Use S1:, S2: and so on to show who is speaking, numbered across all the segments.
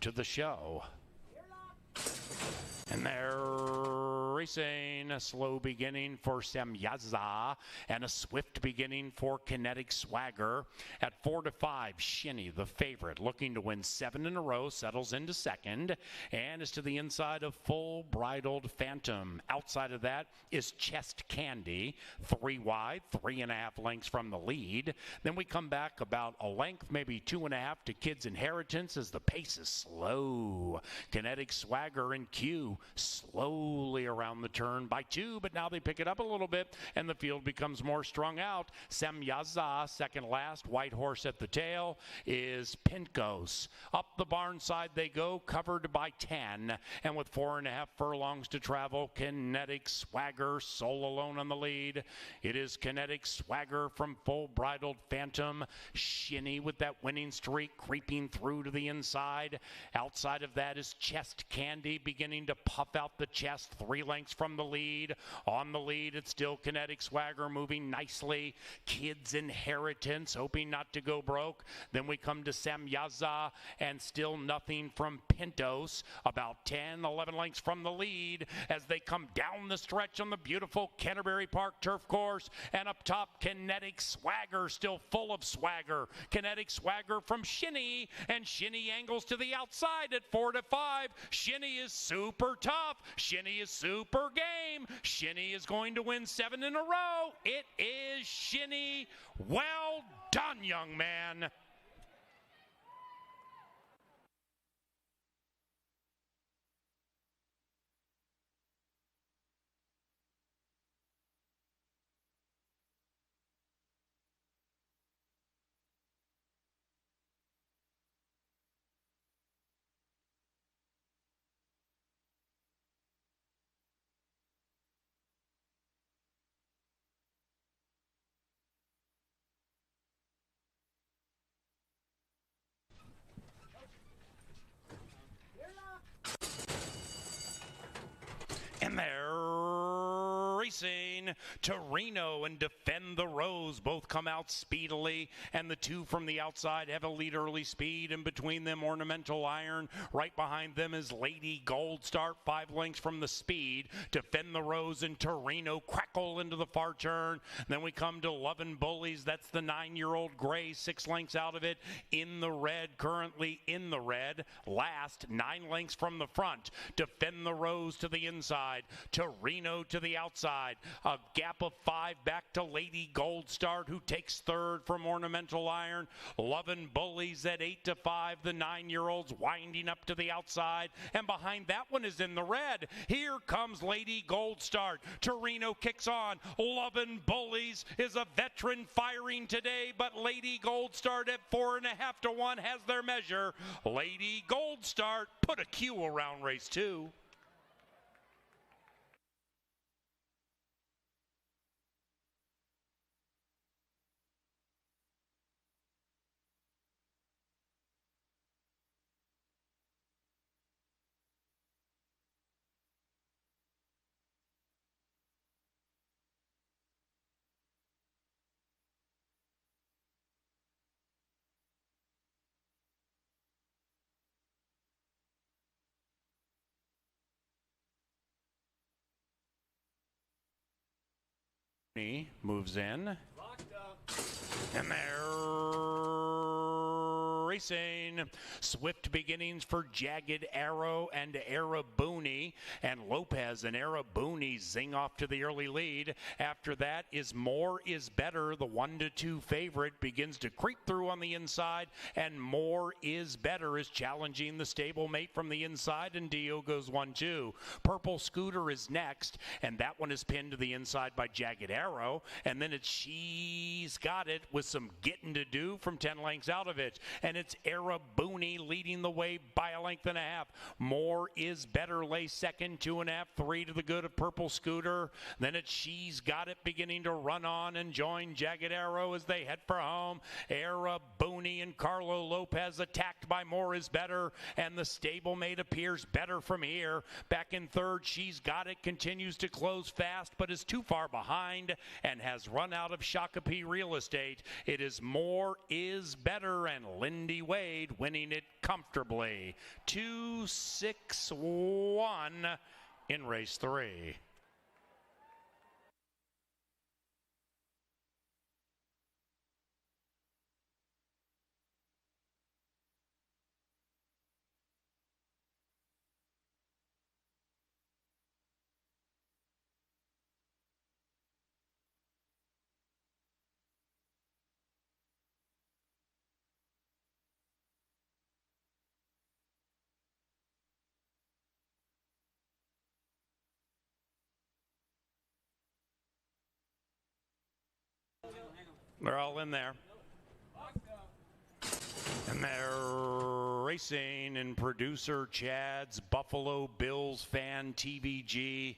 S1: to the show. And they're racing. A slow beginning for Semyaza and a swift beginning for Kinetic Swagger. At 4-5, Shinny, the favorite, looking to win 7 in a row, settles into second and is to the inside of Full Bridled Phantom. Outside of that is Chest Candy, 3 wide, 3.5 lengths from the lead. Then we come back about a length, maybe 2.5 to Kids Inheritance as the pace is slow. Kinetic Swagger in queue, slowly around the turn by 2, but now they pick it up a little bit and the field becomes more strung out. Semyaza, second last, white horse at the tail, is Pinkos. Up the barn side they go, covered by 10, and with 4.5 furlongs to travel, Kinetic Swagger sole alone on the lead. It is Kinetic Swagger from Full Bridled Phantom. Shinny with that winning streak creeping through to the inside. Outside of that is Chest Candy beginning to puff out the chest, 3 lengths from the lead. On the lead, it's still Kinetic Swagger moving nicely. Kids Inheritance hoping not to go broke. Then we come to Semyaza and still nothing from Pintos. About 10, 11 lengths from the lead as they come down the stretch on the beautiful Canterbury Park turf course. And up top, Kinetic Swagger still full of swagger. Kinetic Swagger from Shinny, and Shinny angles to the outside at 4-5. Shinny is super tough. Shinny is super game. Shinny is going to win 7 in a row. It is Shinny. Well done, young man. And they're racing. Torino and Defend the Rose both come out speedily, and the 2 from the outside have a lead early speed. In between them, Ornamental Iron. Right behind them is Lady Gold Start, 5 lengths from the speed. Defend the Rose and Torino crackle into the far turn. Then we come to Lovin' Bullies. That's the 9-year-old gray, 6 lengths out of it. In the red, currently in the red. Last, 9 lengths from the front. Defend the Rose to the inside. Torino to the outside. A gap of 5 back to Lady Gold Start, who takes third from Ornamental Iron. Lovin' Bullies at 8-5. The 9-year-olds winding up to the outside. And behind that one is in the red. Here comes Lady Gold Start. Torino kicks on. Lovin' Bullies is a veteran firing today, but Lady Gold Start at 4.5-1 has their measure. Lady Gold Start put a Q around race 2. Moves in. And they're racing. Swift beginnings for Jagged Arrow and Arabuni. And Lopez and Arabuni zing off to the early lead. After that is More Is Better. The 1-2 favorite begins to creep through on the inside. And More Is Better is challenging the stablemate from the inside. And Dio goes 1-2. Purple Scooter is next. And that one is pinned to the inside by Jagged Arrow. And then it's She's Got It with some getting to do from 10 lengths out of it. And it's Arabuni leading the way by a length and a half. More Is Better lays second, 2.5, 3 to the good of Purple Scooter. Then it's She's Got It beginning to run on and join Jagged Arrow as they head for home. Arabuni and Carlo Lopez attacked by More Is Better, and the stablemate appears better from here. Back in third, She's Got It continues to close fast, but is too far behind and has run out of Shakopee real estate. It is More Is Better, and Lindy Lindy Wade winning it comfortably. 2-6-1 in race 3. They're all in there. And they're racing in producer Chad's Buffalo Bills Fan TVG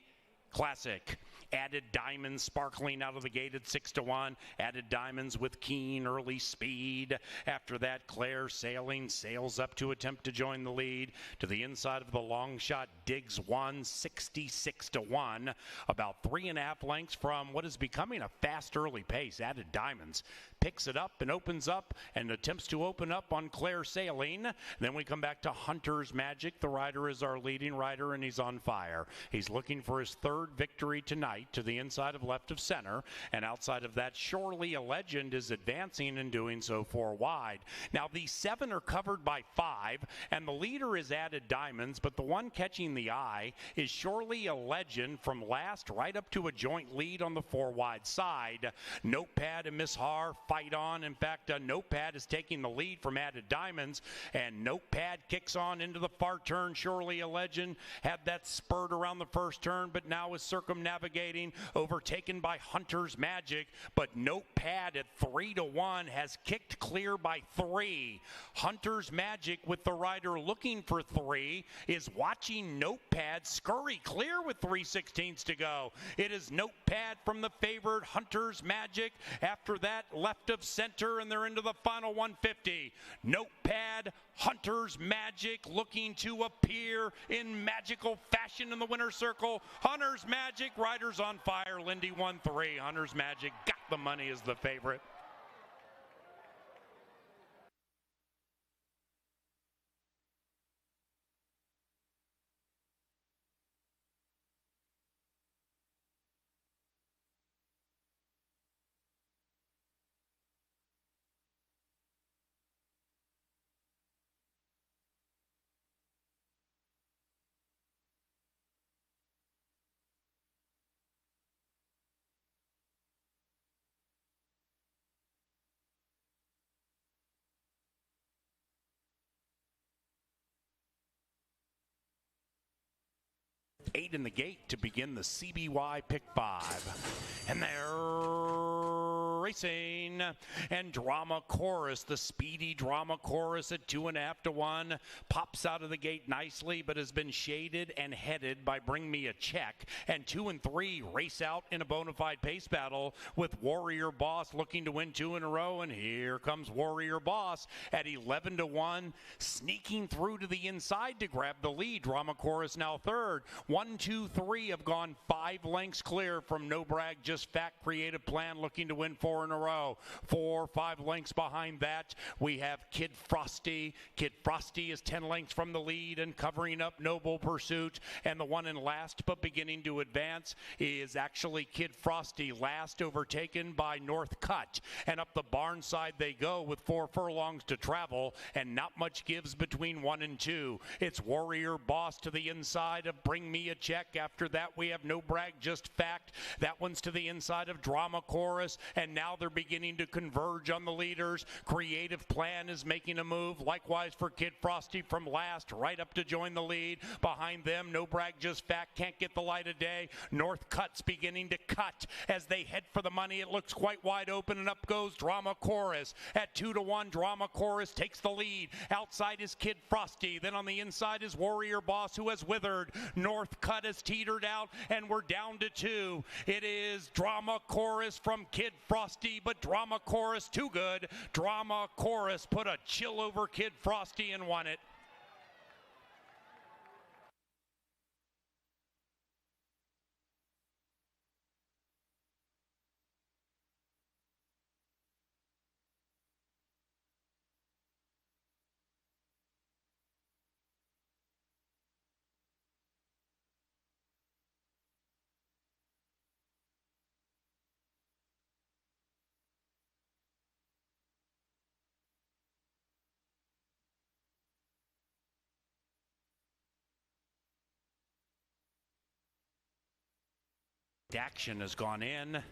S1: Classic. Added Diamonds sparkling out of the gate at 6-1. Added Diamonds with keen early speed. After that, Claire Sailing sails up to attempt to join the lead. To the inside of the long shot, Diggs 66-1. About 3.5 lengths from what is becoming a fast early pace. Added Diamonds picks it up and opens up and attempts to open up on Claire Sailing. Then we come back to Hunter's Magic. The rider is our leading rider and he's on fire. He's looking for his third victory tonight to the inside of left of center, and outside of that, Surely a Legend is advancing and doing so 4 wide. Now these 7 are covered by 5 and the leader is Added Diamonds, but the one catching the eye is Surely a Legend from last right up to a joint lead on the 4 wide side. Notepad and Miss Har fight on. In fact, Notepad is taking the lead from Added Diamonds, and Notepad kicks on into the far turn. Surely a Legend had that spurt around the first turn, but now is circumnavigating, overtaken by Hunter's Magic, but Notepad at 3-1 has kicked clear by 3. Hunter's Magic, with the rider looking for 3, is watching Notepad scurry clear with 3/16 to go. It is Notepad from the favored Hunter's Magic. After that, left of center, and they're into the final 150. Notepad, Hunter's Magic looking to appear in magical fashion in the winner's circle. Hunter's Magic, riders on fire. Lindy 1-3. Hunter's Magic got the money as the favorite. Eight in the gate to begin the CBY Pick 5. And they're racing. And Drama Chorus, the speedy Drama Chorus at 2.5-1, pops out of the gate nicely, but has been shaded and headed by Bring Me a Check. And 2 and 3 race out in a bona fide pace battle with Warrior Boss looking to win 2 in a row. And here comes Warrior Boss at 11-1, sneaking through to the inside to grab the lead. Drama Chorus now third. 1, 2, 3 have gone 5 lengths clear from No Brag, Just Fact, Creative Plan looking to win 4 in a row. 4, 5 lengths behind that, we have Kid Frosty. Kid Frosty is 10 lengths from the lead and covering up Noble Pursuit. And the one in last but beginning to advance is actually Kid Frosty, last overtaken by North Cut. And up the barn side they go with 4 furlongs to travel, and not much gives between 1 and 2. It's Warrior Boss to the inside of Bring Me a Check. After that, we have No Brag, Just Fact. That one's to the inside of Drama Chorus, and now they're beginning to converge on the leaders. Creative Plan is making a move. Likewise for Kid Frosty from last, right up to join the lead. Behind them, No Brag, Just Fact can't get the light of day. North Cut's beginning to cut as they head for the money. It looks quite wide open, and up goes Drama Chorus. At 2-1, Drama Chorus takes the lead. Outside is Kid Frosty. Then on the inside is Warrior Boss, who has withered. North Cut has teetered out, and we're down to 2. It is Drama Chorus from Kid Frosty, but Drama Chorus too good. Drama Chorus put a chill over Kid Frosty and won it. Direct Action has gone in.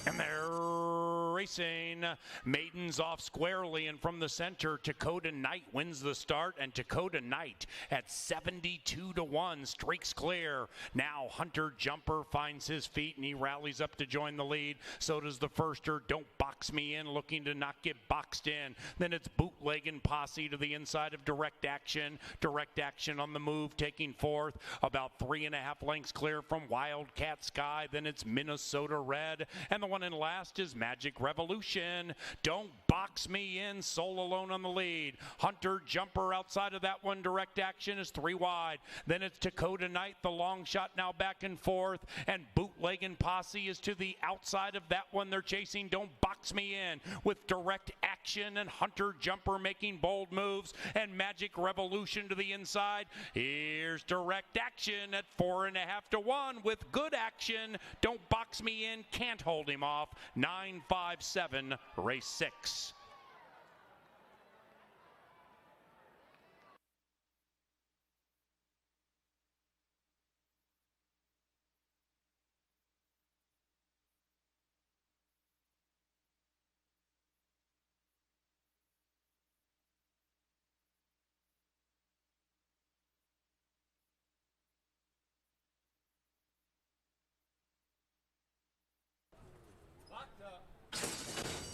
S1: And they're racing. Maidens off squarely, and from the center, Dakota Knight wins the start, and Dakota Knight at 72-1 streaks clear. Now Hunter Jumper finds his feet, and he rallies up to join the lead. So does the firster, Don't Box Me In, looking to not get boxed in. Then it's Bootleg and Posse to the inside of Direct Action. Direct Action on the move, taking fourth, about 3.5 lengths clear from Wildcat Sky. Then it's Minnesota Red, and the one in last is Magic Revolution. Don't Box Me In, sole alone on the lead. Hunter Jumper outside of that one. Direct Action is 3 wide. Then it's Dakota Knight, the long shot, now back and forth, and Bootleg and Posse is to the outside of that one. They're chasing Don't Box Me In with Direct Action and Hunter Jumper making bold moves, and Magic Revolution to the inside. Here's Direct Action at 4.5-1 with good action. Don't Box Me In can't hold him off. 9-5-7, race 6.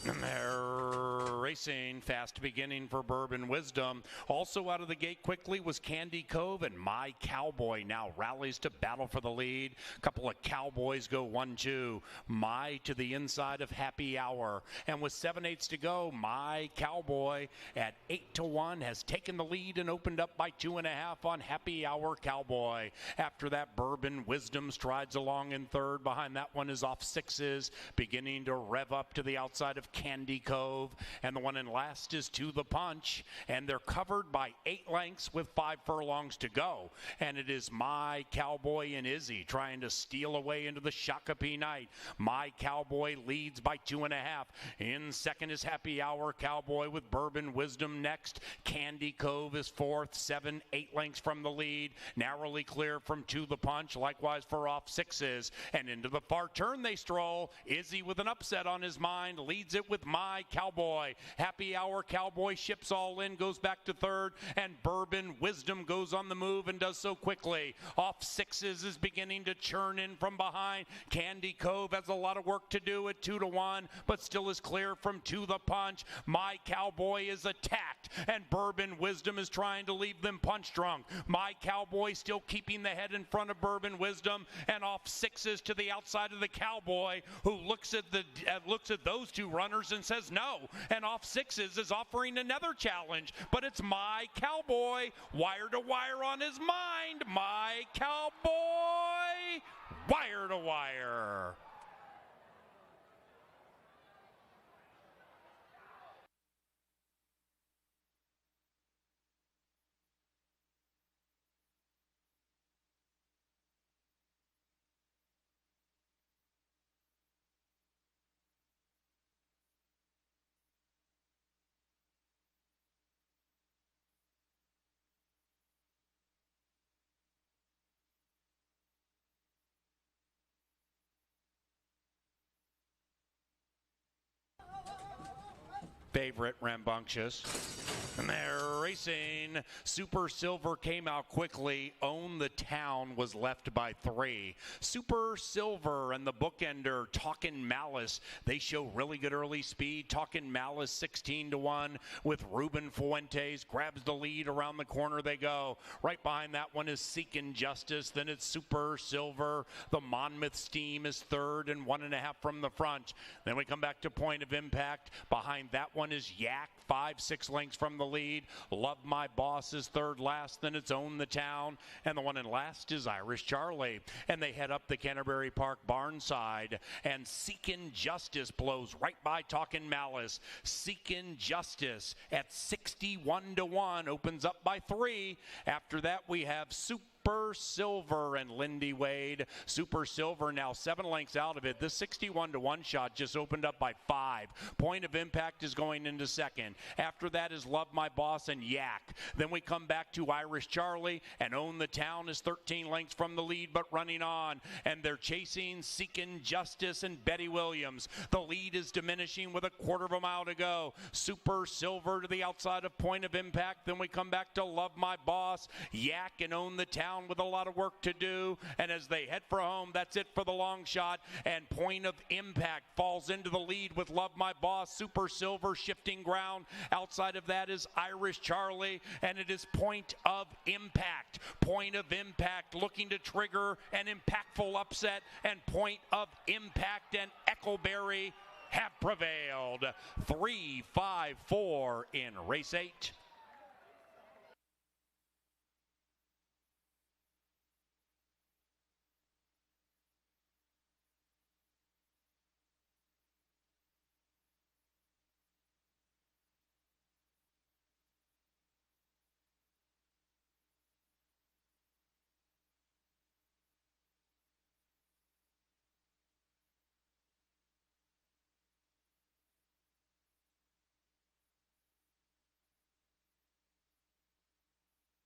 S1: And they're racing. Fast beginning for Bourbon Wisdom. Also out of the gate quickly was Candy Cove, and My Cowboy now rallies to battle for the lead. A couple of Cowboys go 1-2. My to the inside of Happy Hour. And with 7/8 to go, My Cowboy at 8-1 has taken the lead and opened up by 2.5 on Happy Hour Cowboy. After that, Bourbon Wisdom strides along in third. Behind that one is Off Sixes, beginning to rev up to the outside of Candy Cove, and the one in last is To the Punch, and they're covered by 8 lengths with 5 furlongs to go, and it is My Cowboy and Izzy trying to steal away into the Shakopee Night. My Cowboy leads by 2.5. In second is Happy Hour Cowboy with Bourbon Wisdom next. Candy Cove is fourth, 7-8 lengths from the lead, narrowly clear from To the Punch, likewise for Off Sixes, and into the far turn they stroll. Izzy with an upset on his mind leads it with My Cowboy. Happy Hour Cowboy ships all in, goes back to third, and Bourbon Wisdom goes on the move and does so quickly. Off Sixes is beginning to churn in from behind. Candy Cove has a lot of work to do at 2-1, but still is clear from To the Punch. My Cowboy is attacked, and Bourbon Wisdom is trying to leave them punch drunk. My Cowboy still keeping the head in front of Bourbon Wisdom, and Off Sixes to the outside of the Cowboy, who looks at those two runners and says no. And Off Sixes is offering another challenge, but it's My Cowboy, wire to wire on his mind. My Cowboy, wire to wire. Favorite, Rambunctious. And they're racing. Super Silver came out quickly. Own the Town was left by 3. Super Silver and the bookender, Talkin' Malice, they show really good early speed. Talkin' Malice 16-1 with Ruben Fuentes. Grabs the lead. Around the corner they go. Right behind that one is Seekin' Justice. Then it's Super Silver. The Monmouth Steam is third and 1.5 from the front. Then we come back to Point of Impact. Behind that one is Yak, 5-6 lengths from the lead. Love My Boss is third last. Then it's Own the Town, and the one in last is Irish Charlie. And they head up the Canterbury Park barnside, and Seekin' Justice blows right by Talkin' Malice. Seekin' Justice at 61-1 opens up by 3. After that we have Super Super Silver and Lindy Wade. Super Silver now 7 lengths out of it. This 61-1 shot just opened up by 5. Point of Impact is going into second. After that is Love My Boss and Yak. Then we come back to Irish Charlie, and Own the Town is 13 lengths from the lead but running on. And they're chasing Seeking Justice and Betty Williams. The lead is diminishing with a quarter of a mile to go. Super Silver to the outside of Point of Impact. Then we come back to Love My Boss, Yak, and Own the Town with a lot of work to do. And as they head for home, that's it for the long shot. And Point of Impact falls into the lead with Love My Boss. Super Silver shifting ground. Outside of that is Irish Charlie, and it is Point of Impact. Point of Impact looking to trigger an impactful upset, and Point of Impact and Eckleberry have prevailed. 3-5-4 in race 8.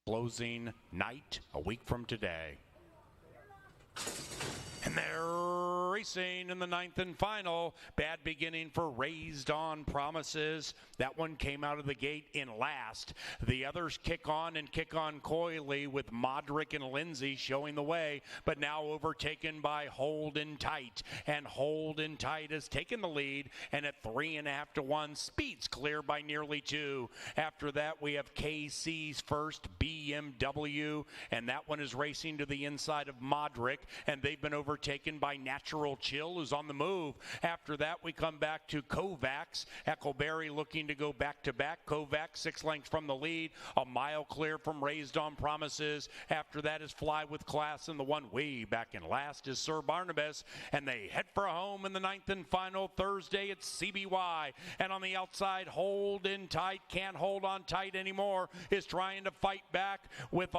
S1: Closing night a week from today. And they're racing in the 9th and final. Bad beginning for Raised on Promises. That one came out of the gate in last. The others kick on coyly with Modric and Lindsay showing the way, but now overtaken by Holdin' Tight. And Holdin' Tight has taken the lead, and at 3.5 to 1, speeds clear by nearly 2. After that, we have KC's first BMW, and that one is racing to the inside of Modric, and they've been overtaken by Natural Chill, who's on the move. After that, we come back to Kovacs. Eckleberry looking to go back-to-back. Kovacs 6 lengths from the lead, a mile clear from Raised on Promises. After that is Fly with Class, and the one way back in last is Sir Barnabas, and they head for home in the 9th and final. Thursday, it's CBY, and on the outside, Holdin' Tight, can't hold on tight anymore, is trying to fight back with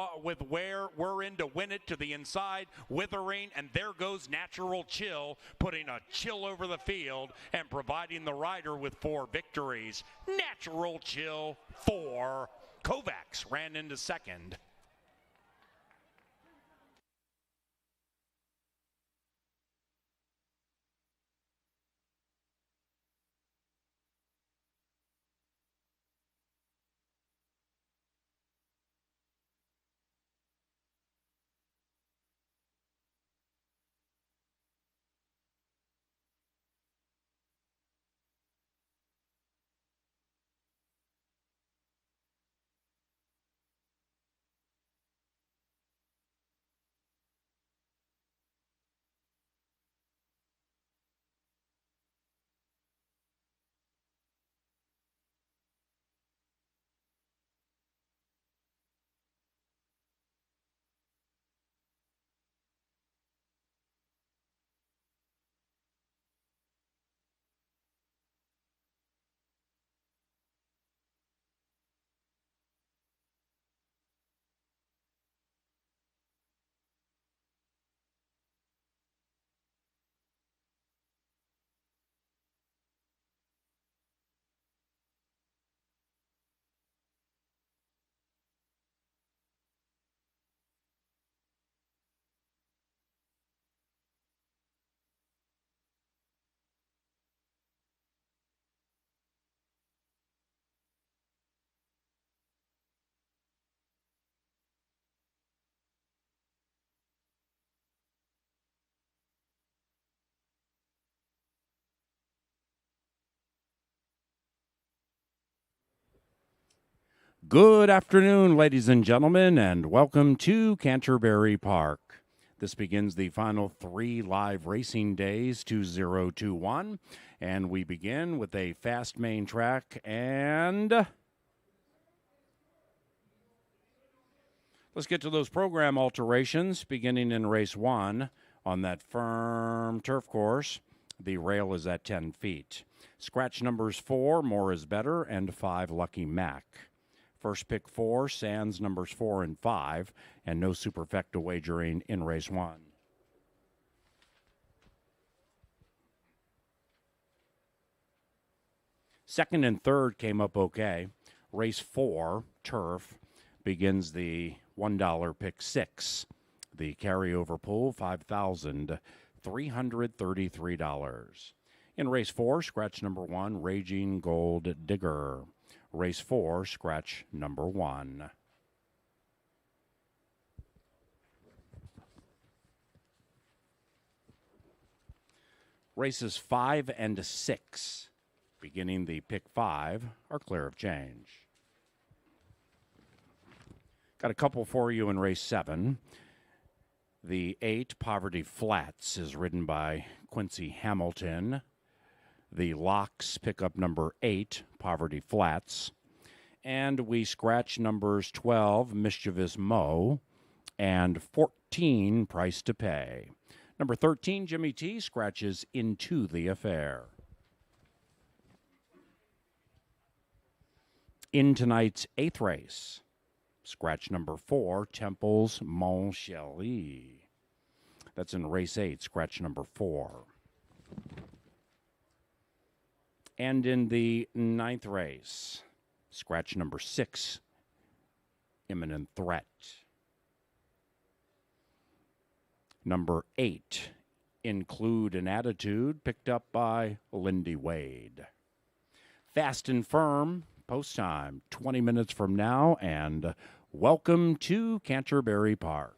S1: where we're in to win it to the inside, Withering, and there goes Natural Chill, putting a chill over the field and providing the rider with 4 victories. Natural Chill 4. Kovacs ran into second. Good afternoon, ladies and gentlemen, and welcome to Canterbury Park. This begins the final 3 live racing days, 2021, and we begin with a fast main track, and let's get to those program alterations, beginning in race 1 on that firm turf course. The rail is at 10 feet. Scratch numbers 4, More is Better, and 5, Lucky Mac. First pick 4, Sands numbers 4 and 5, and no superfecta wagering in race 1. Second and third came up okay. Race 4, Turf, begins the $1 pick 6. The carryover pool, $5,333. In race 4, scratch number 1, Raging Gold Digger. Race 4, scratch number 1. Races 5 and 6, beginning the pick 5, are clear of change. Got a couple for you in race 7. The 8, Poverty Flats, is ridden by Quincy Hamilton. The Locks pick up number 8, Poverty Flats. And we scratch numbers 12, Mischievous Mo, and 14, Price to Pay. Number 13, Jimmy T, scratches Into the Affair. In tonight's 8th race, scratch number 4, Temple's Mon Chéri. That's in race 8, scratch number 4. And in the 9th race, scratch number 6, Imminent Threat. Number 8, Include an Attitude, picked up by Lindy Wade. Fast and Firm, post time, 20 minutes from now, and welcome to Canterbury Park.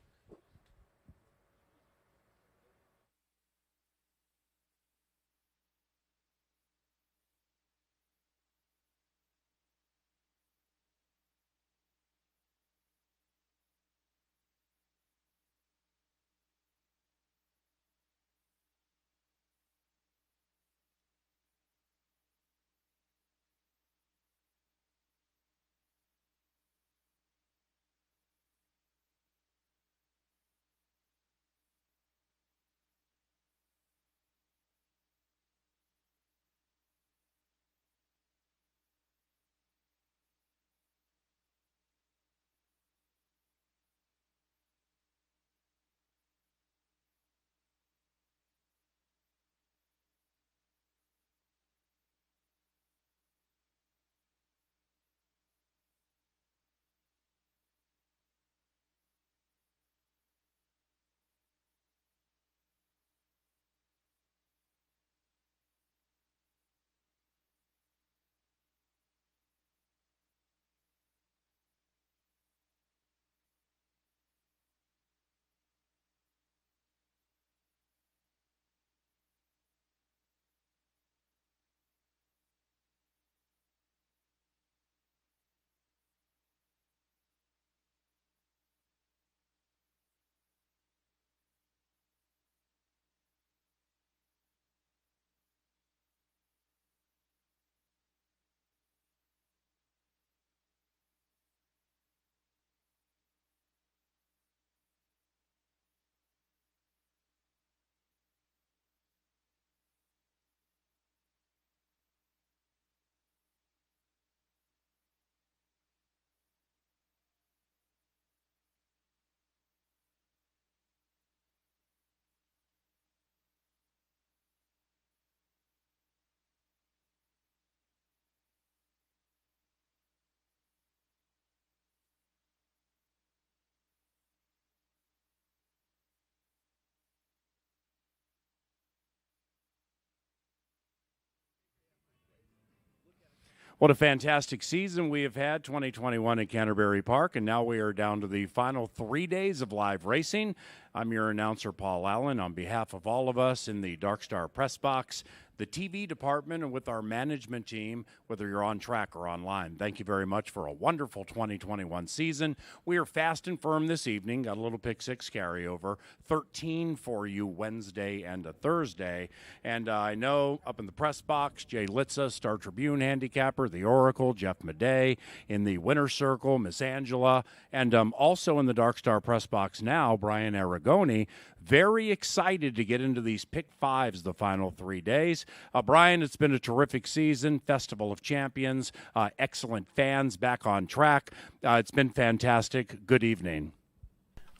S1: What a fantastic season we have had, 2021 at Canterbury Park, and now we are down to the final 3 days of live racing. I'm your announcer, Paul Allen. On behalf of all of us in the Dark Star Press Box, the TV department, and with our management team, whether you're on track or online, thank you very much for a wonderful 2021 season. We are fast and firm this evening. Got a little pick 6 carryover, 13 for you Wednesday and a Thursday. And I know up in the press box, Jay Litza, Star Tribune handicapper, the Oracle, Jeff Madej in the winner's circle, Miss Angela, and also in the Dark Star Press Box now, Brian Aragoni. Very excited to get into these pick 5s the final 3 days. Brian, it's been a terrific season. Festival of Champions, excellent fans back on track. It's been fantastic. Good evening.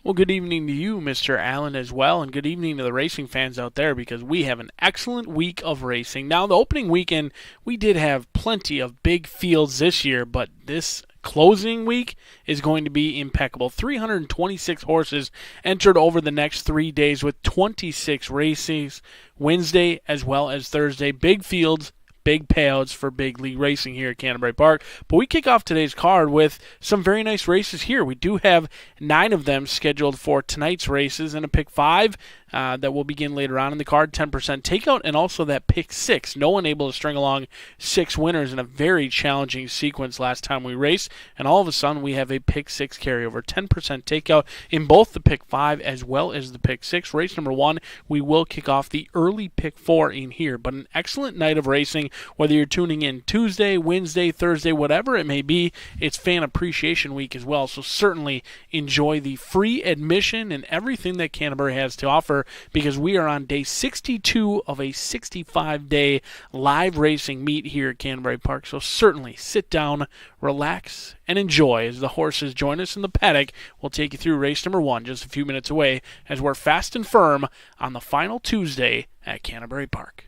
S2: Well, good evening to you, Mr. Allen, as well, and good evening to the racing fans out there because we have an excellent week of racing. Now, the opening weekend, we did have plenty of big fields this year, but this closing week is going to be impeccable. 326 horses entered over the next 3 days with 26 races, Wednesday as well as Thursday. Big fields, big payouts for big league racing here at Canterbury Park. But we kick off today's card with some very nice races here. We do have 9 of them scheduled for tonight's races and a pick 5 that will begin later on in the card. 10% takeout and also that pick 6. No one able to string along 6 winners in a very challenging sequence last time we raced. And all of a sudden we have a pick 6 carryover. 10% takeout in both the pick 5 as well as the pick 6. Race number 1, we will kick off the early pick 4 in here. But an excellent night of racing. Whether you're tuning in Tuesday, Wednesday, Thursday, whatever it may be, it's Fan Appreciation Week as well. So certainly enjoy the free admission and everything that Canterbury has to offer because we are on day 62 of a 65-day live racing meet here at Canterbury Park. So certainly sit down, relax, and enjoy as the horses join us in the paddock. We'll take you through race number 1 just a few minutes away as we're fast and firm on the final Tuesday at Canterbury Park.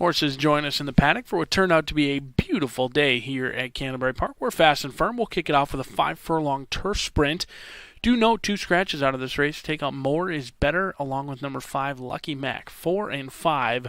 S2: Horses join us in the paddock for what turned out to be a beautiful day here at Canterbury Park. We're fast and firm. We'll kick it off with a 5-furlong turf sprint. Do note 2 scratches out of this race. Take out More is Better along with number 5, Lucky Mac. 4 and 5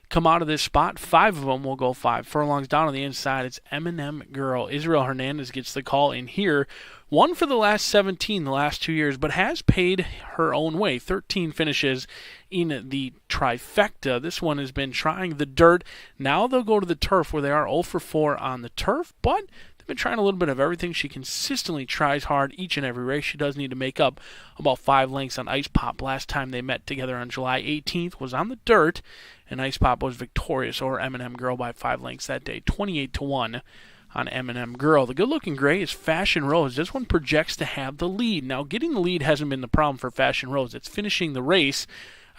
S2: come out of this spot. 5 of them will go 5 furlongs. Down on the inside, it's M&M Girl. Israel Hernandez gets the call in here. Won for the last 17 the last 2 years, but has paid her own way. 13 finishes in the trifecta. This one has been trying the dirt. Now they'll go to the turf where they are 0 for 4 on the turf, but they've been trying a little bit of everything. She consistently tries hard each and every race. She does need to make up about 5 lengths on Ice Pop. Last time they met together on July 18th was on the dirt, and Ice Pop was victorious over M&M Girl by 5 lengths that day, 28-1 on M&M Girl. The good-looking gray is Fashion Rose. This one projects to have the lead. Now, getting the lead hasn't been the problem for Fashion Rose. It's finishing the race.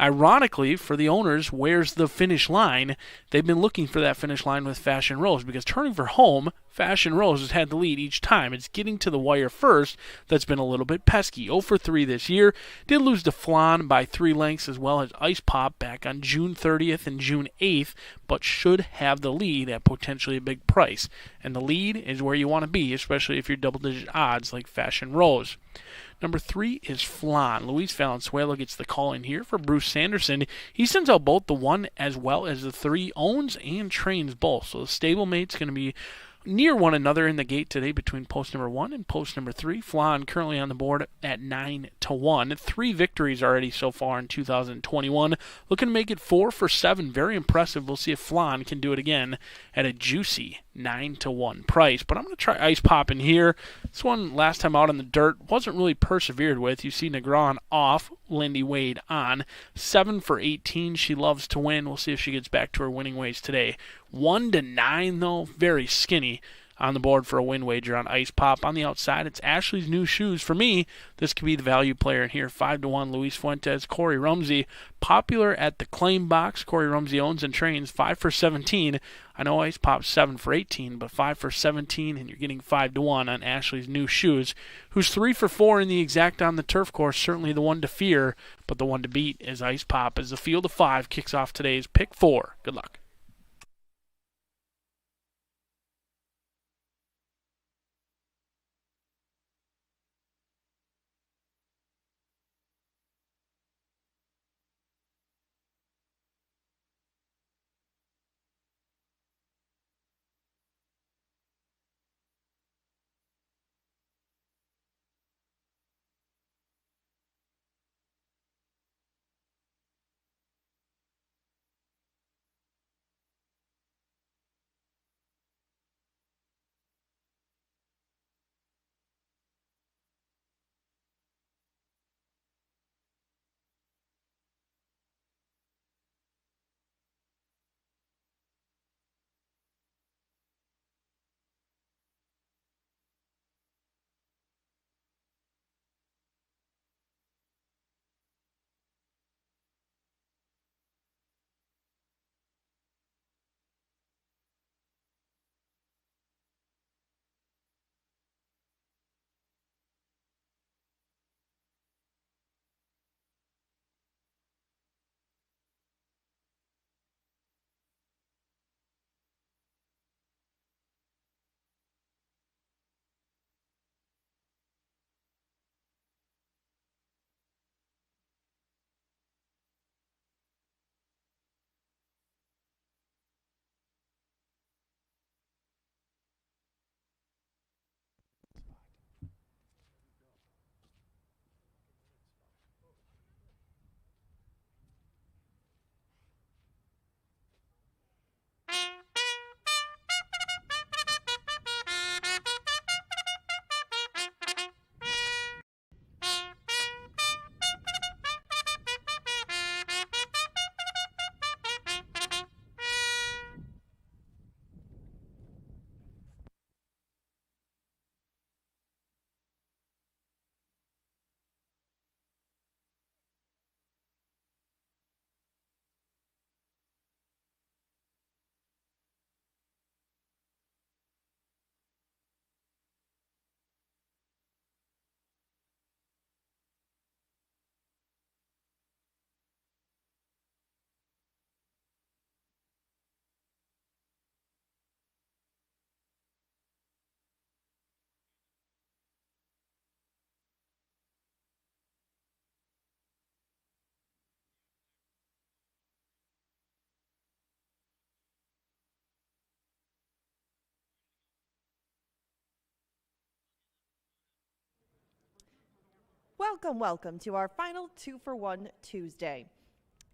S2: Ironically, for the owners, where's the finish line? They've been looking for that finish line with Fashion Rose because turning for home, Fashion Rose has had the lead each time. It's getting to the wire first that's been a little bit pesky. 0 for 3 this year. Did lose to Flan by 3 lengths as well as Ice Pop back on June 30th and June 8th, but should have the lead at potentially a big price. And the lead is where you want to be, especially if you're double-digit odds like Fashion Rose. Number 3 is Flan. Luis Valenzuela gets the call in here for Bruce Sanderson. He sends out both the 1 as well as the 3, owns and trains both. So the stablemate's going to be near one another in the gate today between post number 1 and post number 3. Flan currently on the board at 9-1. 3 victories already so far in 2021. Looking to make it 4 for 7. Very impressive. We'll see if Flan can do it again at a juicy 9-1 price. But I'm going to try Ice Pop in here. This one last time out on the dirt wasn't really persevered with. You see Negron off, Lindy Wade on. 7 for 18. She loves to win. We'll see if she gets back to her winning ways today. 1-9 though, very skinny on the board for a win wager on Ice Pop. On the outside, it's Ashley's New Shoes. For me, this could be the value player in here. 5-1, Luis Fuentes, Corey Rumsey. Popular at the claim box. Corey Rumsey owns and trains 5 for 17. I know Ice Pop's 7 for 18, but 5 for 17, and you're getting 5-1 on Ashley's New Shoes, who's 3 for 4 in the exact on the turf course. Certainly the one to fear, but the one to beat is Ice Pop as the field of 5 kicks off today's pick 4. Good luck.
S3: Welcome to our final 2-for-1 Tuesday.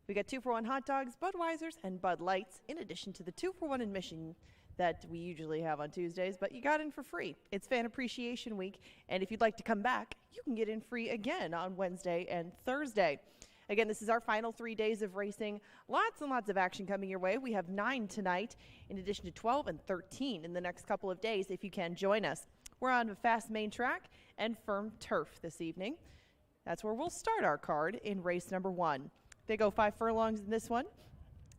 S3: We got 2-for-1 hot dogs, Budweisers, and Bud Lights, in addition to the 2-for-1 admission that we usually have on Tuesdays, but you got in for free. It's Fan Appreciation Week, and if you'd like to come back, you can get in free again on Wednesday and Thursday. Again, this is our final 3 days of racing. Lots and lots of action coming your way. We have 9 tonight, in addition to 12 and 13 in the next couple of days, if you can join us. We're on a fast main track and firm turf this evening. That's where we'll start our card in race number 1. They go 5 furlongs in this one.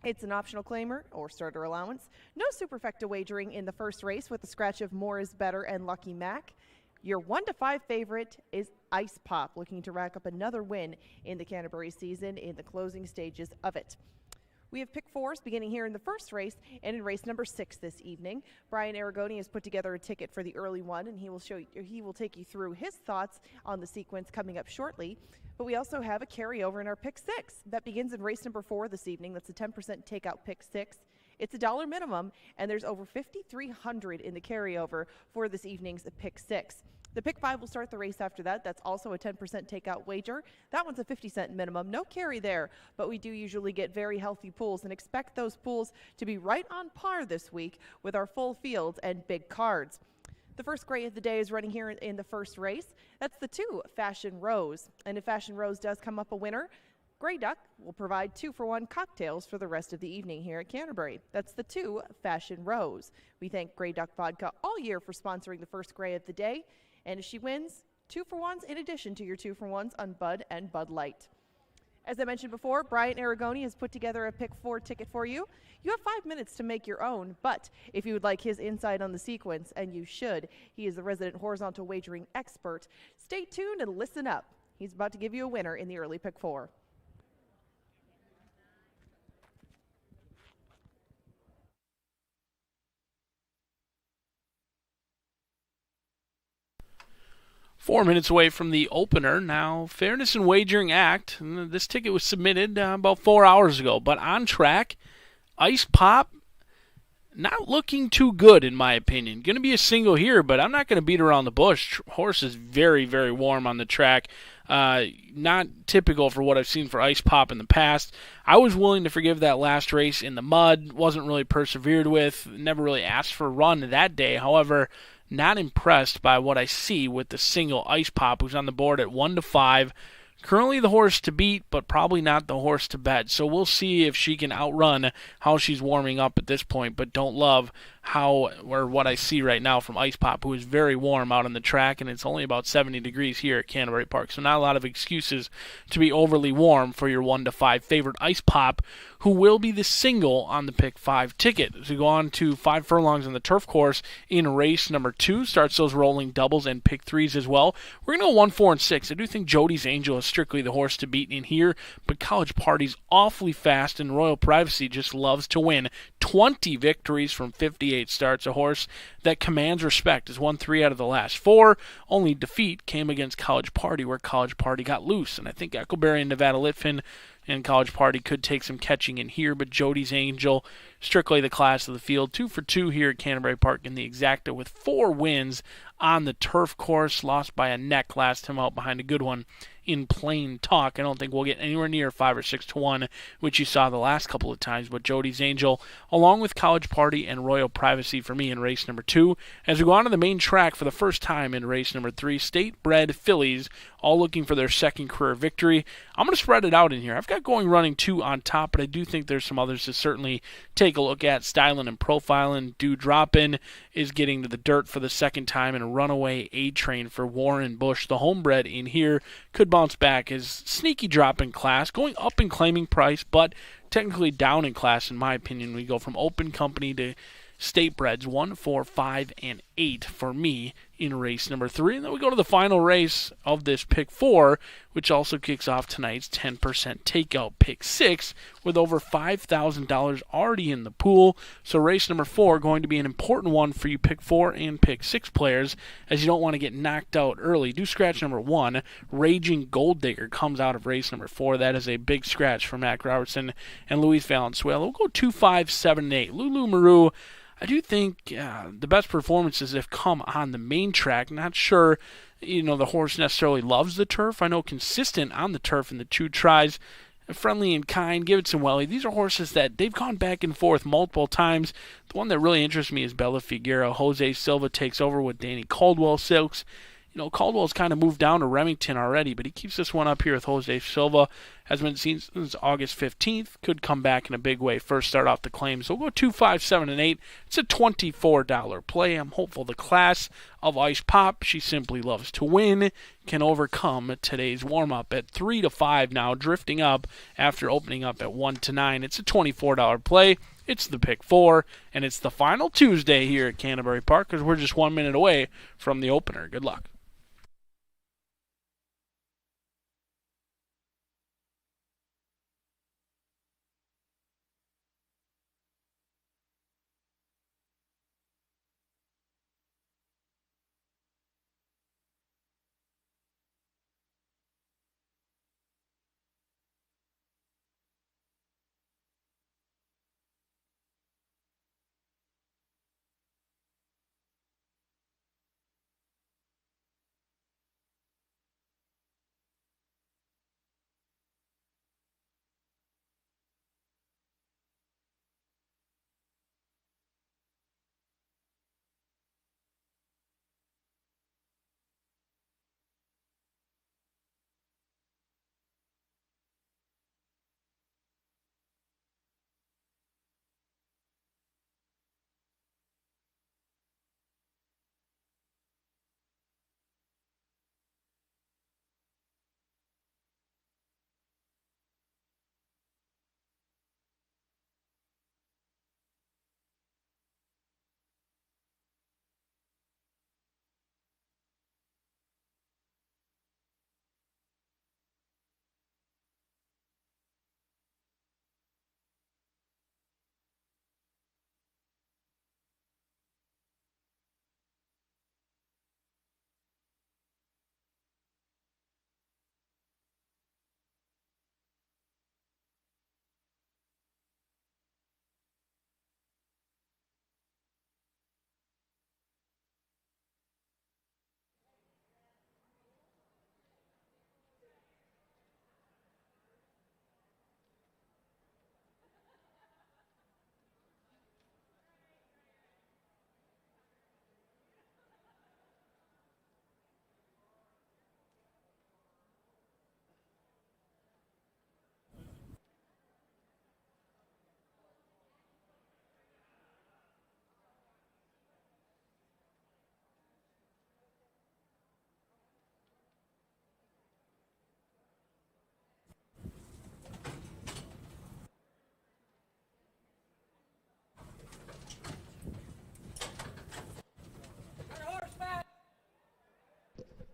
S3: It's an optional claimer or starter allowance. No superfecta wagering in the first race with a scratch of More is Better and Lucky Mac. Your 1-5 favorite is Ice Pop, looking to rack up another win in the Canterbury season in the closing stages of it. We have pick 4s beginning here in the first race and in race number 6 this evening. Brian Aragoni has put together a ticket for the early one, and he will take you through his thoughts on the sequence coming up shortly. But we also have a carryover in our pick 6 that begins in race number 4 this evening. That's a 10% takeout pick 6. It's $1 minimum, and there's over $5,300 in the carryover for this evening's pick 6. The pick 5 will start the race after that. That's also a 10% takeout wager. That one's a 50-cent minimum. No carry there, but we do usually get very healthy pools and expect those pools to be right on par this week with our full fields and big cards. The first gray of the day is running here in the first race. That's the 2 Fashion Rose. And if Fashion Rose does come up a winner, Grey Duck will provide 2-for-1 cocktails for the rest of the evening here at Canterbury. That's the 2 Fashion Rose. We thank Grey Duck Vodka all year for sponsoring the first gray of the day. And if she wins, 2-for-1s in addition to your 2-for-1s on Bud and Bud Light. As I mentioned before, Brian Aragoni has put together a pick 4 ticket for you. You have 5 minutes to make your own, but if you would like his insight on the sequence, and you should, he is the resident horizontal wagering expert, stay tuned and listen up. He's about to give you a winner in the early pick 4.
S2: Four minutes away from the opener. Now, Fairness and Wagering Act. This ticket was submitted about 4 hours ago, but on track. Ice Pop, not looking too good in my opinion. Going to be a single here, but I'm not going to beat around the bush. Horse is very, very warm on the track. Not typical for what I've seen for Ice Pop in the past. I was willing to forgive that last race in the mud. Wasn't really persevered with. Never really asked for a run that day. However, not impressed by what I see with the single Ice Pop, who's on the board at 1-5. Currently the horse to beat, but probably not the horse to bet. So we'll see if she can outrun how she's warming up at this point, but don't love how or what I see right now from Ice Pop, who is very warm out on the track, and it's only about 70 degrees here at Canterbury Park. So not a lot of excuses to be overly warm for your 1-5 favorite Ice Pop, who will be the single on the pick 5 ticket. As we go on to 5 furlongs on the turf course in race number 2, starts those rolling doubles and pick 3s as well. We're going to go 1, 4, and 6. I do think Jody's Angel is strictly the horse to beat in here, but College Party's awfully fast, and Royal Privacy just loves to win. 20 victories from 58 starts. A horse that commands respect, has won 3 out of the last 4. Only defeat came against College Party, where College Party got loose, and I think Eckleberry and Nevada Litfin and College Party could take some catching in here, but Jody's Angel, strictly the class of the field. 2 for 2 here at Canterbury Park in the exacta with 4 wins on the turf course. Lost by a neck last time out behind a good one in Plain Talk. I don't think we'll get anywhere near 5 or 6 to 1, which you saw the last couple of times, but Jody's Angel, along with College Party and Royal Privacy for me in race number 2. As we go on to the main track for the first time in race number 3, State Bred Fillies, all looking for their second career victory. I'm going to spread it out in here. I've got Going Running 2 on top, but I do think there's some others to certainly take a look at. Styling and Profiling. Dewdroppin' is getting to the dirt for the second time, and Runaway A-Train for Warren Bush. The homebred in here could bounce back as sneaky drop in class, going up in claiming price, but technically down in class in my opinion. We go from Open Company to State Breds 1, 4, 5, and 8 for me in race number 3. And then we go to the final race of this pick 4, which also kicks off tonight's 10% takeout pick 6 with over $5,000 already in the pool. So race number 4 going to be an important one for you pick 4 and pick 6 players, as you don't want to get knocked out early. Do scratch number 1. Raging Gold Digger comes out of race number 4. That is a big scratch for Mac Robertson and Luis Valenzuela. We'll go 2, 5, 7, and 8. Lulu Maru, I do think the best performances have come on the main track. Not sure, the horse necessarily loves the turf. I know consistent on the turf in the 2 tries. Friendly and Kind, Give It Some Welly. These are horses that they've gone back and forth multiple times. The one that really interests me is Bella Figuera. Jose Silva takes over with Danny Caldwell Silks. Caldwell's kind of moved down to Remington already, but he keeps this one up here with Jose Silva. Has been seen since August 15th. Could come back in a big way. First start off the claim. So we'll go 2, 5, 7, and 8. It's a $24 play. I'm hopeful the class of Ice Pop, she simply loves to win, can overcome today's warm-up at 3 to 5 now, drifting up after opening up at 1 to 9. It's a $24 play. It's the pick 4, and it's the final Tuesday here at Canterbury Park because we're just 1 minute away from the opener. Good luck.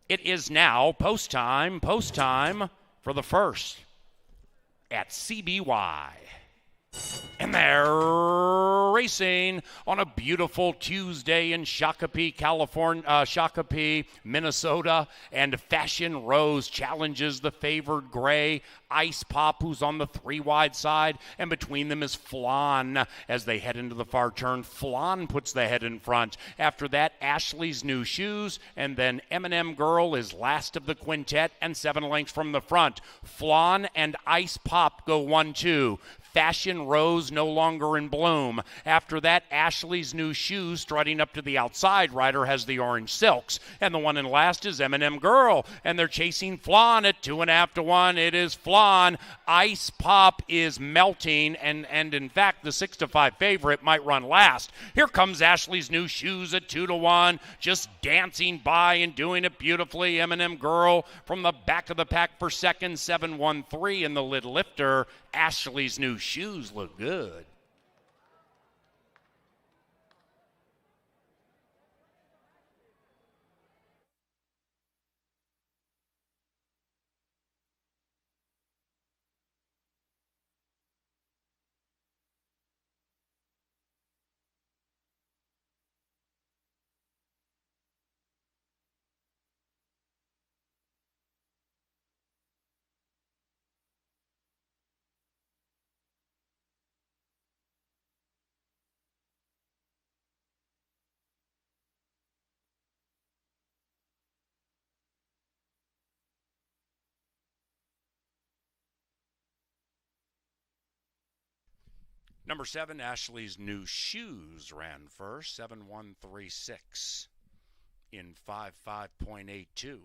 S1: It is now post time for the first at CBY. And they're racing on a beautiful Tuesday in Shakopee, California, Shakopee, Minnesota. And Fashion Rose challenges the favored gray Ice Pop, who's on the 3-wide side. And between them is Flan as they head into the far turn. Flan puts the head in front. After that, Ashley's New Shoes. And then M&M Girl is last of the quintet and 7 lengths from the front. Flan and Ice Pop go 1-2. Fashion Rose no longer in bloom. After that, Ashley's New Shoes strutting up to the outside. Rider has the orange silks. And the one in last is M&M Girl. And they're chasing Flan at 2.5 to 1. It is Flan. Ice Pop is melting. And in fact, the 6 to 5 favorite might run last. Here comes Ashley's New Shoes at 2 to 1. Just dancing by and doing it beautifully. M&M Girl from the back of the pack for second. 7-1-3 in the lid lifter. Ashley's New Shoes look good. Number 7, Ashley's New Shoes ran first, 7136 in 55.82.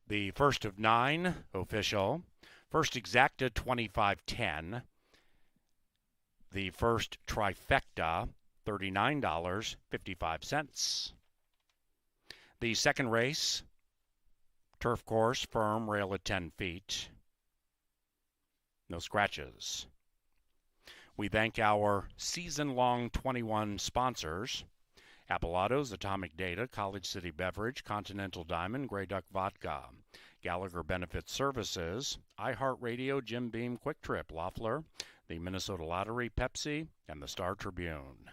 S1: The first of 9 official. First exacta 25.10. The first trifecta $39.55. The second race, turf course, firm, rail at 10 feet. No scratches. We thank our season-long 21 sponsors: Appalatos, Atomic Data, College City Beverage, Continental Diamond, Grey Duck Vodka, Gallagher Benefit Services, iHeartRadio, Jim Beam, Quick Trip, Loeffler, the Minnesota Lottery, Pepsi, and the Star Tribune.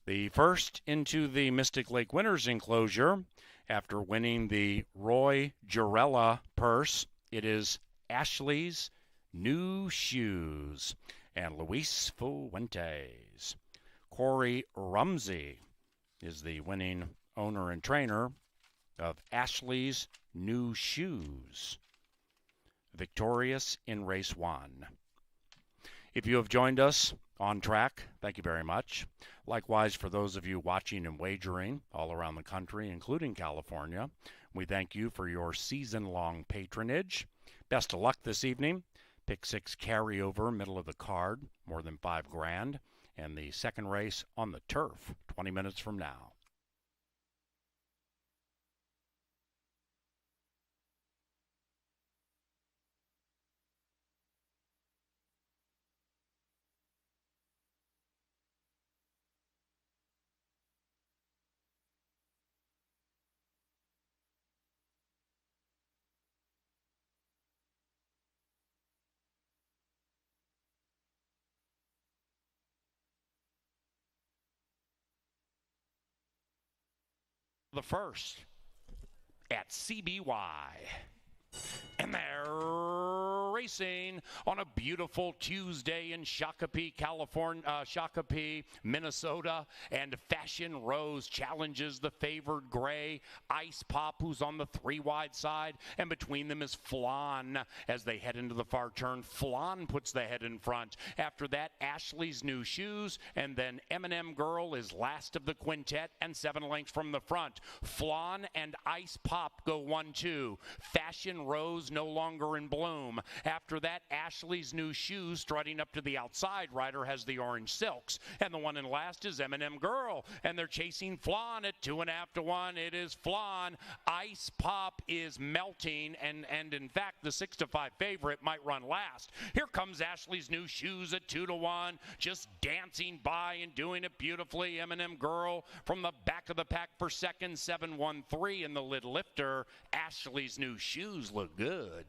S1: The first into the Mystic Lake Winners enclosure after winning the Roy Girella purse, it is Ashley's New Shoes and Luis Fuentes. Corey Rumsey is the winning owner and trainer of Ashley's New Shoes, victorious in race 1. If you have joined us on track, thank you very much. Likewise, for those of you watching and wagering all around the country, including California, we thank you for your season-long patronage. Best of luck this evening. Pick 6 carryover, middle of the card, more than $5,000, and the second race on the turf, 20 minutes from now. The first at CBY. And they're racing on a beautiful Tuesday in Shakopee, California, Shakopee, Minnesota. And Fashion Rose challenges the favored gray, Ice Pop, who's on the 3-wide side. And between them is Flan as they head into the far turn. Flan puts the head in front. After that, Ashley's New Shoes. And then M&M Girl is last of the quintet and 7 lengths from the front. Flan and Ice Pop go 1-2. Fashion Rose no longer in bloom. After that, Ashley's New Shoes strutting up to the outside. Rider has the orange silks. And the one in last is M&M Girl. And they're chasing Flan at 2.5 to 1. It is Flan. Ice Pop is melting. And in fact, the 6 to 5 favorite might run last. Here comes Ashley's New Shoes at 2 to 1. Just dancing by and doing it beautifully. M&M Girl from the back of the pack for second. 7-1-3 in the lid lifter. Ashley's New Shoes look good.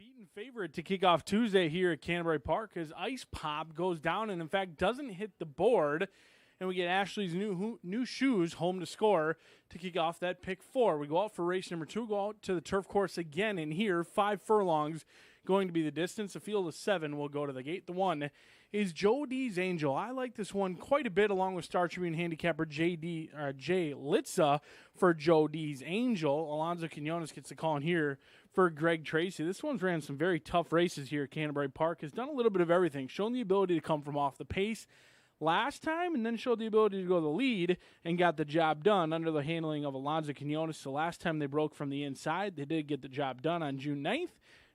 S2: Beaten favorite to kick off Tuesday here at Canterbury Park as Ice Pop goes down and, in fact, doesn't hit the board. And we get Ashley's new shoes home to score to kick off that pick 4. We go out for race number 2, go out to the turf course again, and here, 5 furlongs going to be the distance. A field of 7 will go to the gate. The one is Joe D's Angel. I like this one quite a bit, along with Star Tribune handicapper Jay Litza for Joe D's Angel. Alonzo Quinones gets the call in here for Greg Tracy. This one's ran some very tough races here at Canterbury Park. Has done a little bit of everything, shown the ability to come from off the pace last time, and then showed the ability to go to the lead and got the job done under the handling of Alonzo Quinones. The last time they broke from the inside, they did get the job done on June 9th,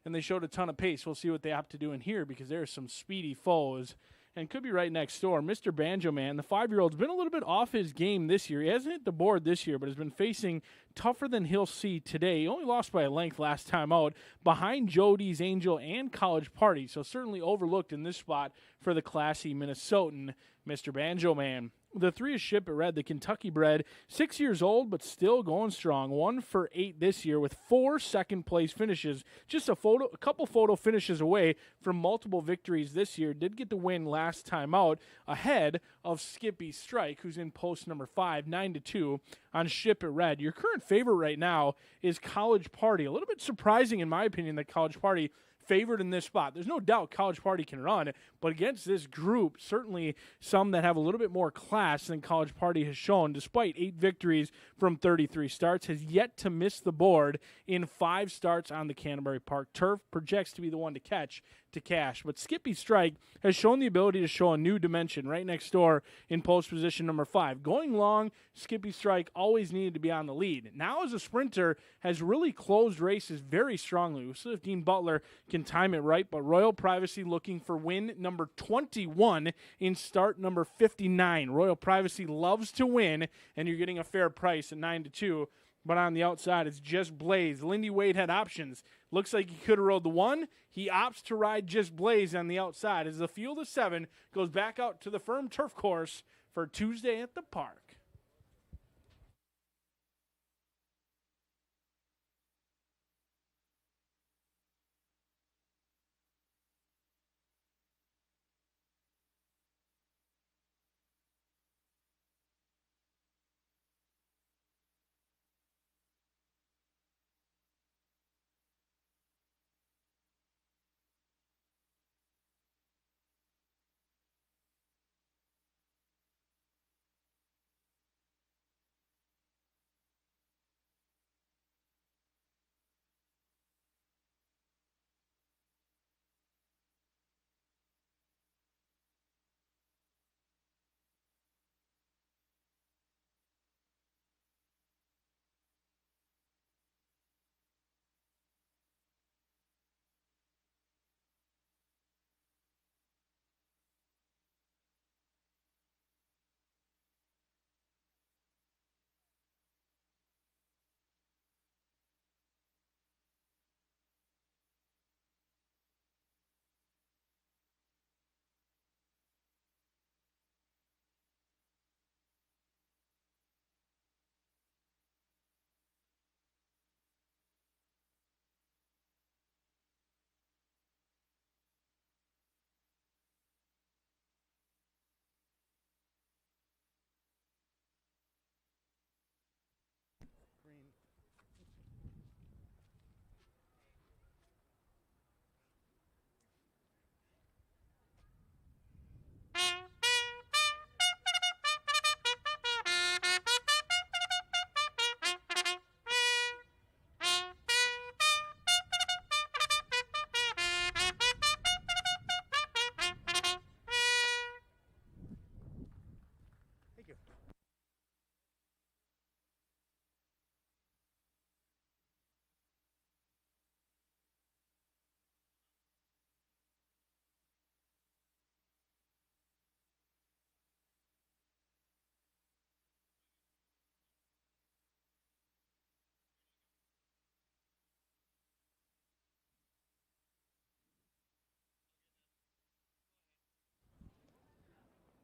S2: and they showed a ton of pace. We'll see what they opt to do in here because there's some speedy foes and could be right next door. Mr. Banjo Man, the 5-year-old's been a little bit off his game this year. He hasn't hit the board this year, but has been facing tougher than he'll see today. He only lost by a length last time out behind Jody's Angel and College Party, so certainly overlooked in this spot for the classy Minnesotan, Mr. Banjo Man. The 3 is Ship It Red, the Kentucky bred, 6 years old, but still going strong. 1 for 8 this year with 4 second-place finishes. Just a couple photo finishes away from multiple victories this year. Did get the win last time out ahead of Skippy Strike, who's in post number 5, 9-2 on Ship It Red. Your current favorite right now is College Party. A little bit surprising, in my opinion, that College Party favored in this spot. There's no doubt College Party can run, but against this group, certainly some that have a little bit more class than College Party has shown, despite 8 victories from 33 starts, has yet to miss the board in 5 starts on the Canterbury Park turf, projects to be the one to catch to cash. But Skippy Strike has shown the ability to show a new dimension right next door in post position number 5. Going long, Skippy Strike always needed to be on the lead. Now as a sprinter, has really closed races very strongly. We'll see if Dean Butler can time it right, but Royal Privacy looking for win number 21 in start number 59. Royal Privacy loves to win, and you're getting a fair price at 9-2. But on the outside, it's Just Blaze. Lindy Wade had options. Looks like he could have rode the 1. He opts to ride Just Blaze on the outside as the field of 7 goes back out to the firm turf course for Tuesday at the park.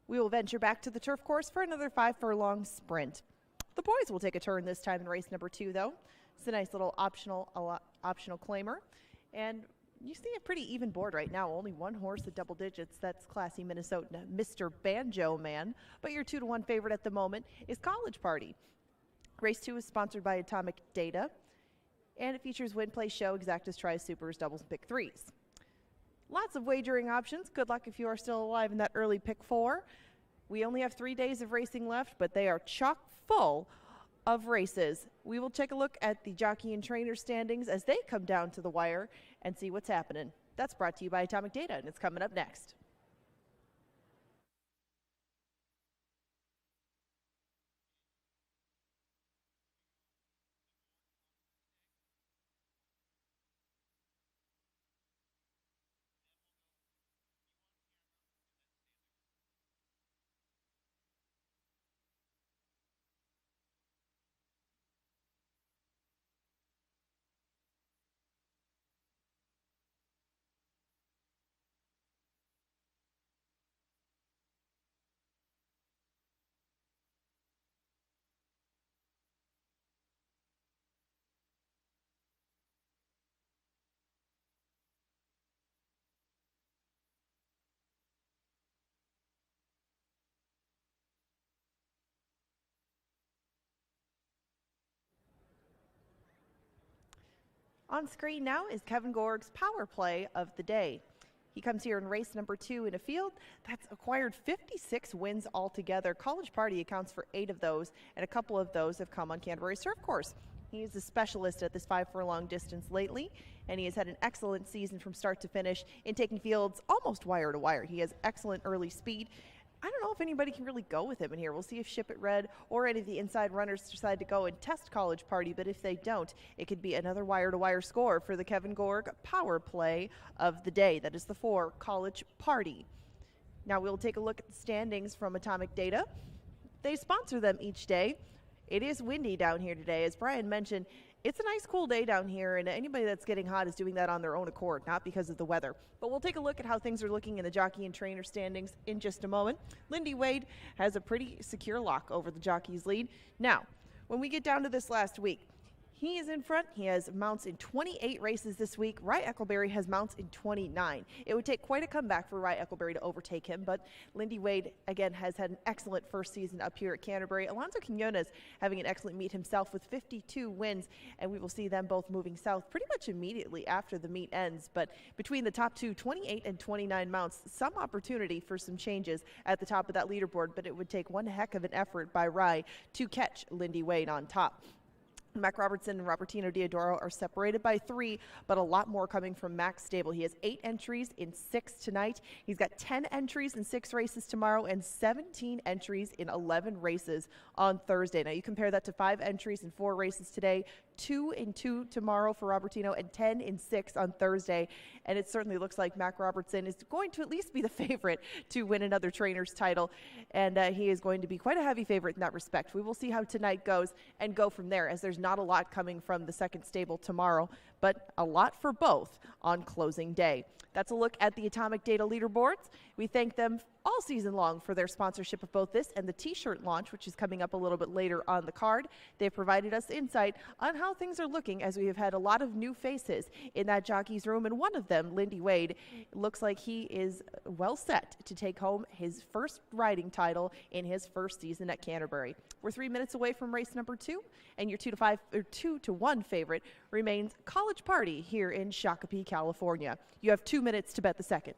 S3: We will venture back to the turf course for another 5 furlong sprint. The boys will take a turn this time in race number 2, though. It's a nice little optional claimer. And You see a pretty even board right now. Only one horse at double digits. That's classy Minnesotan Mr. Banjo Man. But your 2-1 favorite at the moment is College Party. Race 2 is sponsored by Atomic Data, and it features win, play, show, exactas, tries, supers, doubles, and pick threes. Lots of wagering options. Good luck if you are still alive in that early pick 4. We only have 3 days of racing left, but they are chock full of races. We will take a look at the jockey and trainer standings as they come down to the wire and see what's happening. That's brought to you by Atomic Data, and it's coming up next. On screen now is Kevin Gorg's power play of the day. He comes here in race number 2 in a field that's acquired 56 wins altogether. College Party accounts for 8 of those, and a couple of those have come on Canterbury Surf Course. He is a specialist at this 5 furlong distance lately, and he has had an excellent season from start to finish in taking fields almost wire to wire. He has excellent early speed. I don't know if anybody can really go with him in here. We'll see if Ship It Red or any of the inside runners decide to go and test College Party, but if they don't, it could be another wire-to-wire score for the Kevin Gorg power play of the day. That is the 4 College Party. Now we'll take a look at the standings from Atomic Data. They sponsor them each day. It is windy down here today. As Brian mentioned, it's a nice cool day down here, and anybody that's getting hot is doing that on their own accord, not because of the weather. But we'll take a look at how things are looking in the jockey and trainer standings in just a moment. Lindy Wade has a pretty secure lock over the jockey's lead. Now, when we get down to this last week, he is in front. He has mounts in 28 races this week. Rye Eccleberry has mounts in 29. It would take quite a comeback for Rye Eccleberry to overtake him, but Lindy Wade, again, has had an excellent first season up here at Canterbury. Alonso Quinones having an excellent meet himself with 52 wins, and we will see them both moving south pretty much immediately after the meet ends. But between the top two, 28 and 29 mounts, some opportunity for some changes at the top of that leaderboard, but it would take one heck of an effort by Rye to catch Lindy Wade on top. Mac Robertson and Robertino Diodoro are separated by 3, but a lot more coming from Mac's stable. He has 8 entries in 6 tonight. He's got 10 entries in 6 races tomorrow and 17 entries in 11 races on Thursday. Now you compare that to 5 entries in 4 races today, 2 in 2 tomorrow for Robertino, and 10 in 6 on Thursday. And it certainly looks like Mac Robertson is going to at least be the favorite to win another trainer's title. And he is going to be quite a heavy favorite in that respect. We will see how tonight goes and go from there, as there's not a lot coming from the second stable tomorrow, but a lot for both on closing day. That's a look at the Atomic Data leaderboards. We thank them all season long for their sponsorship of both this and the t-shirt launch, which is coming up a little bit later on the card. They've provided us insight on how things are looking, as we have had a lot of new faces in that jockey's room, and one of them, Lindy Wade, looks like he is well set to take home his first riding title in his first season at Canterbury. We're 3 minutes away from race number 2, and your 2-1 favorite remains College Party here in Shakopee, California. You have 2 minutes to bet the second.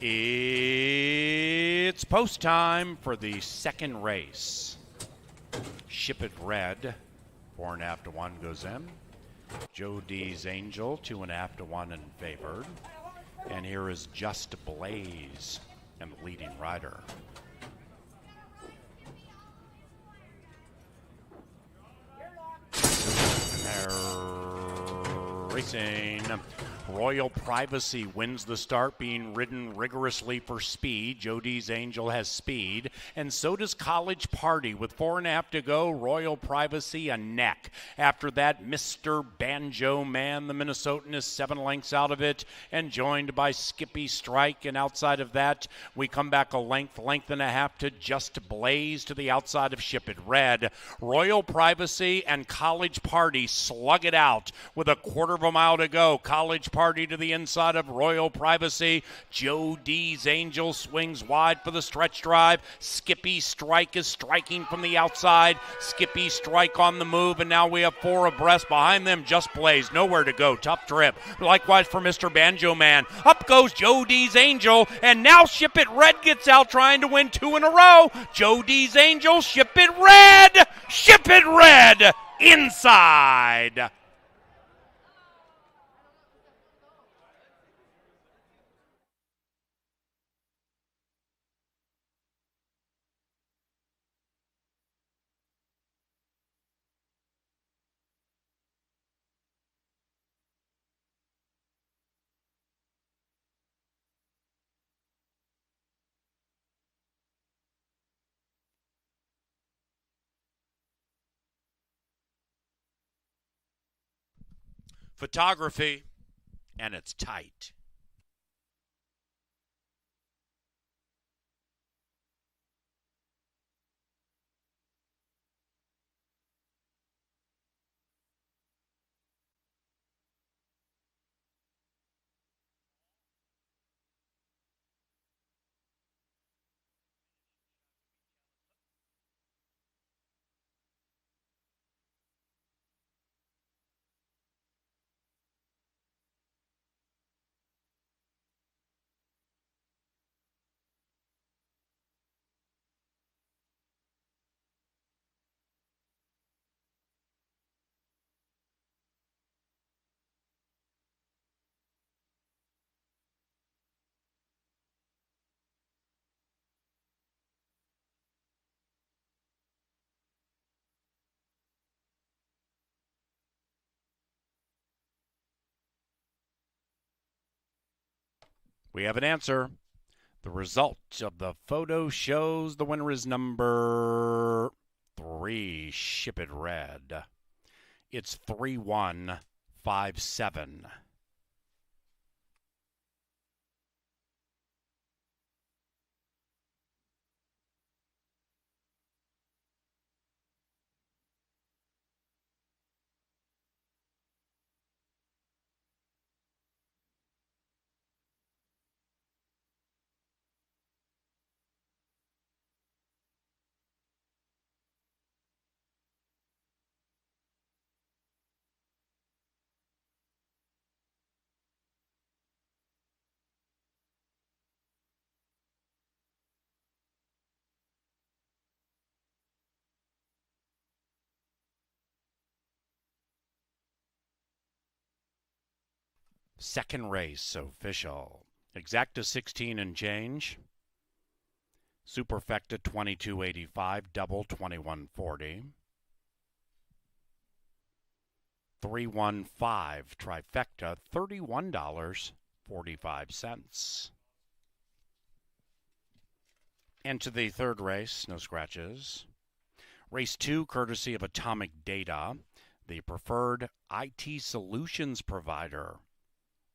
S1: It's post time for the second race. Ship It Red, 4.5 to 1 goes in. Joe D's Angel, 2.5 to 1 and favored. And here is Just Blaze and the leading rider. And they're racing. Royal Privacy wins the start, being ridden rigorously for speed. Jody's Angel has speed, and so does College Party. With 4.5 to go, Royal Privacy a neck. After that, Mr. Banjo Man, the Minnesotan, is 7 lengths out of it, and joined by Skippy Strike. And outside of that, we come back a length and a half to Just Blaze to the outside of Ship It Red. Royal Privacy and College Party slug it out with a quarter of a mile to go. College Party to the inside of Royal Privacy. Joe D's Angel swings wide for the stretch drive. Skippy Strike is striking from the outside. Skippy Strike on the move, and now we have 4 abreast. Behind them, Just Blaze, nowhere to go. Tough trip. Likewise for Mr. Banjo Man. Up goes Joe D's Angel, and now Ship It Red gets out trying to win 2 in a row. Joe D's Angel, Ship It Red! Ship It Red! Inside! Photography, and it's tight. We have an answer. The result of the photo shows the winner is number 3, Ship It Red. It's 3157. Second race official. Exacta 16 and change. Superfecta 2285, double 2140. 315 trifecta $31.45. And to the third race, no scratches. Race 2, courtesy of Atomic Data, the preferred IT solutions provider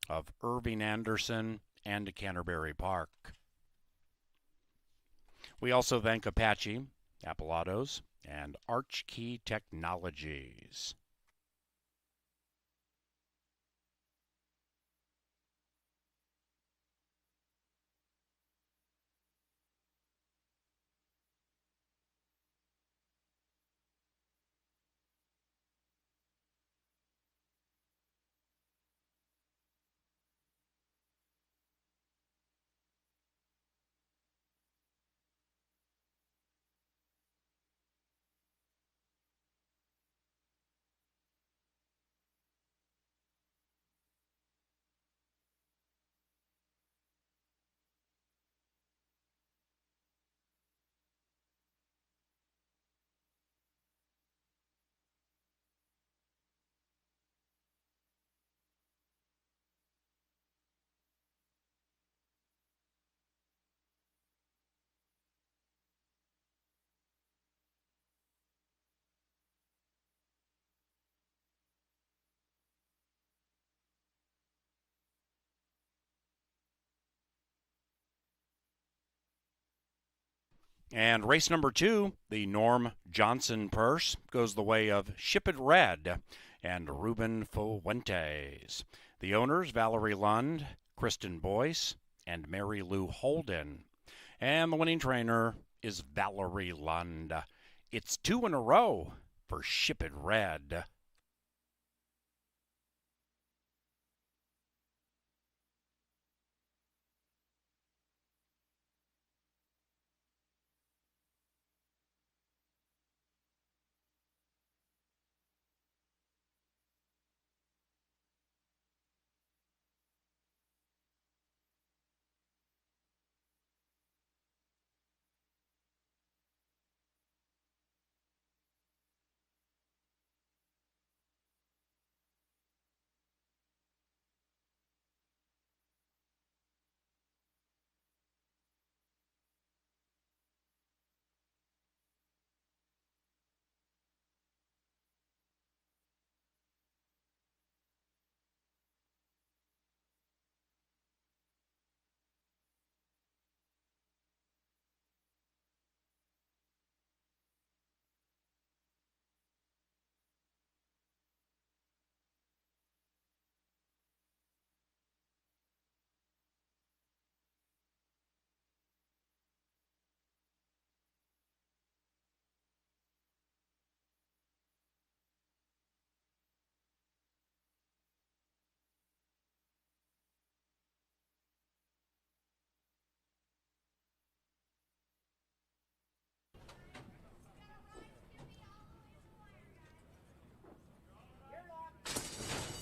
S1: of Irving Anderson and Canterbury Park. We also thank Apache, Apple Autos, and Archkey Technologies. And race number 2, the Norm Johnson purse, goes the way of Ship It Red and Ruben Fuentes. The owners, Valerie Lund, Kristen Boyce, and Mary Lou Holden. And the winning trainer is Valerie Lund. It's 2 in a row for Ship It Red.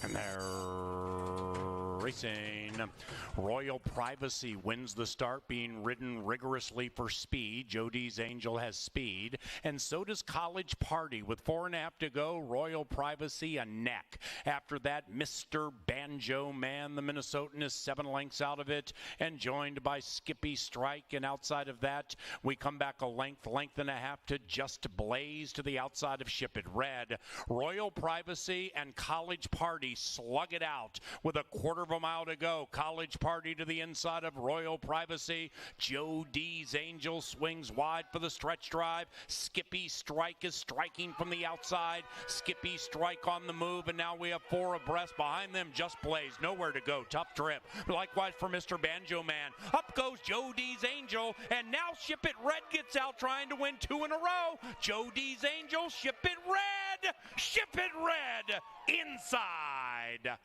S1: And they're racing. Royal Privacy wins the start, being ridden rigorously for speed. Jody's Angel has speed, and so does College Party. With 4.5 to go, Royal Privacy a neck. After that, Mr. Banjo Man, the Minnesotan, is 7 lengths out of it, and joined by Skippy Strike. And outside of that, we come back a length and a half to Just Blaze to the outside of Ship It Red. Royal Privacy and College Party slug it out with a 1/4 of a mile to go. College Party to the inside of Royal Privacy. Joe D's Angel swings wide for the stretch drive. Skippy Strike is striking from the outside. Skippy Strike on the move, and now we have 4 abreast. Behind them, Just Blaze, nowhere to go. Tough trip. Likewise for Mr. Banjo Man. Up goes Joe D's Angel, and now Ship It Red gets out trying to win 2 in a row. Joe D's Angel, Ship It Red! Ship It Red inside.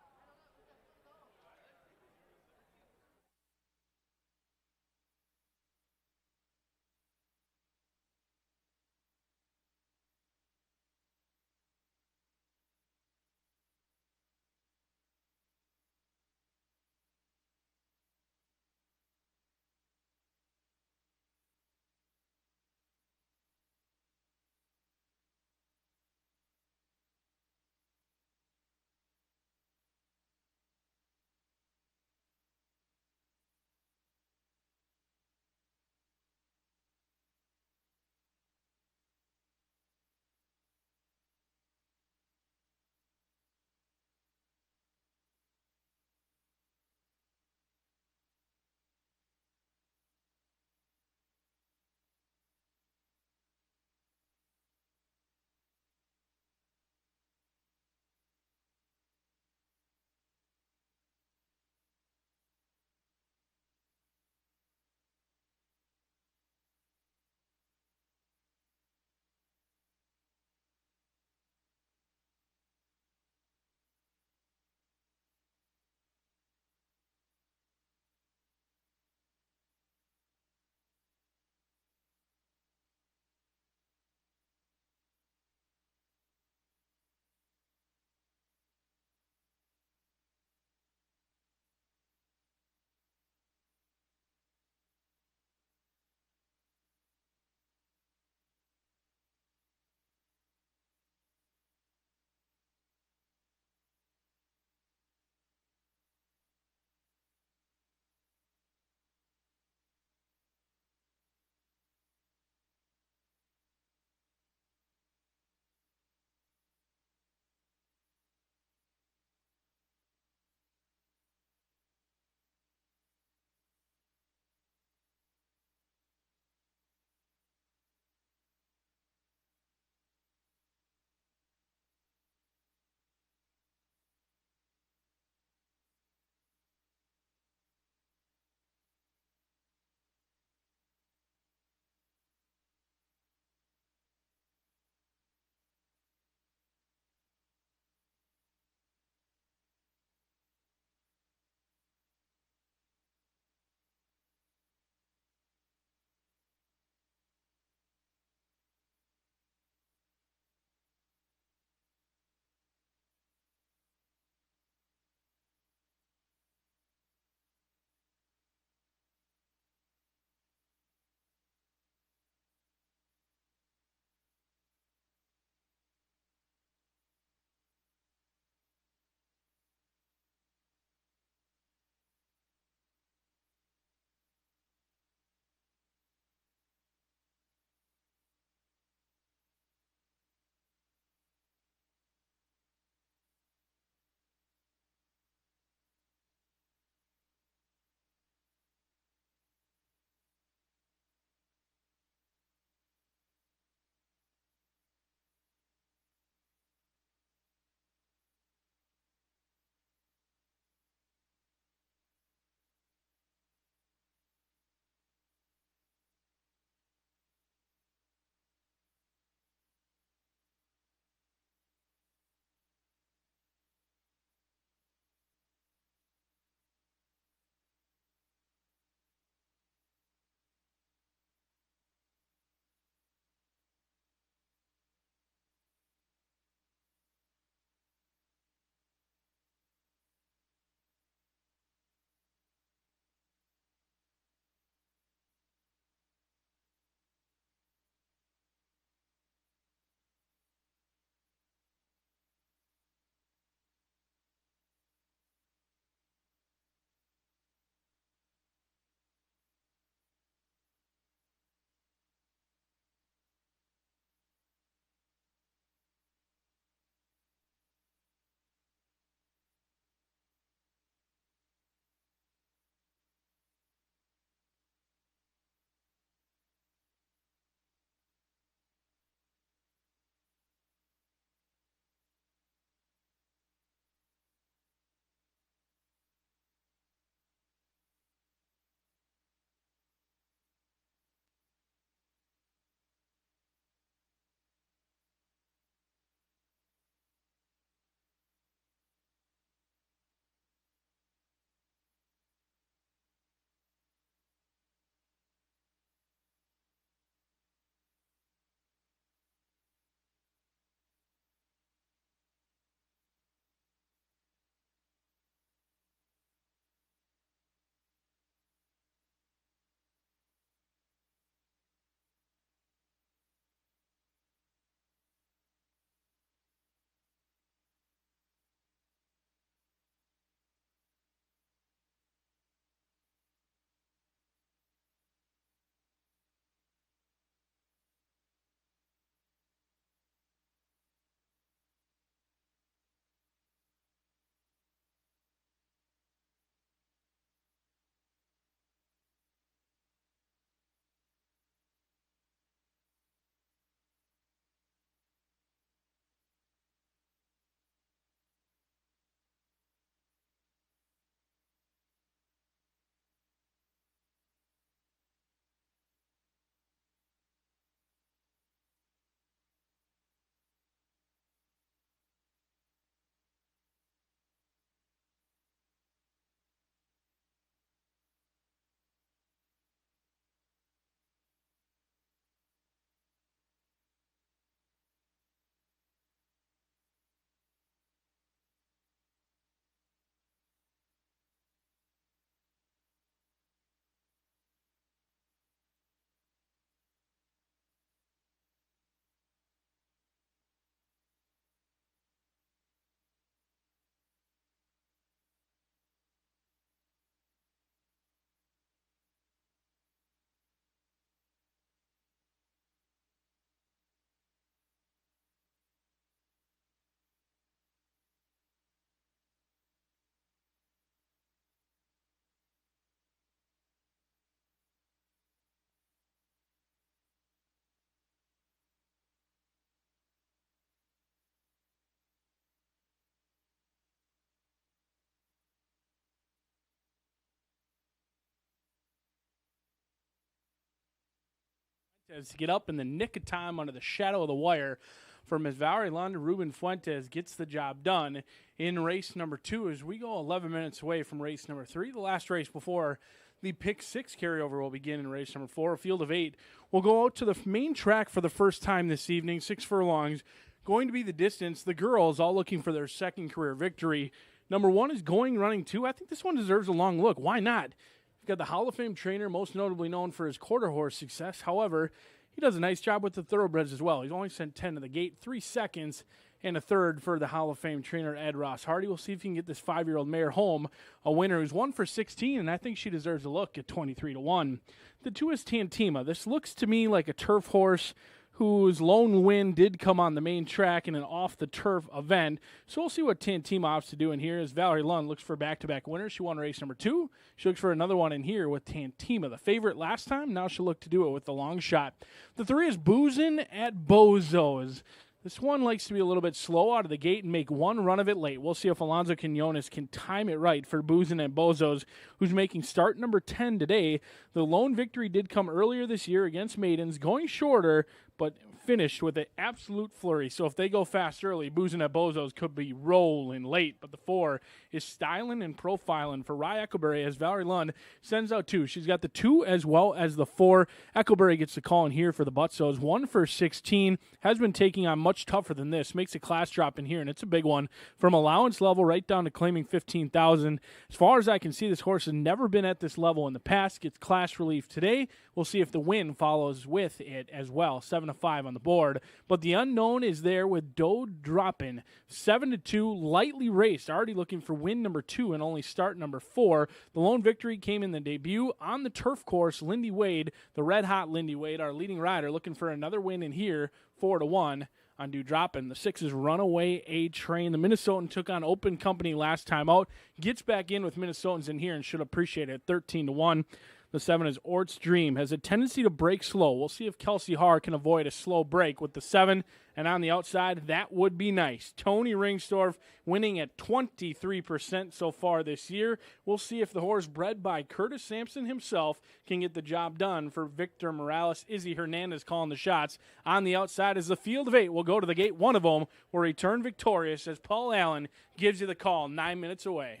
S2: As to get up in the nick of time under the shadow of the wire for Ms. Valerie Lund. Ruben Fuentes gets the job done in race number 2 as we go 11 minutes away from race number 3, the last race before the pick 6 carryover will begin in race number 4. A field of 8 will go out to the main track for the first time this evening, 6 furlongs. Going to be the distance. The girls all looking for their second career victory. Number 1 is Going Running 2. I think this one deserves a long look. Why not? You've got the Hall of Fame trainer, most notably known for his quarter horse success. However, he does a nice job with the thoroughbreds as well. He's only sent 10 to the gate, 3 seconds, and a third for the Hall of Fame trainer, Ed Ross Hardy. We'll see if he can get this 5-year-old mare home, a winner who's 1 for 16, and I think she deserves a look at 23-1. The 2 is Tantima. This looks to me like a turf horse whose lone win did come on the main track in an off-the-turf event. So we'll see what Tantima opts to do in here as Valerie Lund looks for back-to-back winners. She won race number 2. She looks for another one in here with Tantima, the favorite last time. Now she'll look to do it with the long shot. The 3 is Boozin' at Bozos. This one likes to be a little bit slow out of the gate and make one run of it late. We'll see if Alonzo Quinones can time it right for Boozin' and Bozos, who's making start number 10 today. The lone victory did come earlier this year against Maidens, going shorter, but finished with an absolute flurry. So if they go fast early, Boozin' and Bozos could be rolling late. But the 4 is styling and profiling for Rye Eckleberry as Valerie Lund sends out 2. She's got the 2 as well as the 4. Eckleberry gets the call in here for the Butsos. 1 for 16. Has been taking on much tougher than this. Makes a class drop in here, and it's a big one. From allowance level right down to claiming $15,000. As far as I can see, this horse has never been at this level in the past. Gets class relief today. We'll see if the win follows with it as well. 7-5 on the board. But the unknown is there with Doe dropping 7-2, lightly raced. Already looking for win number 2 and only start number 4. The lone victory came in the debut on the turf course. Lindy Wade, the red-hot Lindy Wade, our leading rider, looking for another win in here, 4-1 on Dew Droppin'. The 6 is Runaway A-Train. The Minnesotan took on Open Company last time out. Gets back in with Minnesotans in here and should appreciate it, 13-1. The 7 is Ort's Dream. Has a tendency to break slow. We'll see if Kelsey Haar can avoid a slow break with the 7. And on the outside, that would be nice. Tony Ringstorff winning at 23% so far this year. We'll see if the horse bred by Curtis Sampson himself can get the job done for Victor Morales. Izzy Hernandez calling the shots. On the outside is the field of 8. We'll go to the gate. One of them will return victorious as Paul Allen gives you the call 9 minutes away.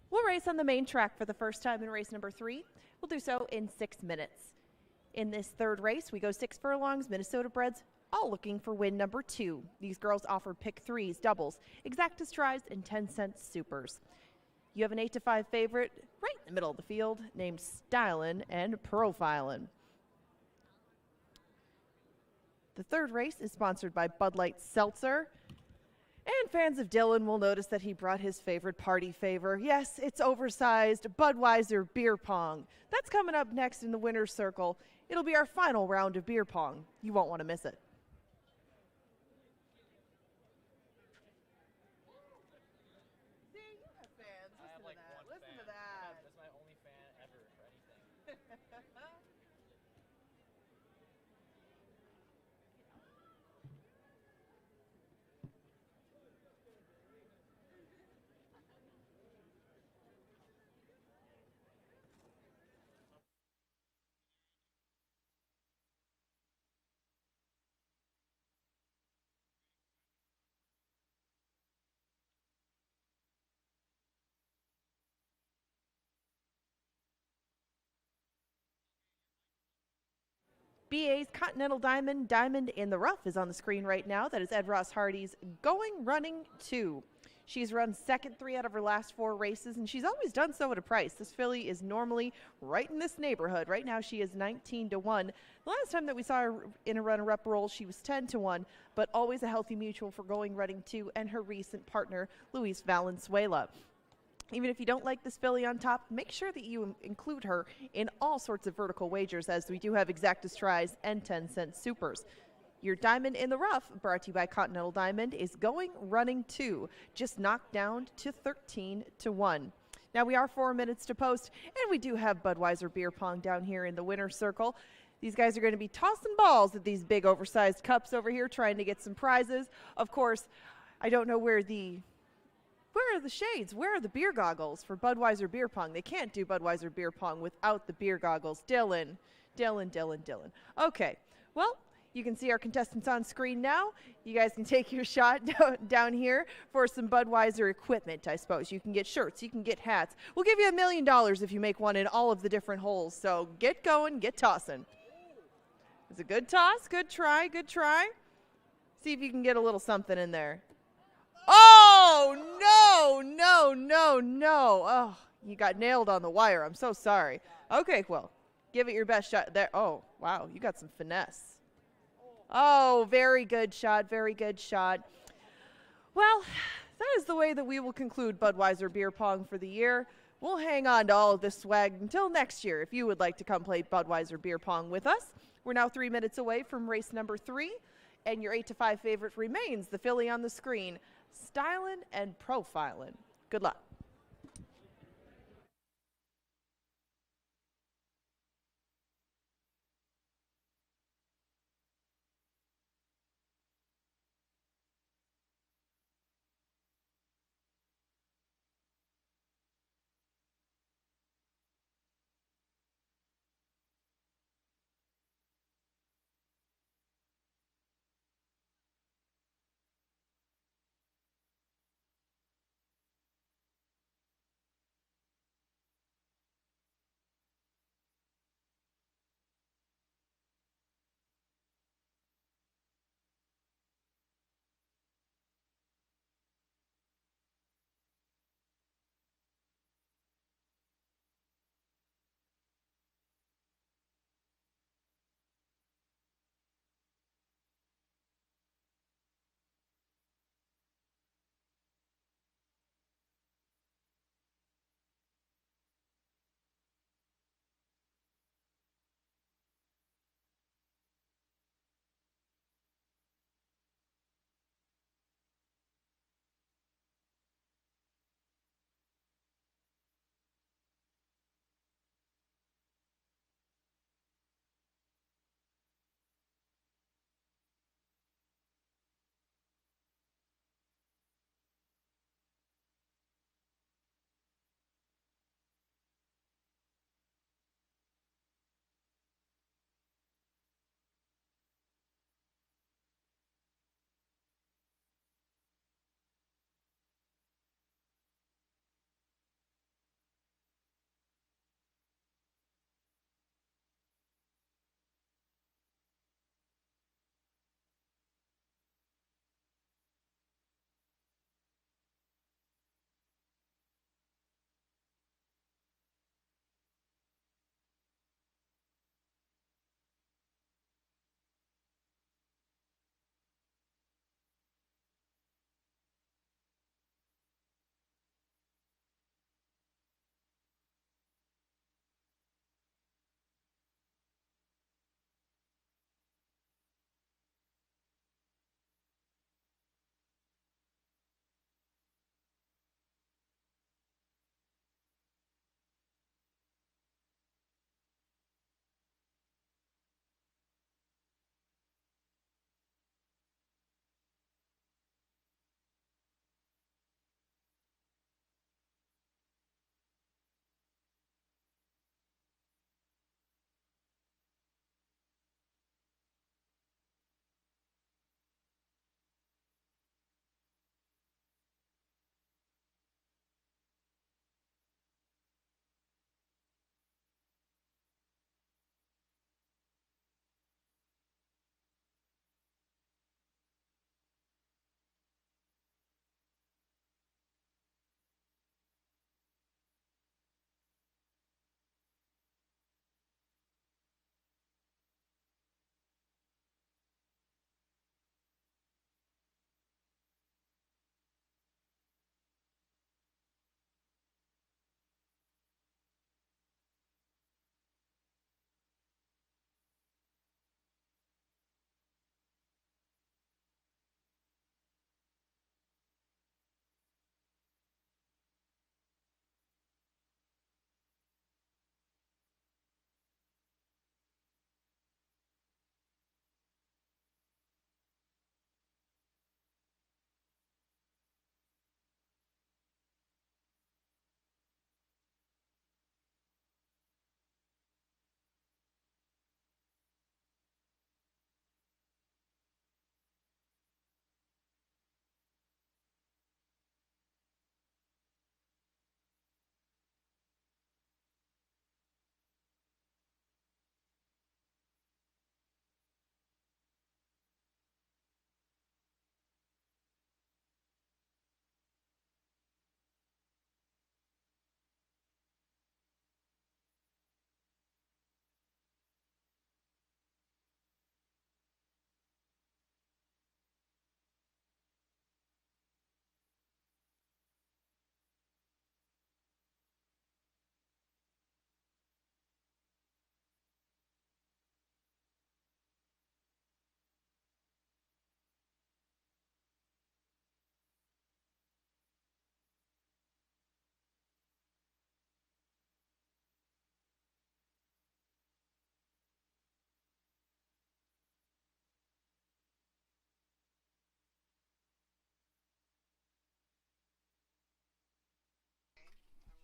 S3: We'll race on the main track for the first time in race number 3. We'll do so in 6 minutes. In this third race, we go 6 furlongs, Minnesota breds, all looking for win number 2. These girls offer pick threes, doubles, exacta tries, and 10-cent supers. You have an 8 to 5 favorite right in the middle of the field named Stylin' and Profilin'. The third race is sponsored by Bud Light Seltzer. And fans of Dylan will notice that he brought his favorite party favor. Yes, it's oversized Budweiser beer pong. That's coming up next in the winner's circle. It'll be our final round of beer pong. You won't want to miss it. See, you have fans. Listen to that. Listen to that.
S2: That's my only fan ever for anything.
S3: BA's Continental Diamond, Diamond in the Rough is on the screen right now. That is Ed Ross Hardy's Going Running 2. She's run second 3 out of her last 4 races, and she's always done so at a price. This filly is normally right in this neighborhood. Right now she is 19 to 1. The last time that we saw her in a runner-up role, she was 10 to 1, but always a healthy mutual for Going Running 2 and her recent partner, Luis Valenzuela. Even if you don't like this filly on top, make sure that you include her in all sorts of vertical wagers, as we do have exacta tries and 10-cent supers. Your Diamond in the Rough, brought to you by Continental Diamond, is Going Running 2, just knocked down to 13 to 1. Now we are 4 minutes to post, and we do have Budweiser beer pong down here in the winner's circle. These guys are going to be tossing balls at these big oversized cups over here, trying to get some prizes. Of course, I don't know where are the shades? Where are the beer goggles for Budweiser beer pong? They can't do Budweiser beer pong without the beer goggles. Dylan. Okay, well, you can see our contestants on screen now. You guys can take your shot down here for some Budweiser equipment, I suppose. You can get shirts, you can get hats. We'll give you $1 million if you make one in all of the different holes. So get going, get tossing. It's a good toss, good try. See if you can get a little something in there. Oh, no. Oh, you got nailed on the wire. I'm so sorry. Okay, well, give it your best shot there. Oh, wow, you got some finesse. Oh, very good shot. Well, that is the way that we will conclude Budweiser beer pong for the year. We'll hang on to all of this swag until next year if you would like to come play Budweiser beer pong with us. We're now 3 minutes away from race number 3, and your 8 to 5 favorite remains the filly on the screen, Stylin' and Profilin'. Good luck.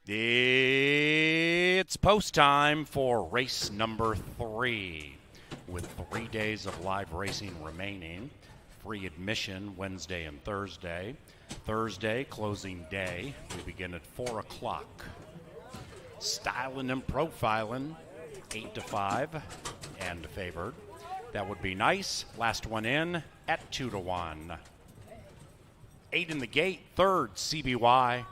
S1: It's post time for race number 3. With 3 days of live racing remaining, free admission Wednesday and Thursday. Thursday, closing day, we begin at 4 o'clock. Styling and profiling, 8 to 5, and favored. That would be nice. Last one in at 2 to 1. 8 in the gate, third, CBY.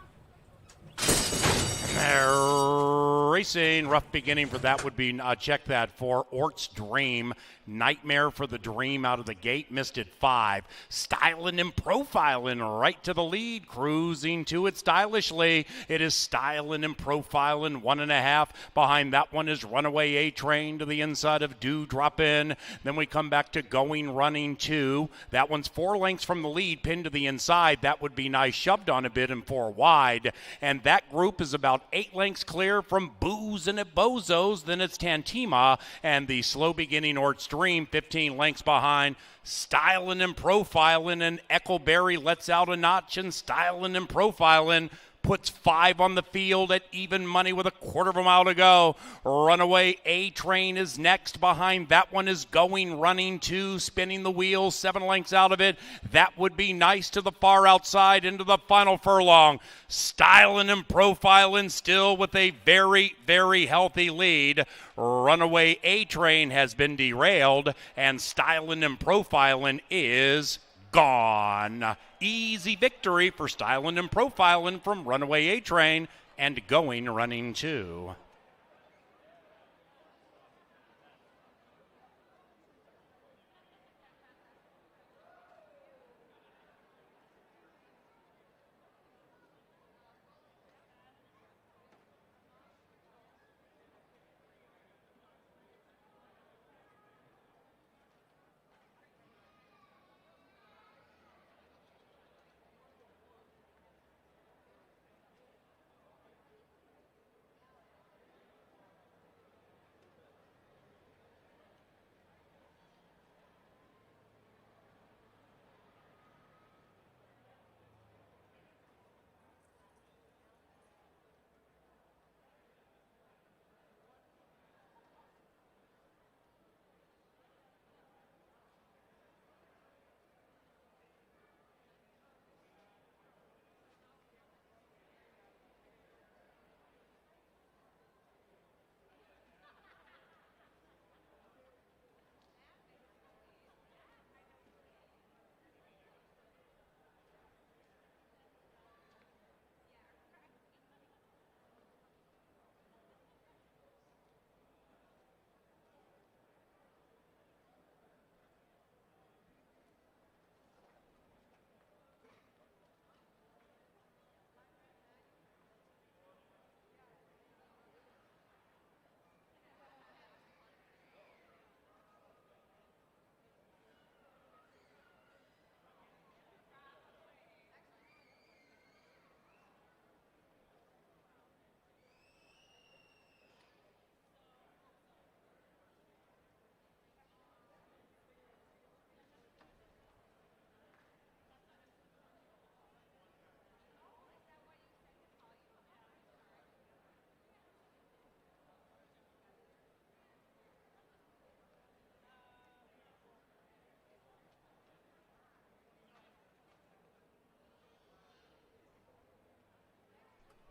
S1: Racing, rough beginning for that would be, check that for Ort's Dream. Nightmare for the Dream out of the gate, missed at 5. Styling and profiling right to the lead, cruising to it stylishly. It is Styling and profiling, 1.5. Behind that one is Runaway A-Train to the inside of Dewdrop In. Then we come back to Going Running 2. That one's 4 lengths from the lead, pinned to the inside. That would be nice, shoved on a bit and 4 wide. And that group is about 8 lengths clear from Booze and at Bozos. Then it's Tantima and the slow beginning Ort's Dream, 15 lengths behind. Styling and profiling, and Echoberry lets out a notch, and Styling and profiling puts 5 on the field at even money with a quarter of a mile to go. Runaway A-Train is next. Behind that one is Going Running 2, spinning the wheels, 7 lengths out of it. That would be nice to the far outside into the final furlong. Styling and profiling still with a very, very healthy lead. Runaway A-Train has been derailed, and Styling and profiling is gone. Easy victory for Styling and profiling from Runaway A-Train and Going Running 2.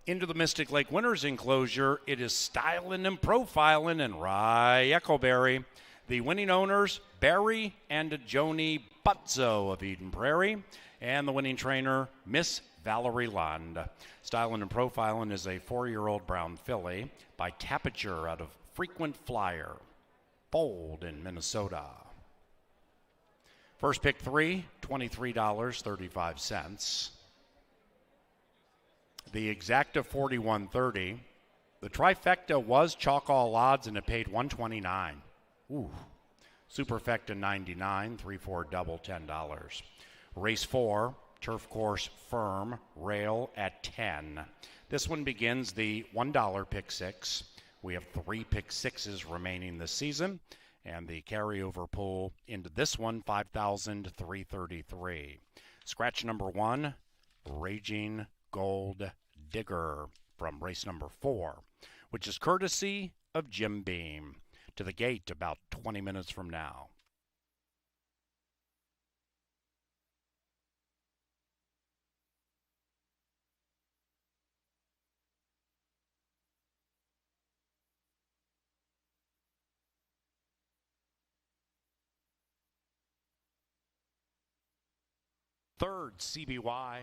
S1: Into the Mystic Lake Winners enclosure, it is Styling and profiling and Rye Echoberry. The winning owners, Barry and Joni Butzo of Eden Prairie, and the winning trainer, Miss Valerie Lund. Styling and profiling is a 4-year-old brown filly by Tapiture out of Frequent Flyer, Bold in Minnesota. First pick 3, $23.35. The exacta 41.30. The trifecta was chalk all odds and it paid $129. Ooh. Superfecta 99, 3-4 double $10. Race 4, turf course firm, rail at 10. This one begins the $1 pick 6. We have 3 pick 6s remaining this season, and the carryover pool into this one, 5,333. Scratch number 1, Raging Gold Digger. from race number 4, which is courtesy of Jim Beam. To the gate about 20 minutes from now. Third, CBY.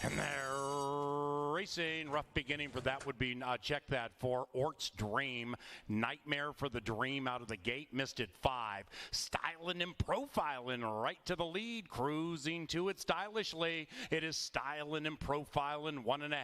S1: And they're racing. Rough beginning for that would be, check that, for Ort's Dream. Nightmare for the Dream out of the gate. Missed it 5. Styling and profiling right to the lead. Cruising to it stylishly. It is Styling and profiling 1.5.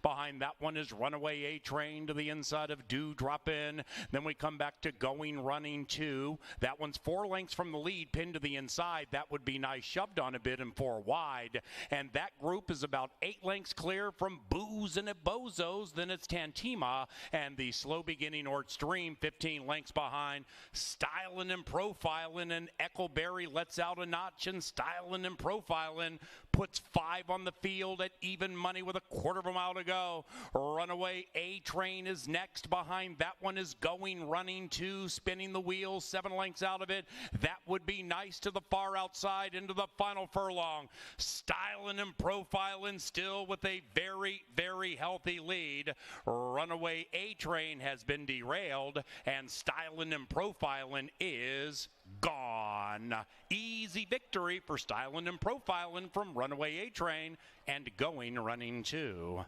S1: Behind that one is Runaway A-Train to the inside of Dewdrop In. Then we come back to Going Running 2. That one's 4 lengths from the lead, pinned to the inside. That would be nice. Shoved on a bit and 4 wide. And that group is about 8 lengths clear from Booze and at Bozos. Then it's Tantima and the slow beginning Ort's Dream, 15 lengths behind. Styling and profiling, and Eckleberry lets out a notch, and Styling and profiling puts 5 on the field at even money with a quarter of a mile to go. Runaway A-Train is next. Behind that one is Going Running 2, spinning the wheels, 7 lengths out of it. That would be nice to the far outside into the final furlong. Styling and profiling still with a very, very healthy lead. Runaway A-Train has been derailed, and Styling and profiling is gone. Easy victory for Styling and profiling from Runaway A-Train and Going Running 2.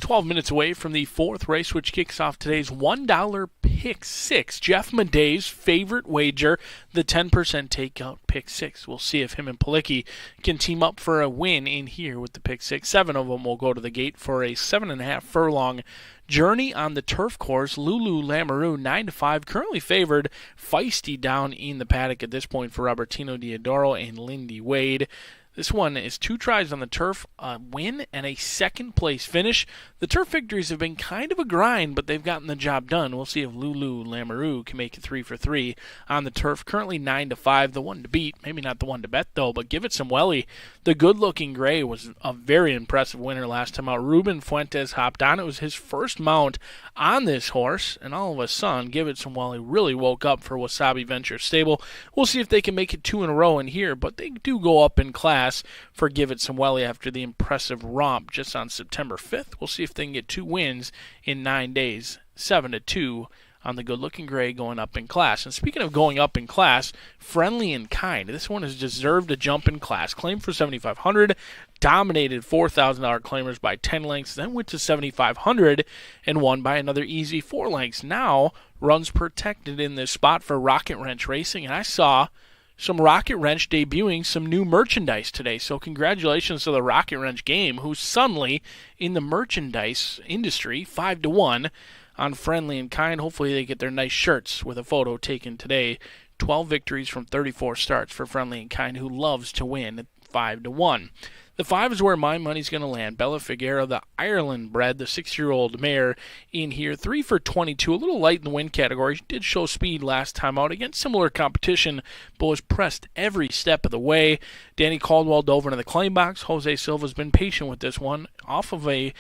S2: 12 minutes away from the fourth race, which kicks off today's $1 pick six. Jeff Maday's favorite wager, the 10% takeout pick six. We'll see if him and Palicki can team up for a win in here with the pick six. 7 of them will go to the gate for a 7.5 furlong journey on the turf course. Lulu Lamoureux 9-5, currently favored. Feisty down in the paddock at this point for Robertino Diodoro and Lindy Wade. This one is 2 tries on the turf, a win, and a second-place finish. The turf victories have been kind of a grind, but they've gotten the job done. We'll see if Lulu Lamoureux can make it 3 for 3 on the turf. Currently 9-5, the one to beat. Maybe not the one to bet, though, but give it some welly. The good-looking gray was a very impressive winner last time out. Ruben Fuentes hopped on. It was his first mount on this horse, and all of a sudden, give it some welly really woke up for Wasabi Venture Stable. We'll see if they can make it 2 in a row in here, but they do go up in class for Give It Some Welly after the impressive romp just on September 5th. We'll see if they can get 2 wins in 9 days, 7-2 on the good-looking gray going up in class. And speaking of going up in class, Friendly and Kind. This one has deserved a jump in class. Claimed for $7,500, dominated $4,000 claimers by 10 lengths, then went to $7,500 and won by another easy 4 lengths. Now runs protected in this spot for Rocket Wrench Racing, and I saw some Rocket Wrench debuting some new merchandise today. So congratulations to the Rocket Wrench game, who's suddenly in the merchandise industry, 5-1 on Friendly and Kind. Hopefully they get their nice shirts with a photo taken today. 12 victories from 34 starts for Friendly and Kind, who loves to win at 5-1. The 5 is where my money's going to land. Bella Figuera, the Ireland bred, the 6-year-old mare in here. 3 for 22, a little light in the win category. She did show speed last time out against similar competition, but was pressed every step of the way. Danny Caldwell dove into the claim box. Jose Silva's been patient with this one. Off of a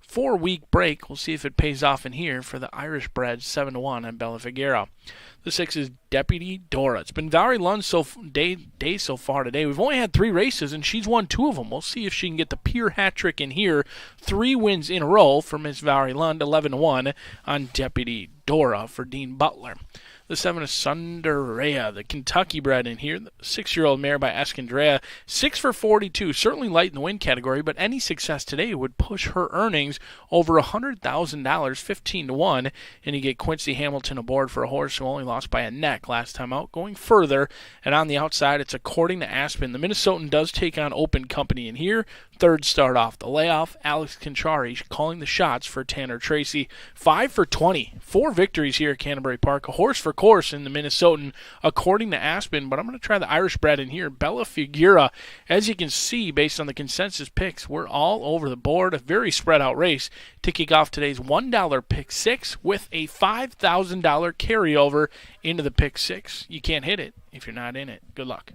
S2: 4-week break. We'll see if it pays off in here for the Irish bred 7-1 on Bella Figuera. The 6 is Deputy Dora. It's been Valerie Lund's day so far today. We've only had 3 races, and she's won 2 of them. We'll see if she can get the pure hat trick in here. 3 wins in a row for Miss Valerie Lund, 11-1 on Deputy Dora for Dean Butler. The 7 is Sundareya, the Kentucky bred in here, the 6-year-old mare by Escandrea. 6 for 42, certainly light in the win category, but any success today would push her earnings over $100,000, 15-1, and you get Quincy Hamilton aboard for a horse who only lost by a neck last time out. Going further, and on the outside, it's According to Aspen. The Minnesotan does take on open company in here. 3rd start off the layoff. Alex Conchari calling the shots for Tanner Tracy. 5 for 20. 4 victories here at Canterbury Park. A horse for course in the Minnesotan, According to Aspen. But I'm going to try the Irish bred in here. Bella Figuera. As you can see, based on the consensus picks, we're all over the board. A very spread out race to kick off today's $1 pick 6 with a $5,000 carryover into the pick 6. You can't hit it if you're not in it. Good luck.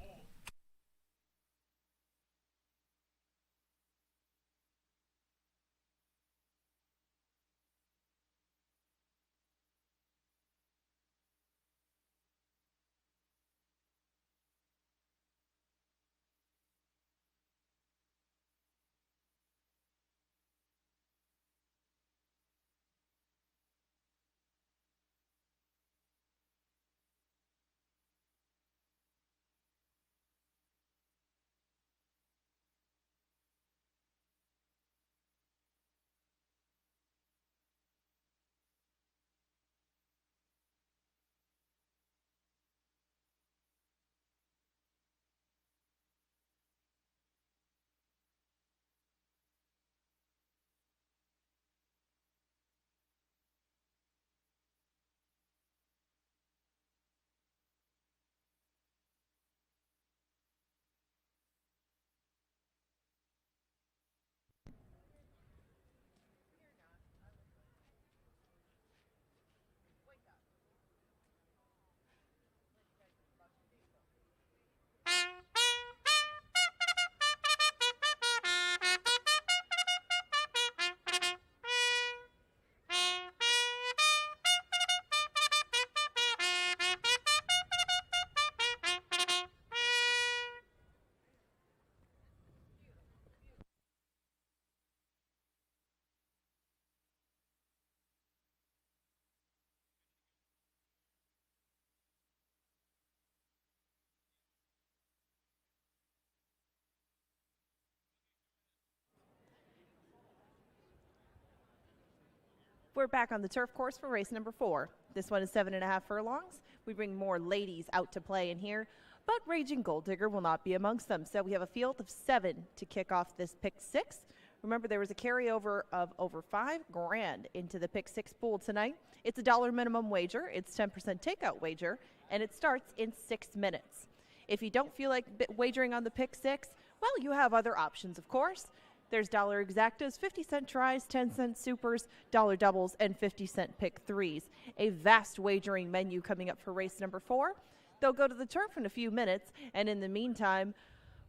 S3: We're back on the turf course for race number 4. This one is 7.5 furlongs. We bring more ladies out to play in here, but Raging Gold Digger will not be amongst them. So we have a field of 7 to kick off this pick 6. Remember, there was a carryover of over $5,000 into the pick 6 pool tonight. It's a $1 minimum wager. It's 10% takeout wager, and it starts in 6 minutes. If you don't feel like wagering on the pick 6, well, you have other options, of course. There's dollar exactas, 50-cent tries, 10-cent supers, dollar doubles, and 50-cent pick 3s. A vast wagering menu coming up for race number 4. They'll go to the turf in a few minutes, and in the meantime,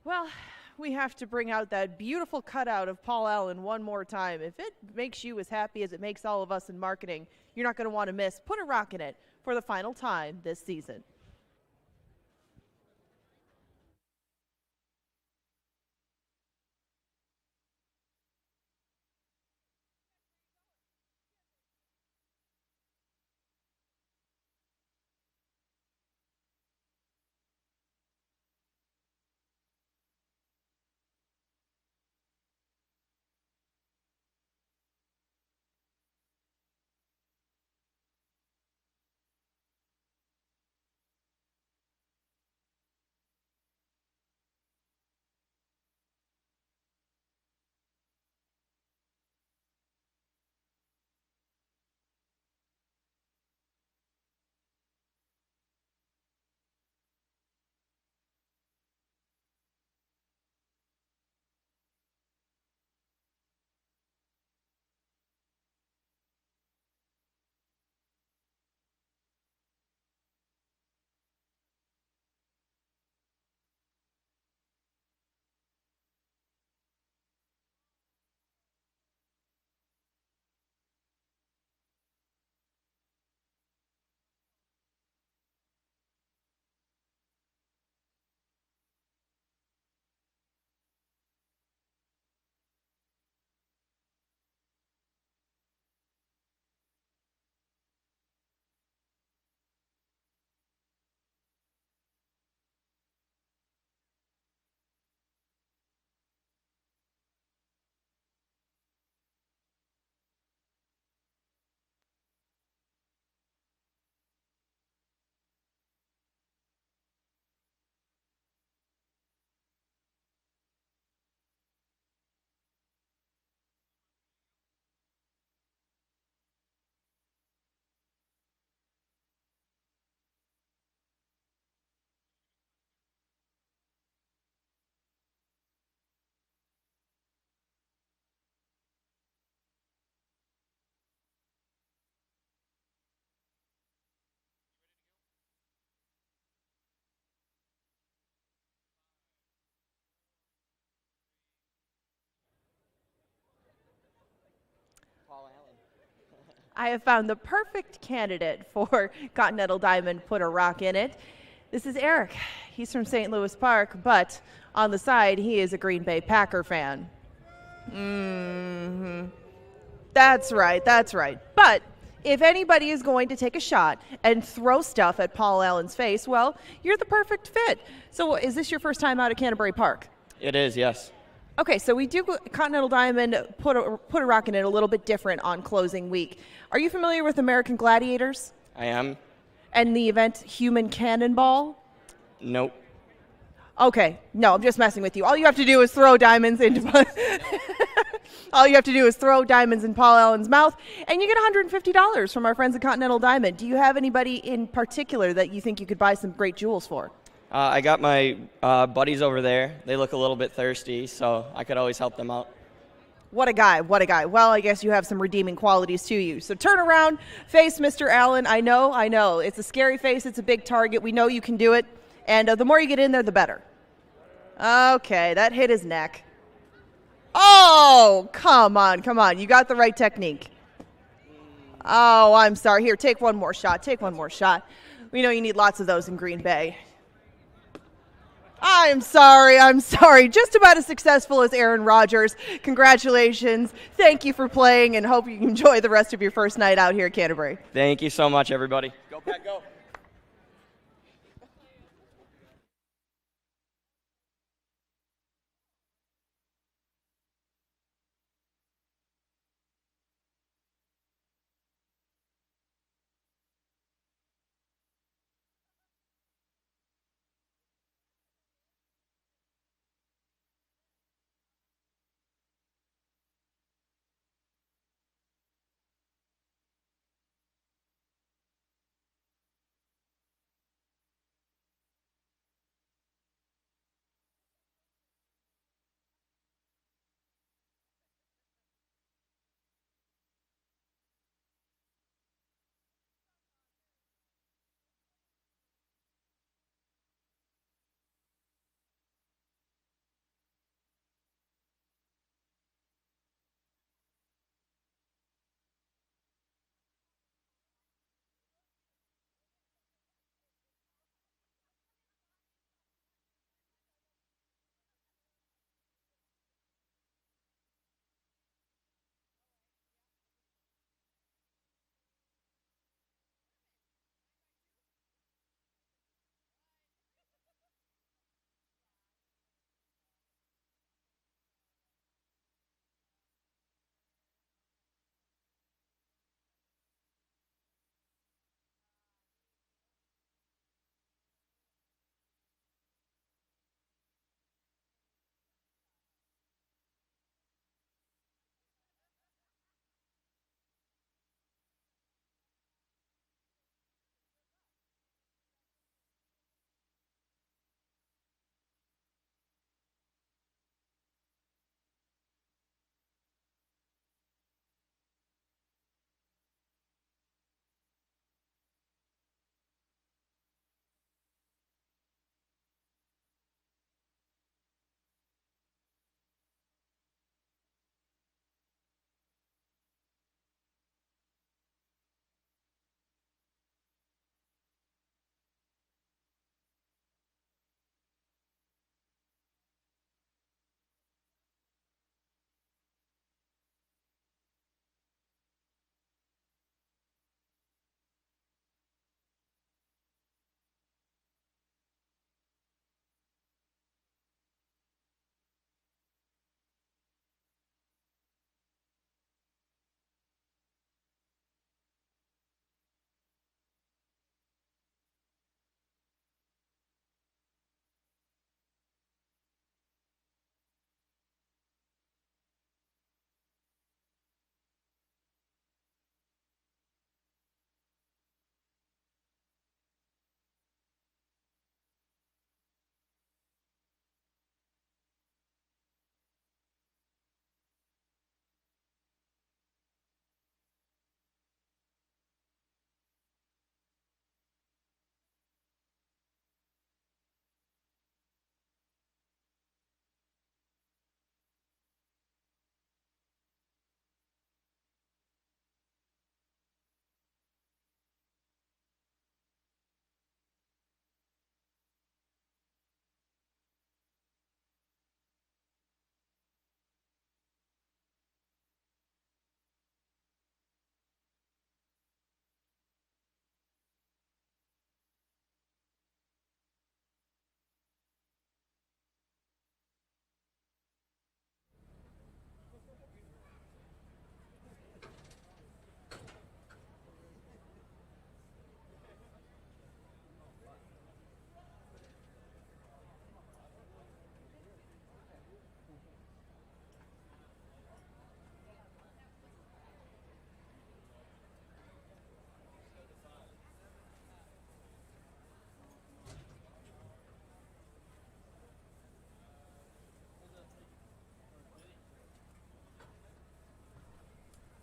S3: well, we have to bring out that beautiful cutout of Paul Allen one more time. If it makes you as happy as it makes all of us in marketing, you're not going to want to miss Put a Rock in It for the final time this season. I have found the perfect candidate for Continental Diamond Put a Rock in It. This is Eric. He's from St. Louis Park, but on the side, he is a Green Bay Packer fan. That's right. But if anybody is going to take a shot and throw stuff at Paul Allen's face, well, you're the perfect fit. So is this your first time out at Canterbury Park?
S4: It is, yes.
S3: Okay, so we do Continental Diamond put a rock in it a little bit different on closing week. Are you familiar with American Gladiators?
S4: I am.
S3: And the event Human Cannonball?
S4: Nope.
S3: Okay, no, I'm just messing with you. All you have to do is throw diamonds into all you have to do is throw diamonds in Paul Allen's mouth, and you get $150 from our friends at Continental Diamond. Do you have anybody in particular that you think you could buy some great jewels for?
S4: I got my buddies over there. They look a little bit thirsty, so I could always help them out.
S3: What a guy. Well, I guess you have some redeeming qualities to you. So turn around, face Mr. Allen. I know. It's a scary face. It's a big target. We know you can do it. And the more you get in there, the better. Okay, that hit his neck. Oh, come on. You got the right technique. Oh, I'm sorry. Here, take one more shot. We know you need lots of those in Green Bay. I'm sorry. Just about as successful as Aaron Rodgers. Congratulations. Thank you for playing, and hope you enjoy the rest of your first night out here at Canterbury.
S4: Thank you so much, everybody. Go, Pat, go.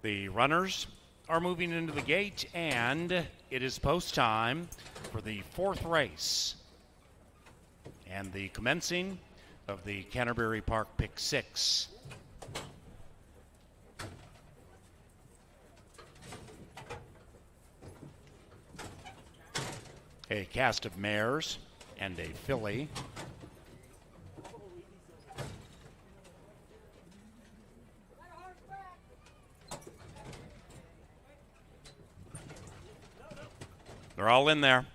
S1: The runners are moving into the gate, and it is post time for the fourth race and the commencing of the Canterbury Park Pick 6. A cast of mares and a filly. They're all in there.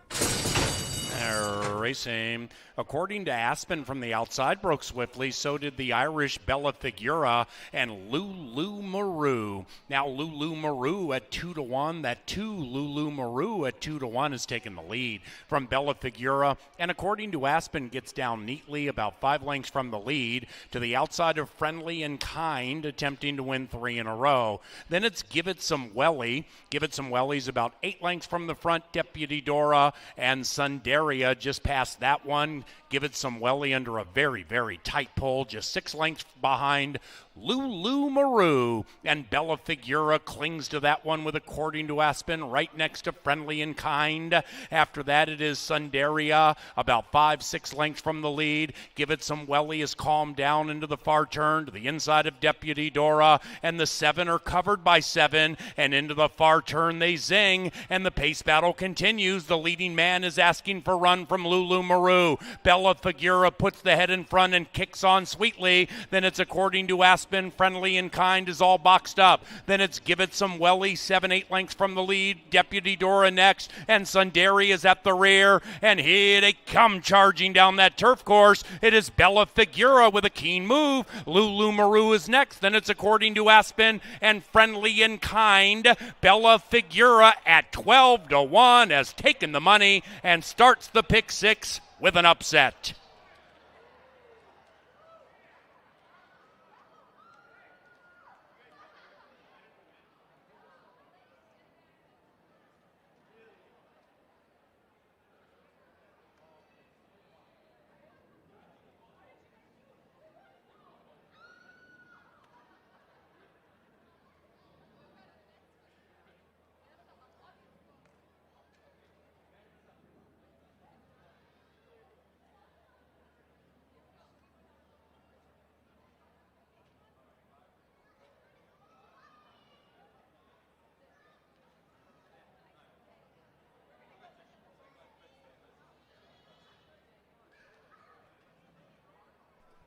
S1: They're racing. According to Aspen from the outside, broke swiftly. So did the Irish Bella Figura and Lulu Maru. Now Lulu Maru at 2-1. That 2 Lulu Maru at 2-1 has taken the lead from Bella Figura. And according to Aspen, gets down neatly about 5 lengths from the lead to the outside of Friendly and Kind, attempting to win 3 in a row. Then it's Give It Some Welly. Give It Some Welly's about 8 lengths from the front. Deputy Dora and Sundaria just past that one. Give It Some Welly under a very, very tight pull, just 6 lengths behind Lulu Maru. And Bella Figura clings to that one with, according to Aspen, right next to Friendly and Kind. After that, it is Sundaria, about 5-6 lengths from the lead. Give It Some Welly is calmed down into the far turn to the inside of Deputy Dora, and the 7 are covered by 7, and into the far turn they zing, and the pace battle continues. The leading man is asking for run from Lulu Maru. Bella Figura puts the head in front and kicks on sweetly. Then it's, according to Aspen, Friendly and Kind is all boxed up. Then it's Give It Some Welly, 7-8 lengths from the lead. Deputy Dora next, and Sundari is at the rear. And here they come charging down that turf course. It is Bella Figura with a keen move. Lulu Maru is next. Then it's, according to Aspen, and Friendly and Kind. Bella Figura at 12-1 has taken the money and starts the pick 6 with an upset.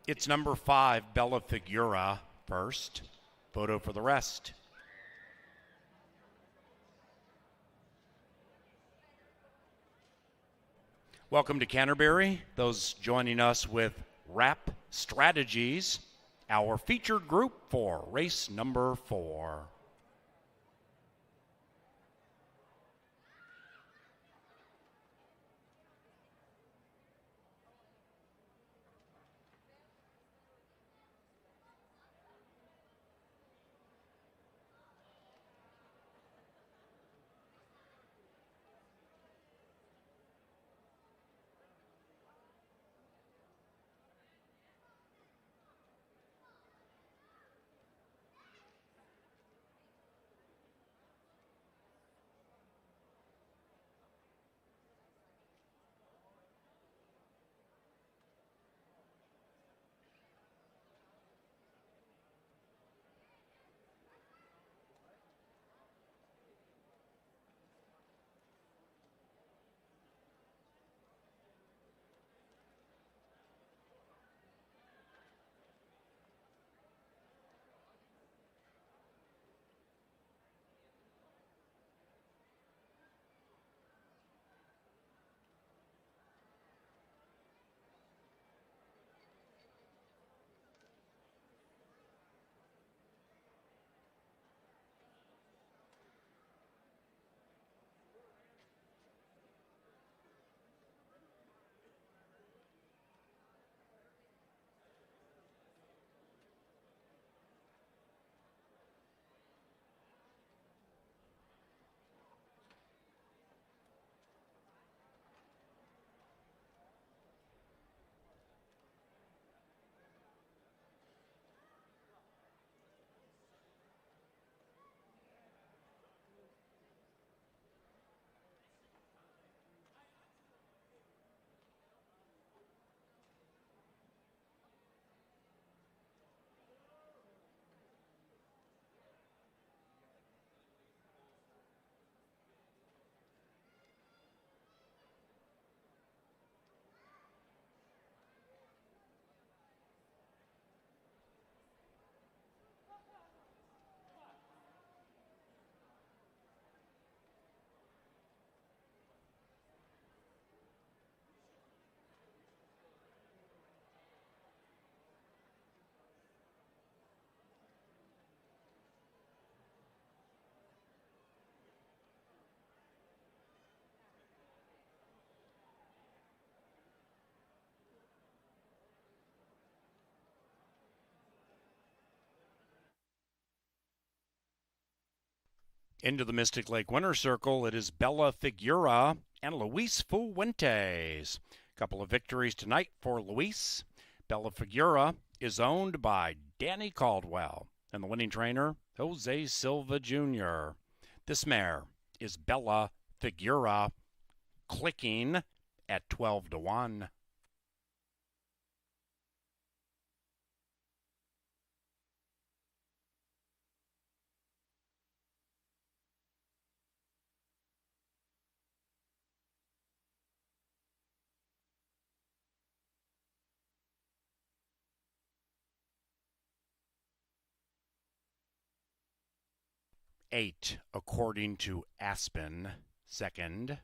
S1: It's number 5, Bella Figura, first. Photo for the rest. Welcome to Canterbury. Those joining us with Wrap Strategies, our featured group for race number 4. Into the Mystic Lake winner's circle, it is Bella Figura and Luis Fuentes. Couple of victories tonight for Luis. Bella Figura is owned by Danny Caldwell, and the winning trainer, Jose Silva Jr. This mare is Bella Figura, clicking at 12-1. Eight, according to Aspen, second.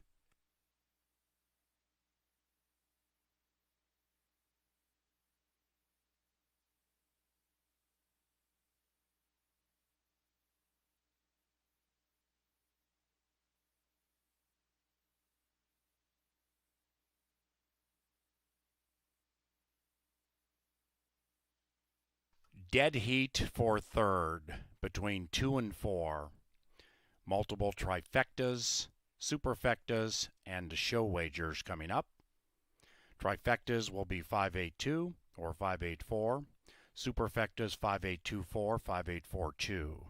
S1: Dead heat for third, between 2 and 4. Multiple trifectas, superfectas, and show wagers coming up. Trifectas will be 582 or 584. Superfectas 5824, 5842.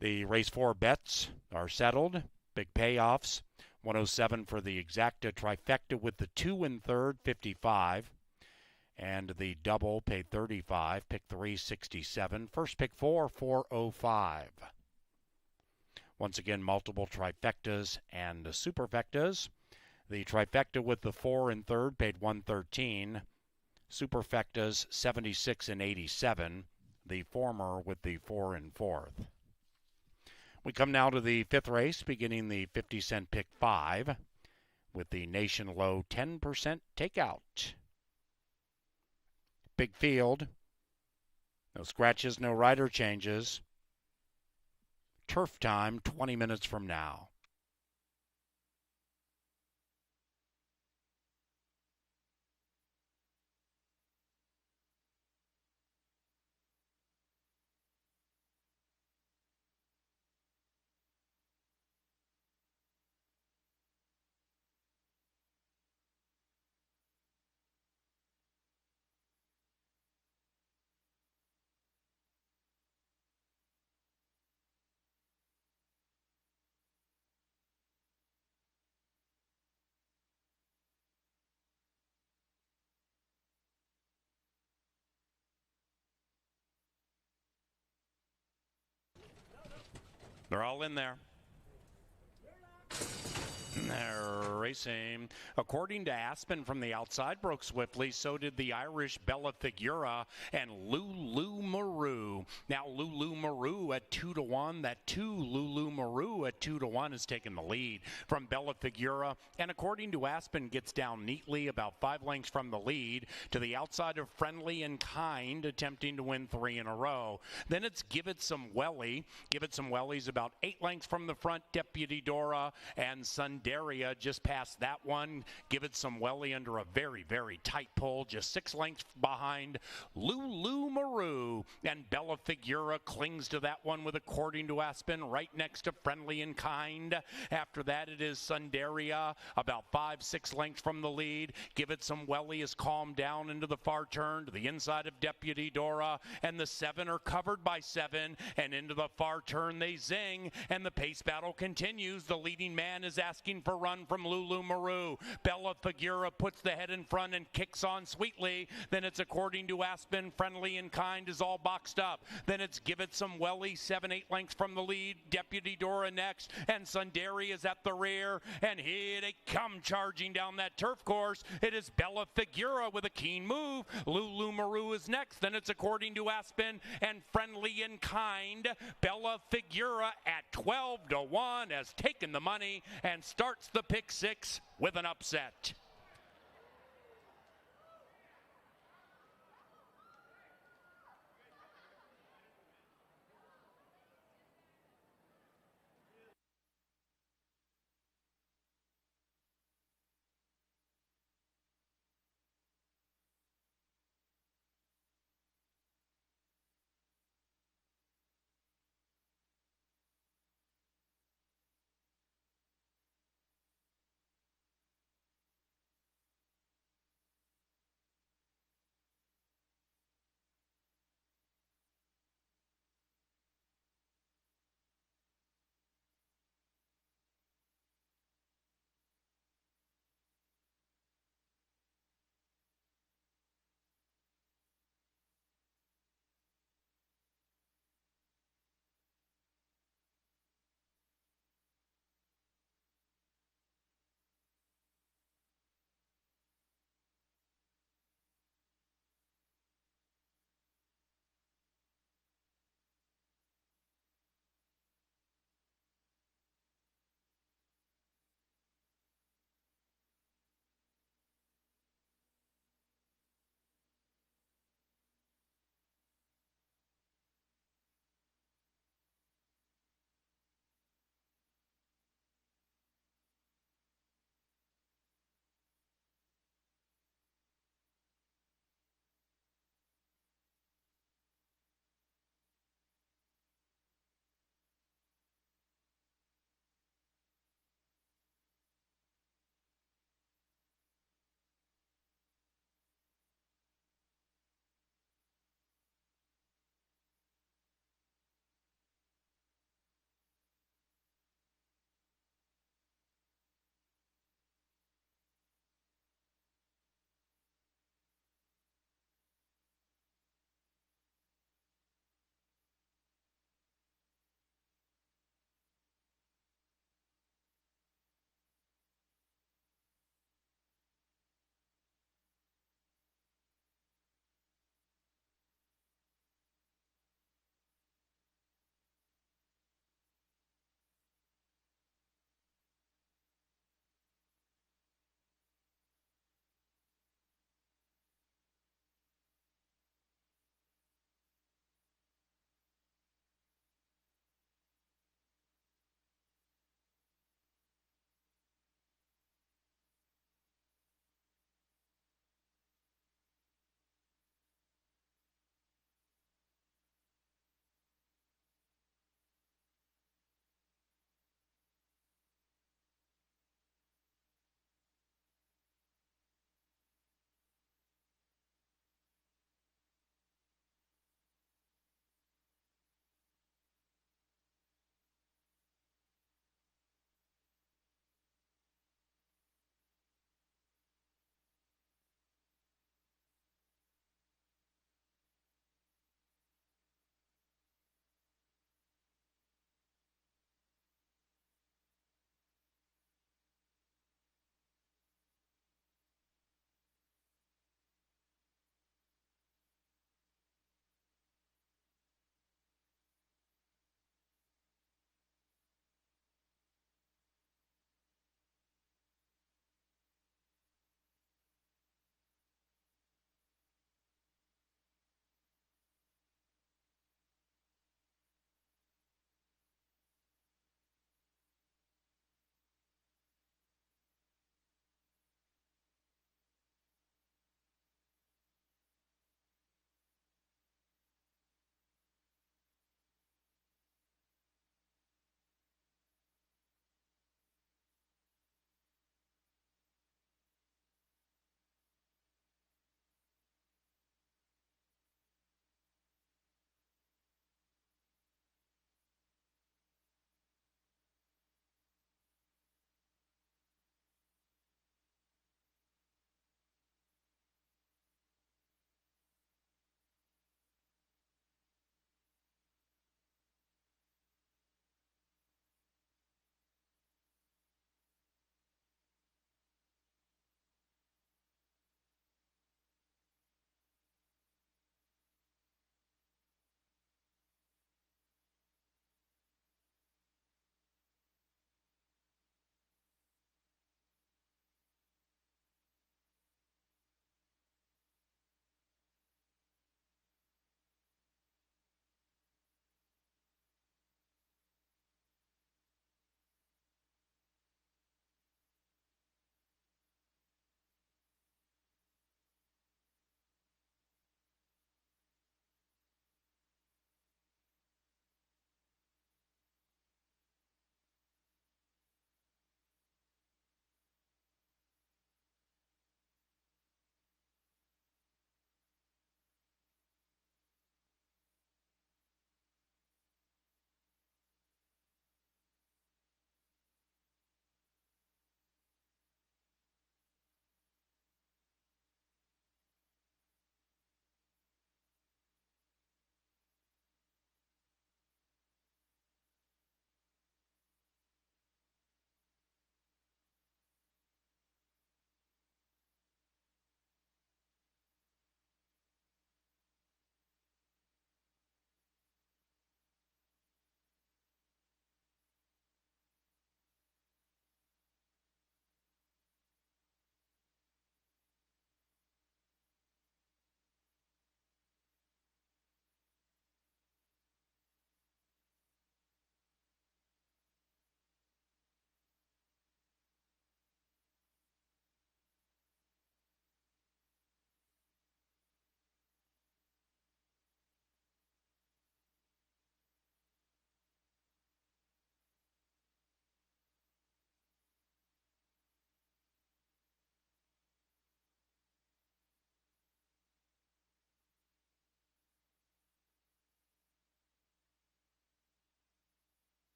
S1: The race 4 bets are settled. Big payoffs. 107 for the exacta trifecta with the 2 and third, 55. And the double paid 35. Pick 3, 67. First pick 4, 405. Once again, multiple trifectas and superfectas. The trifecta with the 4 and third paid 113. Superfectas 76 and 87. The former with the 4 and fourth. We come now to the fifth race, beginning the 50-cent pick 5 with the nation low 10% takeout. Big field. No scratches, no rider changes. Turf time 20 minutes from now. They're all in there. They're racing. According to Aspen from the outside, broke swiftly. So did the Irish Bella Figura and Lulu Maru. Now Lulu Maru at 2-1. That 2 Lulu Maru at 2-1 has taken the lead from Bella Figura. And according to Aspen, gets down neatly about 5 lengths from the lead to the outside of Friendly and Kind, attempting to win 3 in a row. Then it's Give It Some Welly. Give It Some Welly's about 8 lengths from the front. Deputy Dora and Sundaria just past that one. Give It Some Welly under a very, very tight pull, just 6 lengths behind Lulu Maru. And Bella Figura clings to that one with, according to Aspen, right next to Friendly and Kind. After that, it is Sundaria, about 5-6 lengths from the lead. Give It Some Welly is calmed down into the far turn to the inside of Deputy Dora, and the 7 are covered by 7, and into the far turn they zing, and the pace battle continues. The leading man is asking for run from Lulu Lulu Maru. Bella Figura puts the head in front and kicks on sweetly. Then it's According to Aspen, Friendly and Kind is all boxed up. Then it's Give It Some Welly, 7-8 lengths from the lead. Deputy Dora next, and Sundari is at the rear. And here they come charging down that turf course. It is Bella Figura with a keen move. Lulu Maru is next. Then it's According to Aspen and Friendly and Kind. Bella Figura at 12-1 has taken the money and starts the pick six with an upset.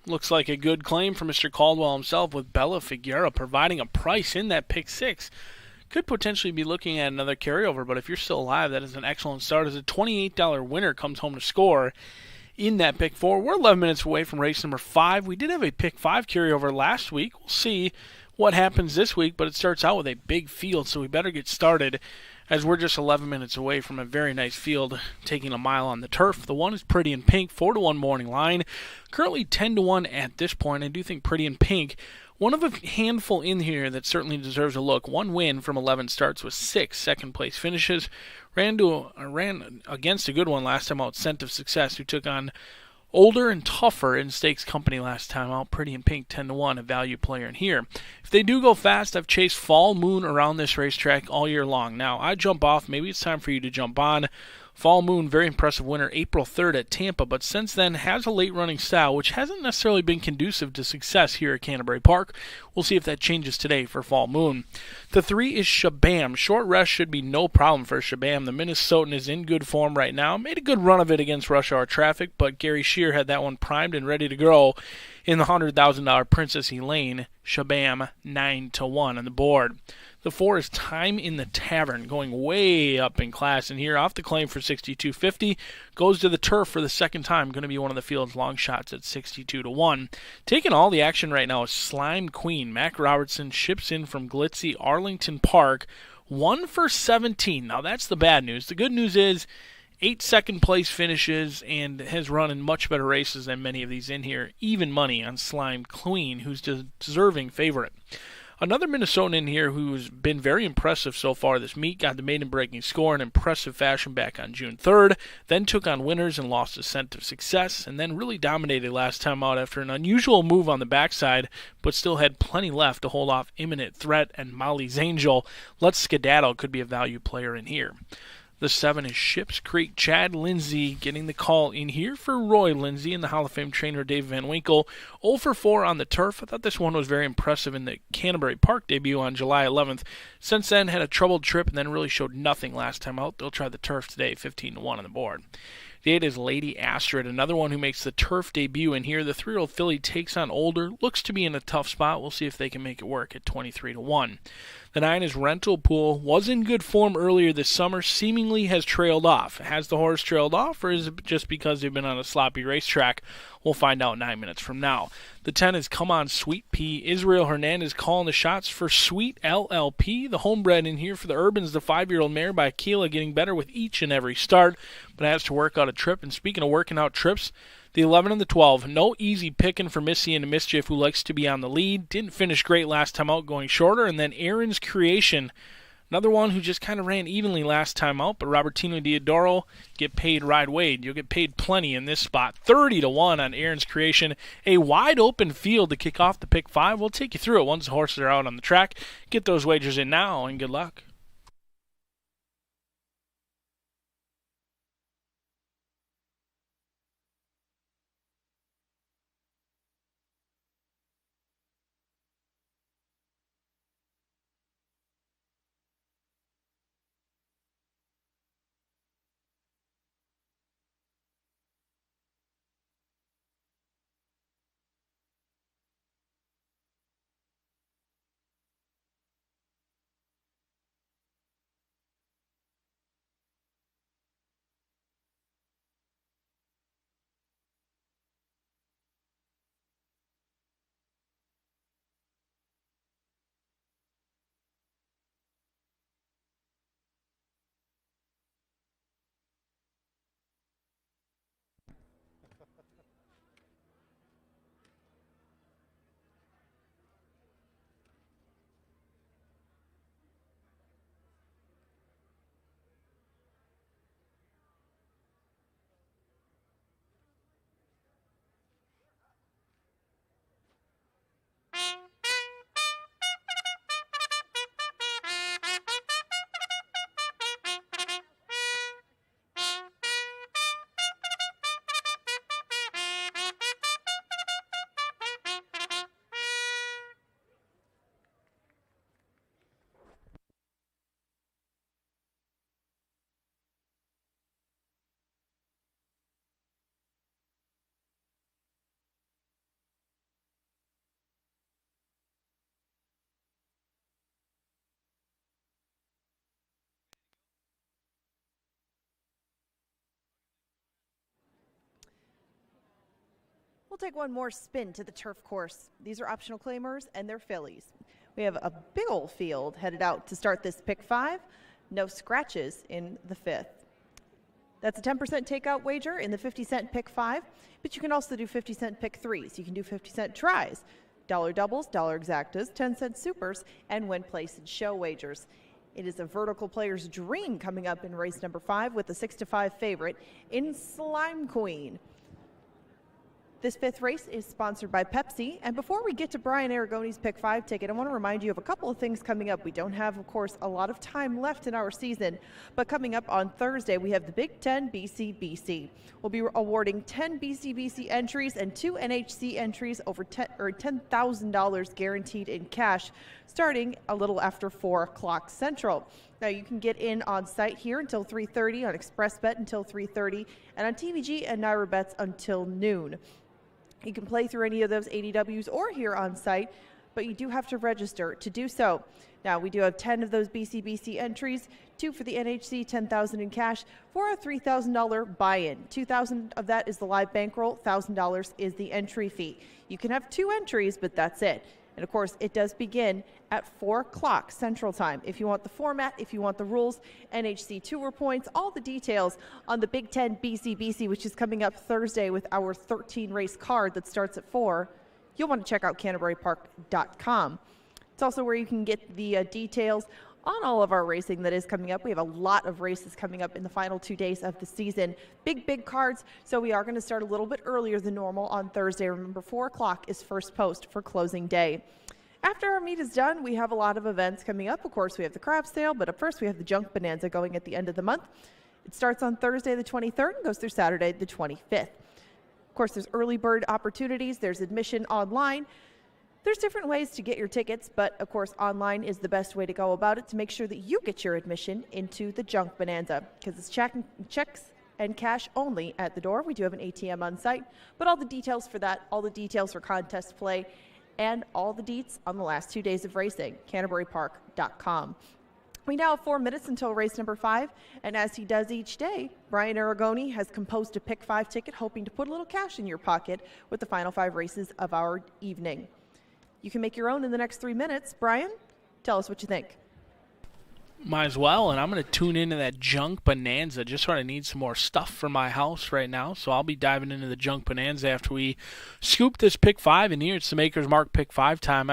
S2: Looks like a good claim for Mr. Caldwell himself, with Bella Figuera providing a price in that pick six. Could potentially be looking at another carryover, but if you're still alive, that is an excellent start as a $28 winner comes home to score in that pick four. We're 11 minutes away from race number 5. We did have a pick 5 carryover last week. We'll see what happens this week, but it starts out with a big field, so we better get started as we're just 11 minutes away from a very nice field taking a mile on the turf. The one is Pretty in Pink, 4-1 morning line. Currently 10-1 at this point. I do think Pretty in Pink, one of a handful in here that certainly deserves a look. 1 win from 11 starts with 6 second-place finishes. Ran against a good one last time out, Scent of Success, who took on older and tougher in Stakes Company last time out. Pretty in Pink, 10-1, a value player in here. If they do go fast, I've chased Fall Moon around this racetrack all year long. Now, I jump off. Maybe it's time for you to jump on. Fall Moon, very impressive winner, April 3rd at Tampa, but since then has a late-running style, which hasn't necessarily been conducive to success here at Canterbury Park. We'll see if that changes today for Fall Moon. The 3 is Shabam. Short rest should be no problem for Shabam. The Minnesotan is in good form right now. Made a good run of it against rush hour traffic, but Gary Shear had that one primed and ready to go in the $100,000 Princess Elaine. Shabam, 9-1 on the board. The 4 is Time in the Tavern, going way up in class in here. Off the claim for $62.50. Goes to the turf for the second time. Going to be one of the field's long shots at $62-1. Taking all the action right now is Slime Queen. Mac Robertson ships in from glitzy Arlington Park. 1 for 17. Now that's the bad news. The good news is 8 second-place finishes and has run in much better races than many of these in here. Even money on Slime Queen, who's a deserving favorite. Another Minnesotan in here who's been very impressive so far this meet, got the maiden-breaking score in impressive fashion back on June 3rd, then took on winners and lost a Scent of Success, and then really dominated last time out after an unusual move on the backside, but still had plenty left to hold off Imminent Threat and Molly's Angel. Let's Skedaddle could be a value player in here. The 7 is Ships Creek. Chad Lindsay getting the call in here for Roy Lindsay and the Hall of Fame trainer Dave Van Winkle. 0 for 4 on the turf. I thought this one was very impressive in the Canterbury Park debut on July 11th. Since then, had a troubled trip and then really showed nothing last time out. They'll try the turf today, 15-1 on the board. The 8 is Lady Astrid, another one who makes the turf debut in here. The 3-year-old filly takes on older. Looks to be in a tough spot. We'll see if they can make it work at 23-1. The 9 is Rental Pool. Was in good form earlier this summer. Seemingly has trailed off. Has the horse trailed off, or is it just because they've been on a sloppy racetrack? We'll find out 9 minutes from now. The 10 is Come On Sweet Pea. Israel Hernandez calling the shots for Sweet LLP. The homebred in here for the Urbans. The 5-year-old mare by Keela getting better with each and every start, but has to work out a trip. And speaking of working out trips, the 11 and the 12, no easy picking for Missy and the Mischief, who likes to be on the lead. Didn't finish great last time out, going shorter. And then Aaron's Creation, another one who just kind of ran evenly last time out, but Robertino Diodoro get paid Ride Wade. You'll get paid plenty in this spot. 30-1 on Aaron's Creation. A wide open field to kick off the pick 5. We'll take you through it once the horses are out on the track. Get those wagers in now, and good luck.
S3: We'll take one more spin to the turf course. These are optional claimers, and they're fillies. We have a big old field headed out to start this pick 5. No scratches in the 5th. That's a 10% takeout wager in the 50-cent pick 5, but you can also do 50-cent pick 3s. You can do 50-cent tries, dollar doubles, dollar exactas, 10-cent supers, and win place and show wagers. It is a vertical player's dream coming up in race number 5 with the 6-5 favorite in Slime Queen. This 5th race is sponsored by Pepsi. And before we get to Brian Aragoni's Pick 5 ticket, I want to remind you of a couple of things coming up. We don't have, of course, a lot of time left in our season, but coming up on Thursday, we have the Big Ten BCBC. We'll be awarding 10 BCBC entries and 2 NHC entries over $10,000 guaranteed in cash, starting a little after 4 o'clock Central. Now, you can get in on site here until 3:30, on ExpressBet until 3:30, and on TVG and Naira Bets until noon. You can play through any of those ADWs or here on site, but you do have to register to do so. Now, we do have 10 of those BCBC entries, 2 for the NHC, $10,000 in cash, for a $3,000 buy-in. $2,000 of that is the live bankroll, $1,000 is the entry fee. You can have 2 entries, but that's it. And of course, it does begin at 4 o'clock Central Time. If you want the format, if you want the rules, NHC tour points, all the details on the Big Ten BCBC, which is coming up Thursday with our 13-race card that starts at 4, you'll want to check out CanterburyPark.com. It's also where you can get the details on all of our racing that is coming up. We have a lot of races coming up in the final 2 days of the season. Big cards, so we are going to start a little bit earlier than normal on Thursday. Remember, 4 o'clock is first post for closing day. After our meet is done, we have a lot of events coming up. Of course, we have the crab sale, but up first we have the Junk Bonanza going at the end of the month. It starts on Thursday the 23rd and goes through Saturday the 25th. Of course, there's early bird opportunities. There's admission online. There's different ways to get your tickets, but of course online is the best way to go about it to make sure that you get your admission into the Junk Bonanza, because it's checks and cash only at the door. We do have an ATM on site, but all the details for that, all the details for contest play, and all the deets on the last 2 days of racing, CanterburyPark.com. We now have 4 minutes until race number 5, and as he does each day, Brian Aragoni has composed a Pick 5 ticket, hoping to put a little cash in your pocket with the final 5 races of our evening. You can make your own in the next 3 minutes. Brian, tell us what you think.
S2: Might as well, and I'm going to tune into that Junk Bonanza. Just sort of need some more stuff for my house right now, so I'll be diving into the Junk Bonanza after we scoop this Pick 5 in here. It's the Maker's Mark Pick 5 time.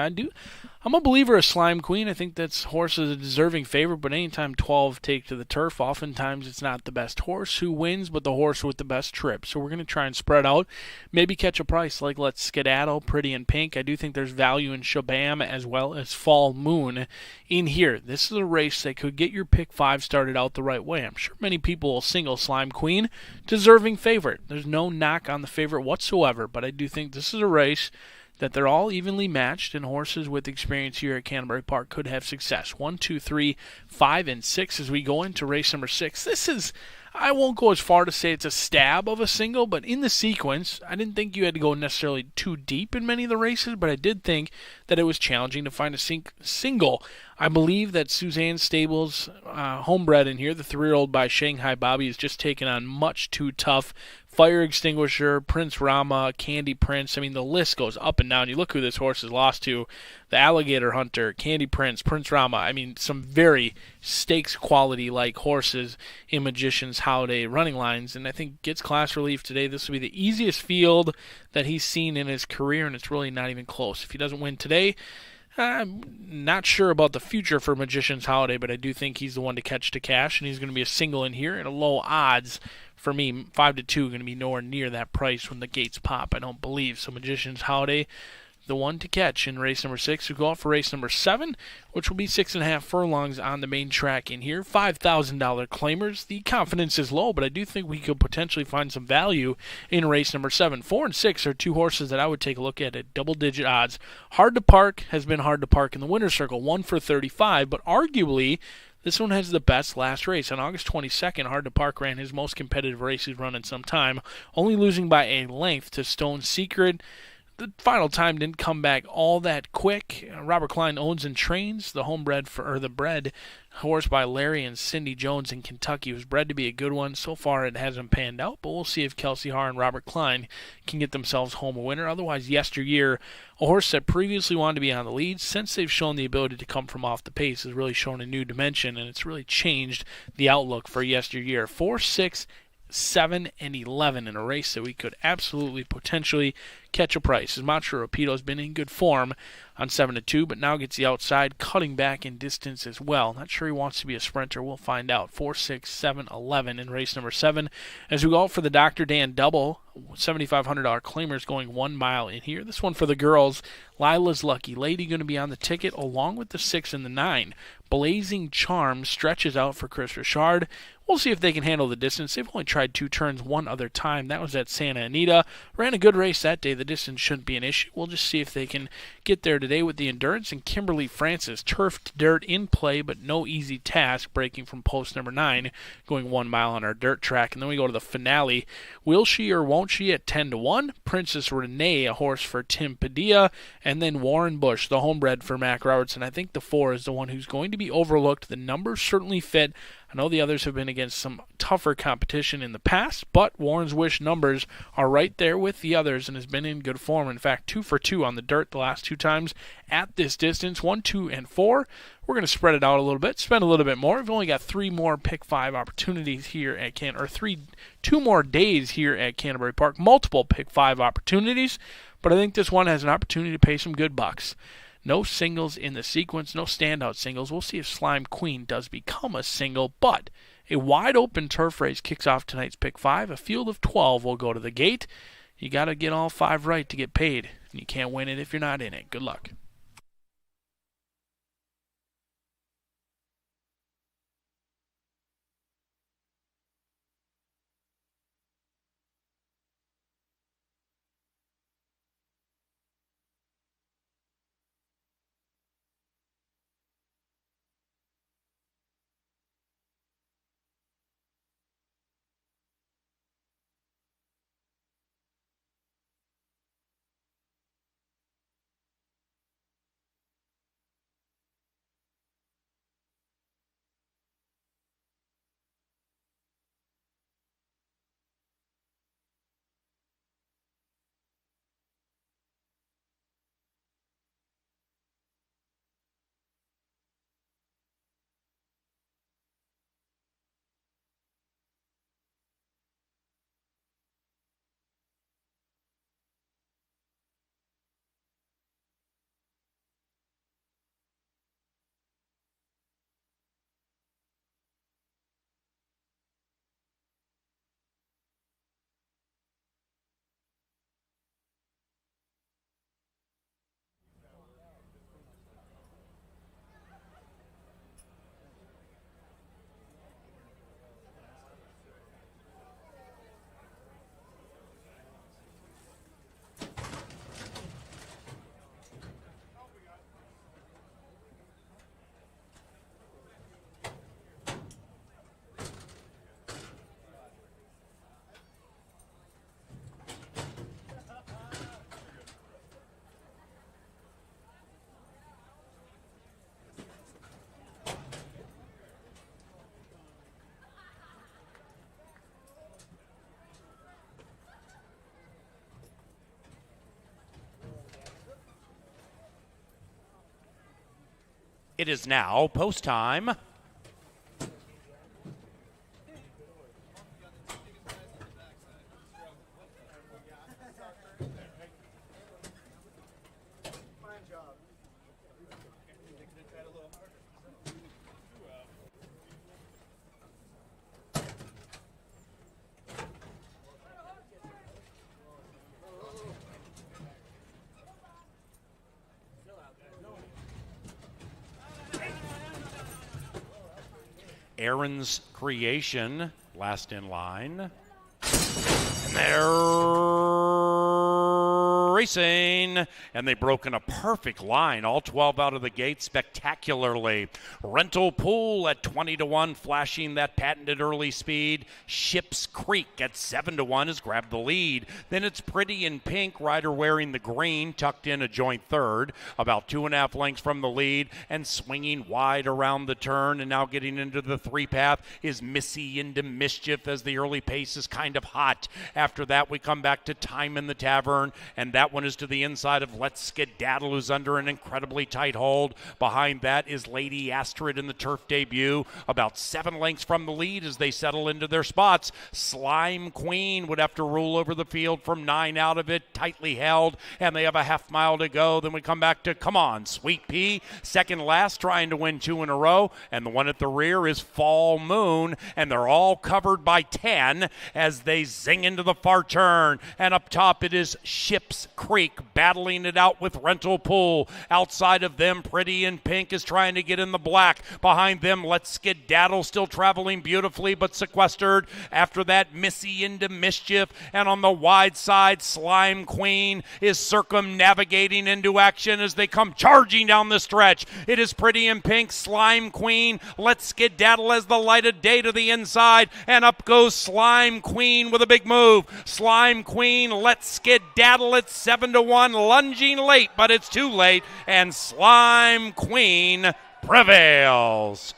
S2: I'm a believer of Slime Queen. I think that's horse is a deserving favorite, but anytime 12 take to the turf, oftentimes it's not the best horse who wins, but the horse with the best trip. So we're going to try and spread out, maybe catch a price like Let's Skedaddle, Pretty in Pink. I do think there's value in Shabam as well as Fall Moon in here. This is a race that could get your Pick 5 started out the right way. I'm sure many people will single Slime Queen, deserving favorite. There's no knock on the favorite whatsoever, but I do think this is a race that they're all evenly matched, and horses with experience here at Canterbury Park could have success. 1, 2, 3, 5, and 6 as we go into race number 6. This is, I won't go as far to say it's a stab of a single, but in the sequence, I didn't think you had to go necessarily too deep in many of the races, but I did think that it was challenging to find a single. I believe that Suzanne Stable's homebred in here, the 3-year-old by Shanghai Bobby, is just taken on much too tough. Fire Extinguisher, Prince Rama, Candy Prince. I mean, the list goes up and down. You look who this horse has lost to. The Alligator Hunter, Candy Prince, Prince Rama. I mean, some very stakes quality-like horses in Magician's Holiday running lines. And I think gets class relief today. This will be the easiest field that he's seen in his career, and it's really not even close. If he doesn't win today, I'm not sure about the future for Magician's Holiday, but I do think he's the one to catch to cash, and he's going to be a single in here at a low odds. For me, 5-2 going to be nowhere near that price when the gates pop, I don't believe. So Magician's Holiday, the one to catch in race number 6. We go out for race number 7, which will be 6.5 furlongs on the main track in here. $5,000 claimers. The confidence is low, but I do think we could potentially find some value in race number 7. 4 and 6 are 2 horses that I would take a look at double-digit odds. Hard to Park has been hard to park in the winner's circle, 1 for 35, but arguably this one has the best last race. On August 22nd, Hard to Park ran his most competitive race he's run in some time, only losing by a length to Stone Secret. the final time didn't come back all that quick. Robert Klein owns and trains the the bred horse by Larry and Cindy Jones in Kentucky. It was bred to be a good one. So far, it hasn't panned out, but we'll see if Kelsey Haar and Robert Klein can get themselves home a winner. Otherwise, yesteryear, a horse that previously wanted to be on the lead, since they've shown the ability to come from off the pace, has really shown a new dimension, and it's really changed the outlook for yesteryear. 4, 6, 7, and 11 in a race that we could absolutely potentially catch a price. As Mantra Rapido has been in good form on 7-2, but now gets the outside, cutting back in distance as well. Not sure he wants to be a sprinter. We'll find out. 4, 6, 7, 11 in race number 7. As we go out for the Dr. Dan Double, $7,500 claimers going 1 mile in here. This one for the girls. Lila's Lucky Lady going to be on the ticket along with the 6 and the 9. Blazing Charm stretches out for Chris Richard. We'll see if they can handle the distance. They've only tried 2 turns one other time. That was at Santa Anita. Ran a good race that day. The distance shouldn't be an issue. We'll just see if they can get there today with the endurance. And Kimberly Francis, turfed dirt in play, but no easy task, breaking from post number 9, going 1 mile on our dirt track. And then we go to the finale. Will she or won't she at 10-1? Princess Renee, a horse for Tim Padilla. And then Warren Bush, the homebred for Mac Robertson. I think the 4 is the one who's going to be overlooked. The numbers certainly fit. I know the others have been against some tougher competition in the past, but Warren's Wish numbers are right there with the others and has been in good form. In fact, 2 for 2 on the dirt the last 2 times at this distance, 1, 2, and 4. We're going to spread it out a little bit, spend a little bit more. We've only got 3 more pick 5 opportunities here at 2 more days here at Canterbury Park, multiple pick 5 opportunities, but I think this one has an opportunity to pay some good bucks. No singles in the sequence, no standout singles. We'll see if Slime Queen does become a single, but a wide-open turf race kicks off tonight's pick 5. A field of 12 will go to the gate. You got to get all 5 right to get paid, and you can't win it if you're not in it. Good luck.
S1: It is now post time. Aaron's Creation, last in line. And they're racing, and they broke in a perfect line, all 12 out of the gate spectacularly. Rental Pool at 20-1, flashing that patented early speed. Ships Creek at 7-1 has grabbed the lead. Then it's Pretty in Pink, rider wearing the green, tucked in a joint third, about 2.5 lengths from the lead, and swinging wide around the turn, and now getting into the three-path is Missy into Mischief as the early pace is kind of hot. After that, we come back to Time in the Tavern, and that one is to the inside of Let's Skedaddle, who's under an incredibly tight hold. Behind that is Lady Astrid in the turf debut, about 7 lengths from the lead as they settle into their spots. Slime Queen would have to rule over the field from 9 out of it, tightly held, and they have a half mile to go. Then we come back to Come On, Sweet Pea, second last, trying to win 2 in a row, and the one at the rear is Fall Moon, and they're all covered by 10 as they zing into the far turn. And up top it is Ships Creek battling it out with Rental Pool. Outside of them, Pretty in Pink is trying to get in the black. Behind them, Let's Skedaddle still traveling beautifully but sequestered. After that, Missy into Mischief, and on the wide side, Slime Queen is circumnavigating into action as they come charging down the stretch. It is Pretty in Pink, Slime Queen, Let's Skedaddle as the light of day to the inside, and up goes Slime Queen with a big move. Slime Queen, Let's Skedaddle at 7-1, lunging late, but it's too late, and Slime Queen prevails.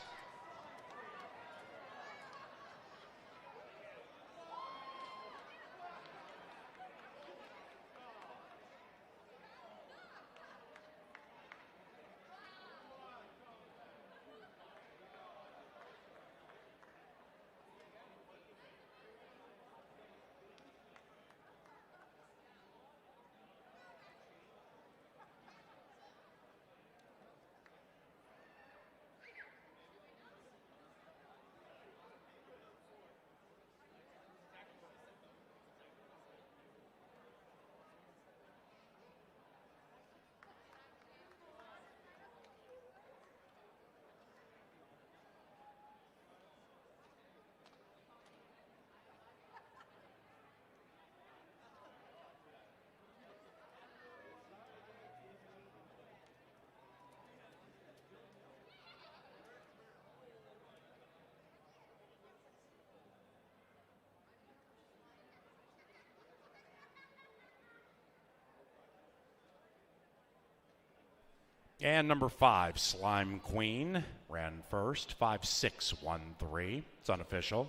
S1: And number 5, Slime Queen, ran first, 5-6-1-3. It's unofficial.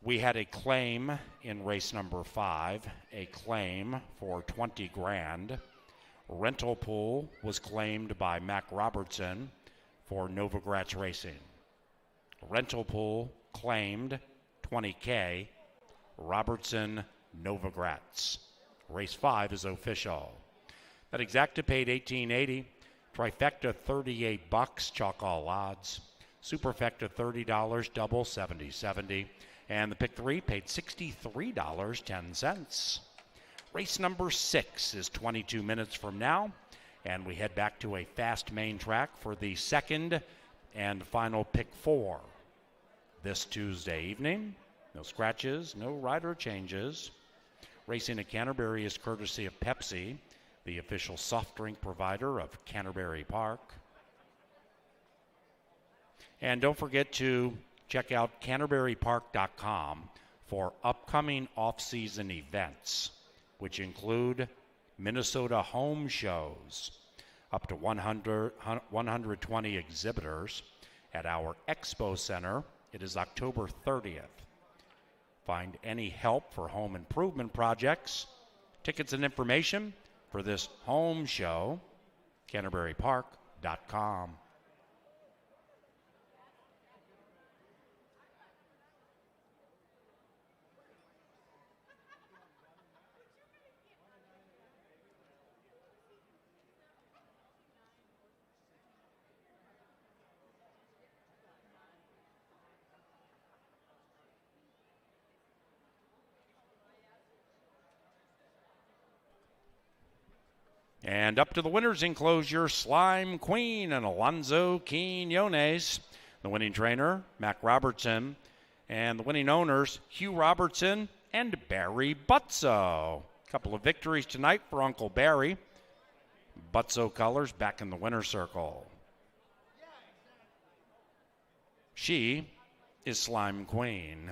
S1: We had a claim in race number 5, a claim for 20 grand. Rental Pool was claimed by Mac Robertson for Nova Gratz Racing. Rental Pool claimed 20K, Robertson, Nova Gratz. Race 5 is official. That exacta paid $18.80, trifecta $38, chalk all odds. Superfecta $30, double $70.70. And the pick 3 paid $63.10. Race number 6 is 22 minutes from now, and we head back to a fast main track for the second and final pick 4 this Tuesday evening. No scratches, no rider changes. Racing at Canterbury is courtesy of Pepsi, the official soft drink provider of Canterbury Park. And don't forget to check out CanterburyPark.com for upcoming off-season events, which include Minnesota home shows, up to 120 exhibitors at our Expo Center. It is October 30th. Find any help for home improvement projects, tickets and information for this home show, CanterburyPark.com. And up to the winners enclosure, Slime Queen and Alonzo Quinones. The winning trainer, Mac Robertson. And the winning owners, Hugh Robertson and Barry Butzo. A couple of victories tonight for Uncle Barry. Butzo colors back in the winner's circle. She is Slime Queen.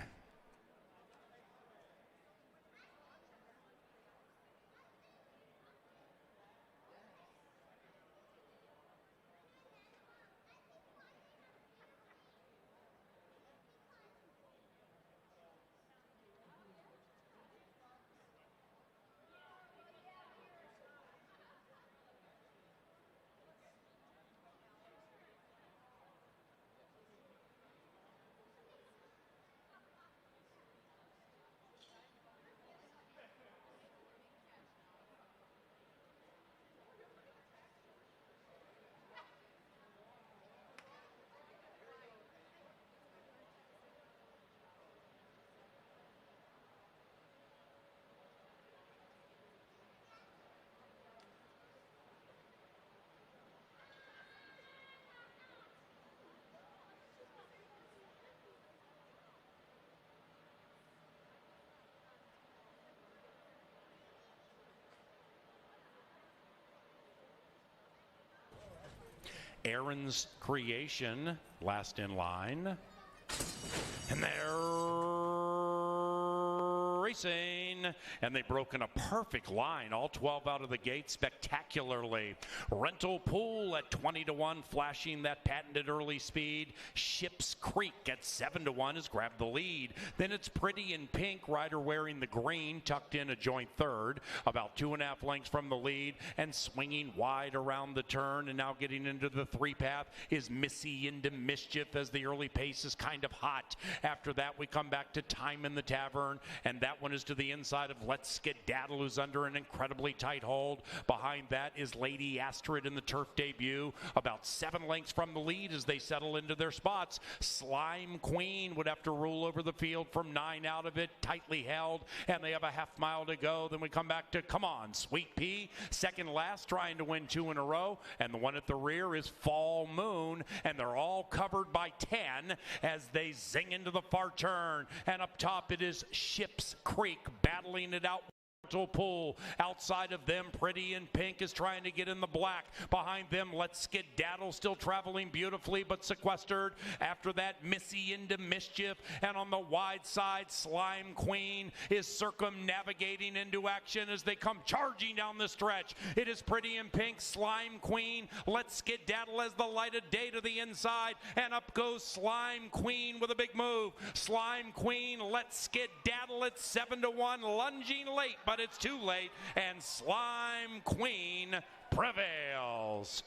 S1: Aaron's Creation, last in line. And they're racing. And they've broken a perfect line, all 12 out of the gate spectacularly. Rental Pool at 20-1, flashing that patented early speed. Ships Creek at 7-1 has grabbed the lead. Then it's Pretty in Pink, rider wearing the green, tucked in a joint third, about 2.5 lengths from the lead, and swinging wide around the turn. And now getting into the three-path is Missy into Mischief, as the early pace is kind of hot. After that, we come back to Time in the Tavern, and that one is to the inside of Let's Skedaddle, who's under an incredibly tight hold. Behind that is Lady Astrid in the turf debut, about 7 lengths from the lead as they settle into their spots. Slime Queen would have to rule over the field from 9 out of it, tightly held, and they have a half mile to go. Then we come back to Come On Sweet Pea, second last, trying to win 2 in a row, and the one at the rear is Fall Moon, and they're all covered by 10 as they zing into the far turn. And up top it is Ships Creek battling it out. Pool. Outside of them, Pretty in Pink is trying to get in the black. Behind them, Let's Skedaddle, still traveling beautifully but sequestered. After that, Missy into Mischief. And on the wide side, Slime Queen is circumnavigating into action as they come charging down the stretch. It is Pretty in Pink, Slime Queen, Let's Skedaddle as the light of day to the inside. And up goes Slime Queen with a big move. Slime Queen, Let's Skedaddle at 7-1, lunging late, but it's too late, and Slime Queen prevails.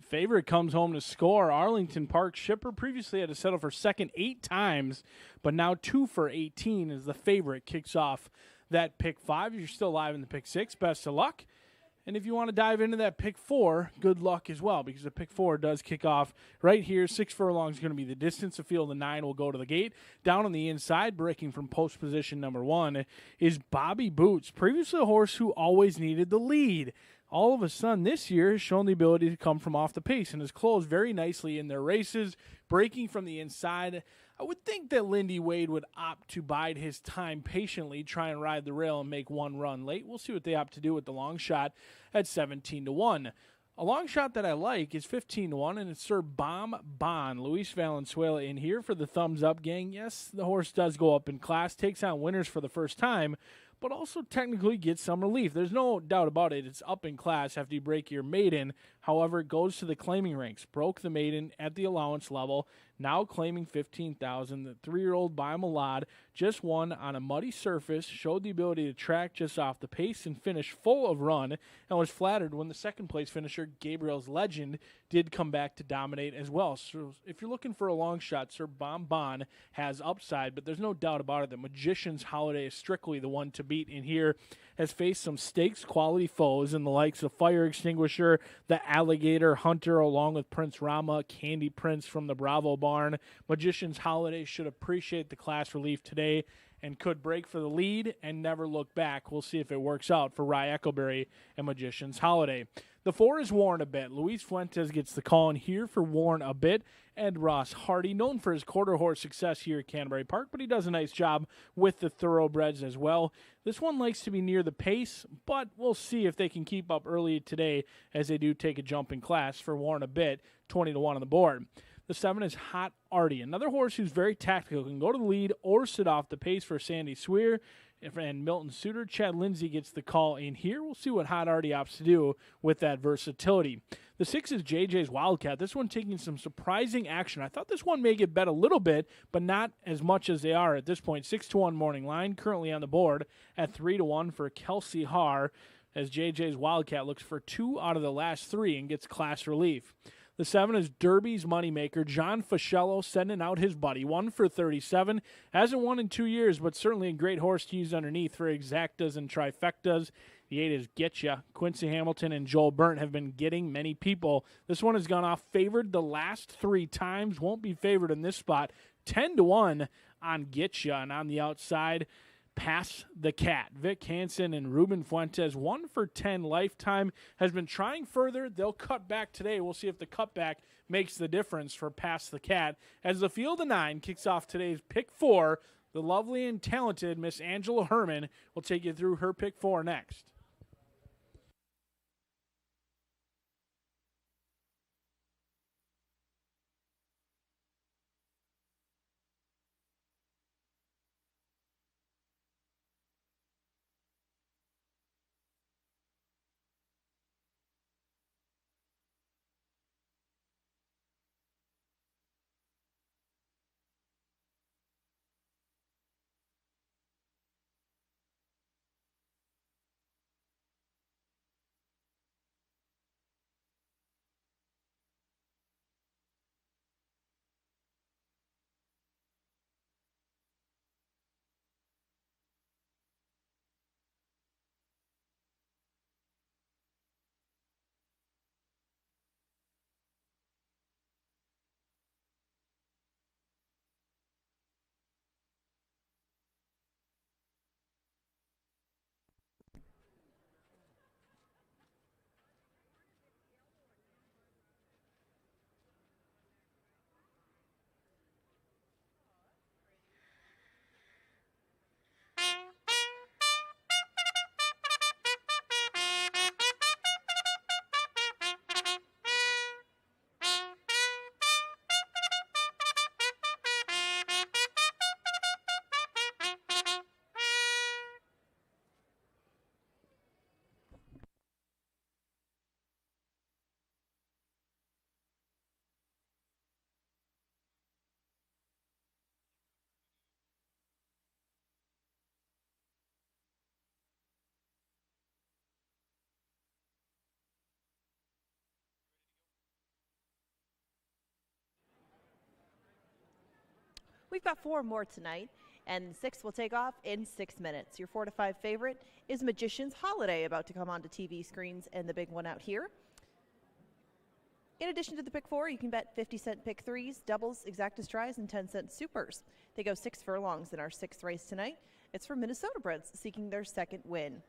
S2: favorite comes home to score. Arlington Park Shipper previously had to settle for second 8 times, but now 2 for 18 as the favorite kicks off that pick 5. If you're still live in the pick 6, best of luck. And if you want to dive into that pick 4, good luck as well, because the pick 4 does kick off right here. 6 furlongs is going to be the distance. The field of 9 will go to the gate. Down on the inside, breaking from post position number 1, is Bobby Boots, previously a horse who always needed the lead. All of a sudden this year has shown the ability to come from off the pace and has closed very nicely in their races, breaking from the inside. I would think that Lindy Wade would opt to bide his time patiently, try and ride the rail and make one run late. We'll see what they opt to do with the long shot at 17-1. A long shot that I like is 15-1, and it's Sir Bom Bon, Luis Valenzuela in here for the thumbs up gang. Yes, the horse does go up in class, takes on winners for the first time, but also technically gets some relief. There's no doubt about it. It's up in class after you break your maiden. However, it goes to the claiming ranks. Broke the maiden at the allowance level, now claiming $15,000. The 3-year-old by Malad just won on a muddy surface, showed the ability to track just off the pace and finish full of run, and was flattered when the second-place finisher, Gabriel's Legend, did come back to dominate as well. So if you're looking for a long shot, Sir Bom Bon has upside, but there's no doubt about it that Magician's Holiday is strictly the one to beat in here. Has faced some stakes-quality foes in the likes of Fire Extinguisher, the Alligator Hunter, along with Prince Rama, Candy Prince from the Bravo Barn. Magician's Holiday should appreciate the class relief today and could break for the lead and never look back. We'll see if it works out for Rye Eccleberry and Magician's Holiday. The 4 is Warren a bit. Luis Fuentes gets the call in here for Warren a bit. Ed Ross Hardy, known for his quarter horse success here at Canterbury Park, but he does a nice job with the thoroughbreds as well. This one likes to be near the pace, but we'll see if they can keep up early today as they do take a jump in class for Warren a bit, 20-1 on the board. The 7 is Hot Artie, another horse who's very tactical, can go to the lead or sit off the pace for Sandy Swear and Milton Suter. Chad Lindsay gets the call in here. We'll see what Hot Artie opts to do with that versatility. The 6 is JJ's Wildcat. This one taking some surprising action. I thought this one may get bet a little bit, but not as much as they are at this point. 6-1 morning line, currently on the board at 3-1 for Kelsey Haar, as JJ's Wildcat looks for 2 out of the last 3 and gets class relief. The 7 is Derby's moneymaker, John Fischello, sending out his buddy. 1 for 37. Hasn't won in 2 years, but certainly a great horse to use underneath for exactas and trifectas. The 8 is Getcha. Quincy Hamilton and Joel Burnt have been getting many people. This one has gone off favored the last 3 times. Won't be favored in this spot. 10-1 on Getcha, and on the outside, Pass the Cat. Vic Hansen and Ruben Fuentes, 1 for 10 lifetime, has been trying further. They'll cut back today. We'll see if the cutback makes the difference for Pass the Cat. As the field of 9 kicks off today's pick 4, the lovely and talented Miss Angela Herman will take you through her pick 4 next.
S3: We've got 4 more tonight, and 6 will take off in 6 minutes. Your 4 to 5 favorite is Magician's Holiday, about to come onto TV screens, and the big one out here. In addition to the pick 4, you can bet 50-cent pick 3s, doubles, exactas tries, and 10-cent supers. They go 6 furlongs in our 6th race tonight. It's for Minnesota breds seeking their 2nd win.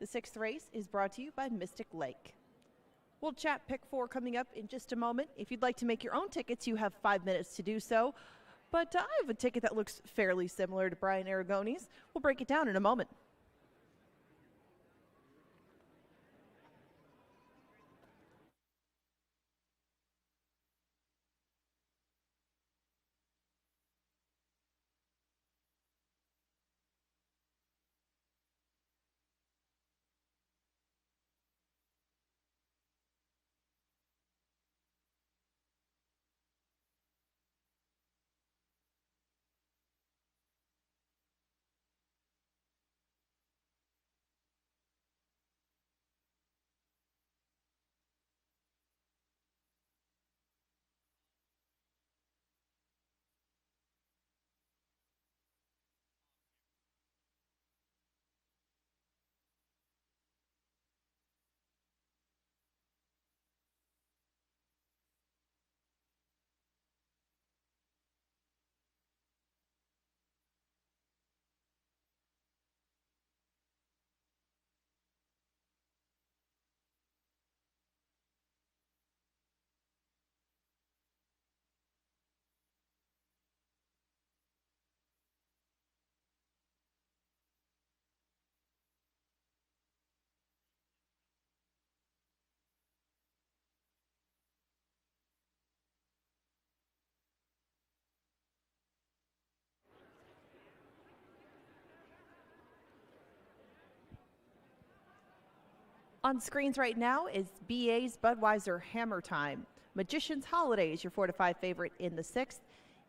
S3: The 6th race is brought to you by Mystic Lake. We'll chat pick 4 coming up in just a moment. If you'd like to make your own tickets, you have 5 minutes to do so. But I have a ticket that looks fairly similar to Brian Aragone's. We'll break it down in a moment. On screens right now is BA's Budweiser Hammer Time. Magician's Holiday is your 4 to 5 favorite in the 6th.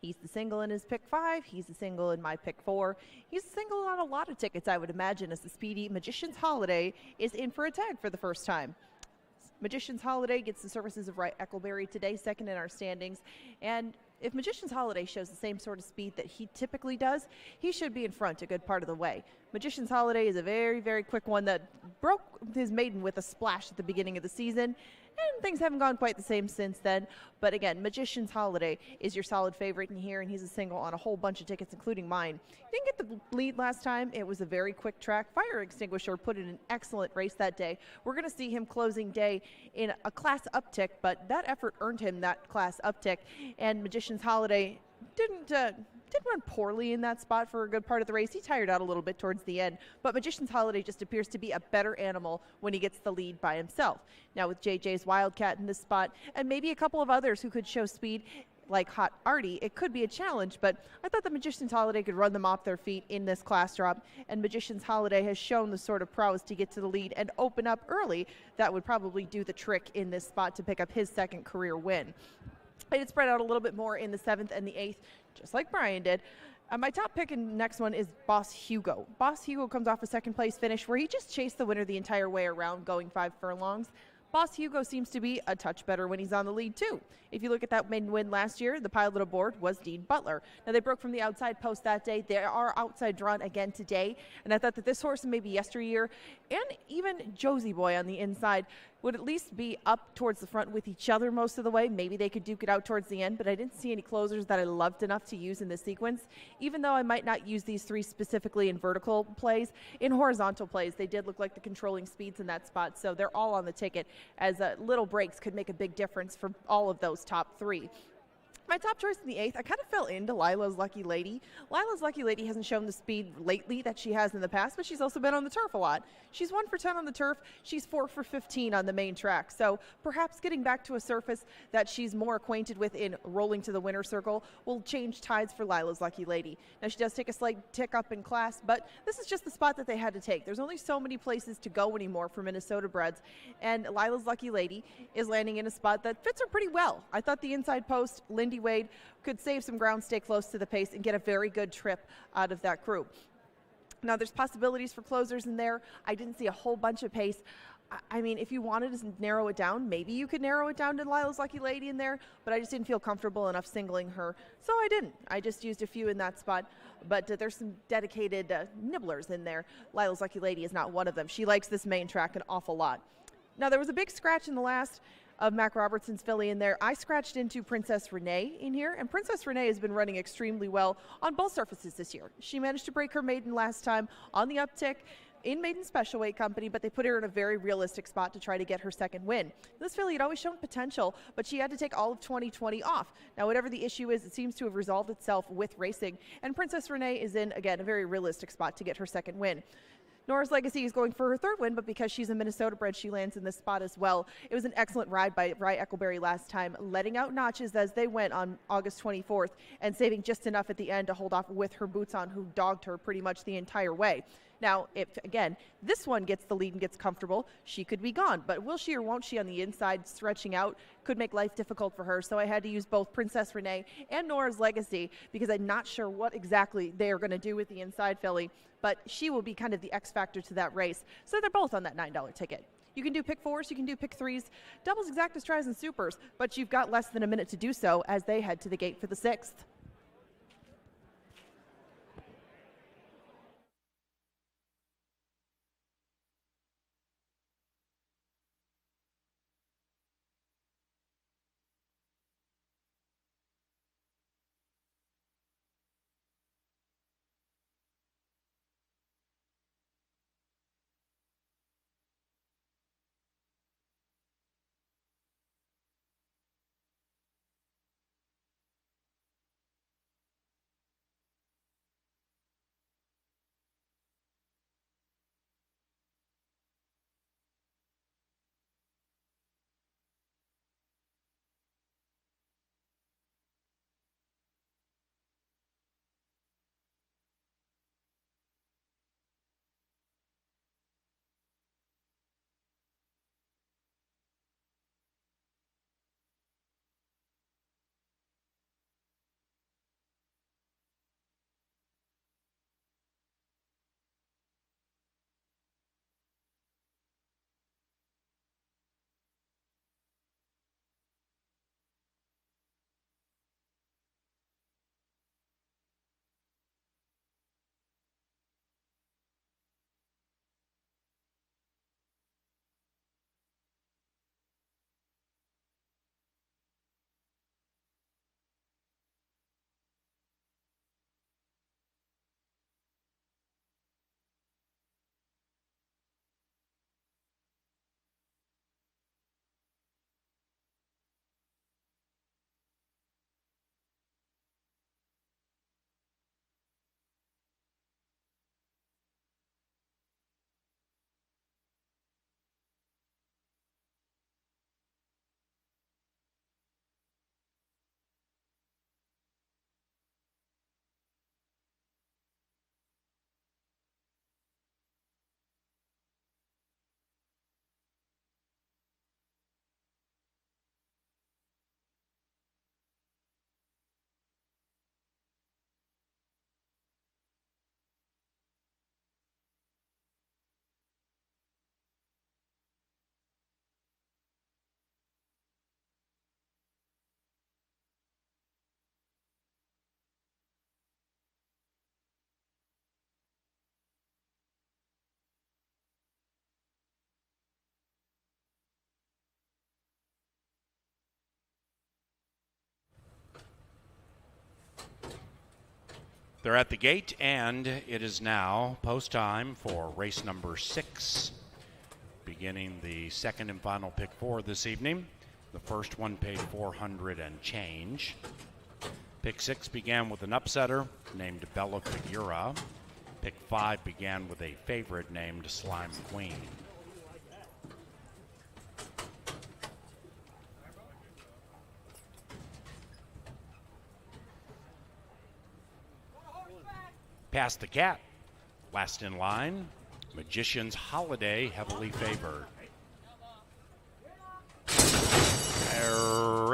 S3: He's the single in his pick 5. He's the single in my pick 4. He's the single on a lot of tickets, I would imagine, as the speedy Magician's Holiday is in for a tag for the first time. Magician's Holiday gets the services of Wright Eccleberry today, 2nd in our standings. And if Magician's Holiday shows the same sort of speed that he typically does, he should be in front a good part of the way. Magician's Holiday is a very, very quick one that broke his maiden with a splash at the beginning of the season, and things haven't gone quite the same since then. But again, Magician's Holiday is your solid favorite in here, and he's a single on a whole bunch of tickets, including mine. He didn't get the lead last time. It was a very quick track. Fire Extinguisher put in an excellent race that day. We're going to see him closing day in a class uptick, but that effort earned him that class uptick, and Magician's Holiday didn't run poorly in that spot for a good part of the race. He tired out a little bit towards the end, but Magician's Holiday just appears to be a better animal when he gets the lead by himself. Now with JJ's Wildcat in this spot, and maybe a couple of others who could show speed, like Hot Artie, it could be a challenge, but I thought the Magician's Holiday could run them off their feet in this class drop, and Magician's Holiday has shown the sort of prowess to get to the lead and open up early. That would probably do the trick in this spot to pick up his 2nd career win. I did spread out a little bit more in the 7th and the 8th, just like Brian did. My top pick in the next one is Boss Hugo. Boss Hugo comes off a 2nd place finish where he just chased the winner the entire way around, going 5 furlongs. Boss Hugo seems to be a touch better when he's on the lead, too. If you look at that maiden win last year, the pilot aboard was Dean Butler. Now, they broke from the outside post that day. They are outside drawn again today, and I thought that this horse and maybe yesteryear, and even Josie Boy on the inside, would at least be up towards the front with each other most of the way. Maybe they could duke it out towards the end, but I didn't see any closers that I loved enough to use in this sequence. Even though I might not use these 3 specifically in vertical plays, in horizontal plays, they did look like the controlling speeds in that spot, so they're all on the ticket, as little breaks could make a big difference for all of those top 3. My top choice in the 8th, I kind of fell into Lila's Lucky Lady. Lila's Lucky Lady hasn't shown the speed lately that she has in the past, but she's also been on the turf a lot. She's 1 for 10 on the turf. She's 4 for 15 on the main track. So perhaps getting back to a surface that she's more acquainted with in rolling to the winner's circle will change tides for Lila's Lucky Lady. Now, she does take a slight tick up in class, but this is just the spot that they had to take. There's only so many places to go anymore for Minnesota breds, and Lila's Lucky Lady is landing in a spot that fits her pretty well. I thought the inside post, Lindy Wade, could save some ground, stay close to the pace, and get a very good trip out of that group. Now, there's possibilities for closers in there. I didn't see a whole bunch of pace. I mean, if you wanted to narrow it down, maybe you could narrow it down to Lila's Lucky Lady in there, but I just didn't feel comfortable enough singling her, so I didn't. I just used a few in that spot, but there's some dedicated nibblers in there. Lila's Lucky Lady is not one of them. She likes this main track an awful lot. Now, there was a big scratch in the last of Mac Robertson's filly in there. I scratched into Princess Renee in here, and Princess Renee has been running extremely well on both surfaces this year. She managed to break her maiden last time on the uptick in maiden special weight company, but they put her in a very realistic spot to try to get her second win. This filly had always shown potential, but she had to take all of 2020 off. Now, whatever the issue is, it seems to have resolved itself with racing, and Princess Renee is in, again, a very realistic spot to get her second win. Nora's Legacy is going for her third win, but because she's a Minnesota bred, she lands in this spot as well. It was an excellent ride by Rye Eckleberry last time, letting out notches as they went on August 24th and saving just enough at the end to hold off with her boots on, who dogged her pretty much the entire way. Now, if, again, this one gets the lead and gets comfortable, she could be gone. But will she or won't she on the inside, stretching out, could make life difficult for her. So I had to use both Princess Renee and Nora's Legacy because I'm not sure what exactly they are going to do with the inside filly. But she will be kind of the X factor to that race. So they're both on that $9 ticket. You can do pick fours, you can do pick threes, doubles, exactas, tries, and supers. But you've got less than a minute to do so as they head to the gate for the 6th.
S1: They're at the gate, and it is now post time for race number 6, beginning the second and final pick 4 this evening. The first one paid $400 and change. Pick 6 began with an upsetter named Bella Figura. Pick 5 began with a favorite named Slime Queen. Past the Cat, last in line, Magician's Holiday, heavily favored.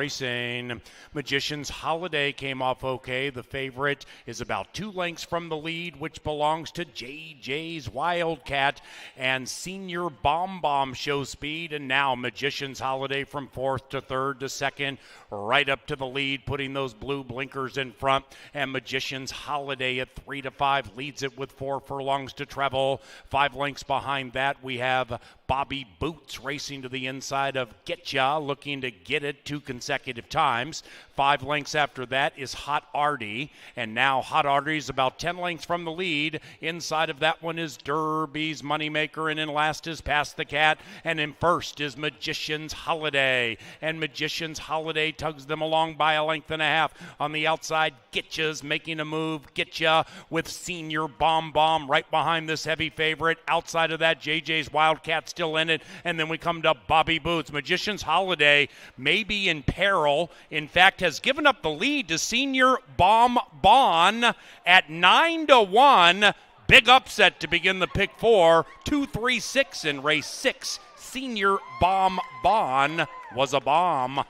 S1: racing. Magician's Holiday came off okay. The favorite is about 2 lengths from the lead, which belongs to JJ's Wildcat. And Senior Bomb shows speed. And now Magician's Holiday from 4th to 3rd to 2nd, right up to the lead, putting those blue blinkers in front. And Magician's Holiday at 3 to 5 leads it with 4 furlongs to travel. 5 lengths behind that, we have Bobby Boots racing to the inside of Getcha, looking to get it 2 consecutive times. 5 lengths after that is Hot Artie, and now Hot Artie is about 10 lengths from the lead. Inside of that one is Derby's Moneymaker, and in last is Past the Cat, and in first is Magician's Holiday. And Magician's Holiday tugs them along by a length and a half. On the outside, Getcha's making a move. Getcha with Senior Bomb right behind this heavy favorite. Outside of that, JJ's Wildcat still in it, and then we come to Bobby Boots. Magician's Holiday may be in peril. In fact, has given up the lead to Senior Bomb at 9 to 1. Big upset to begin the pick 4. 2-3-6 in race 6. Senior Bomb was a bomb.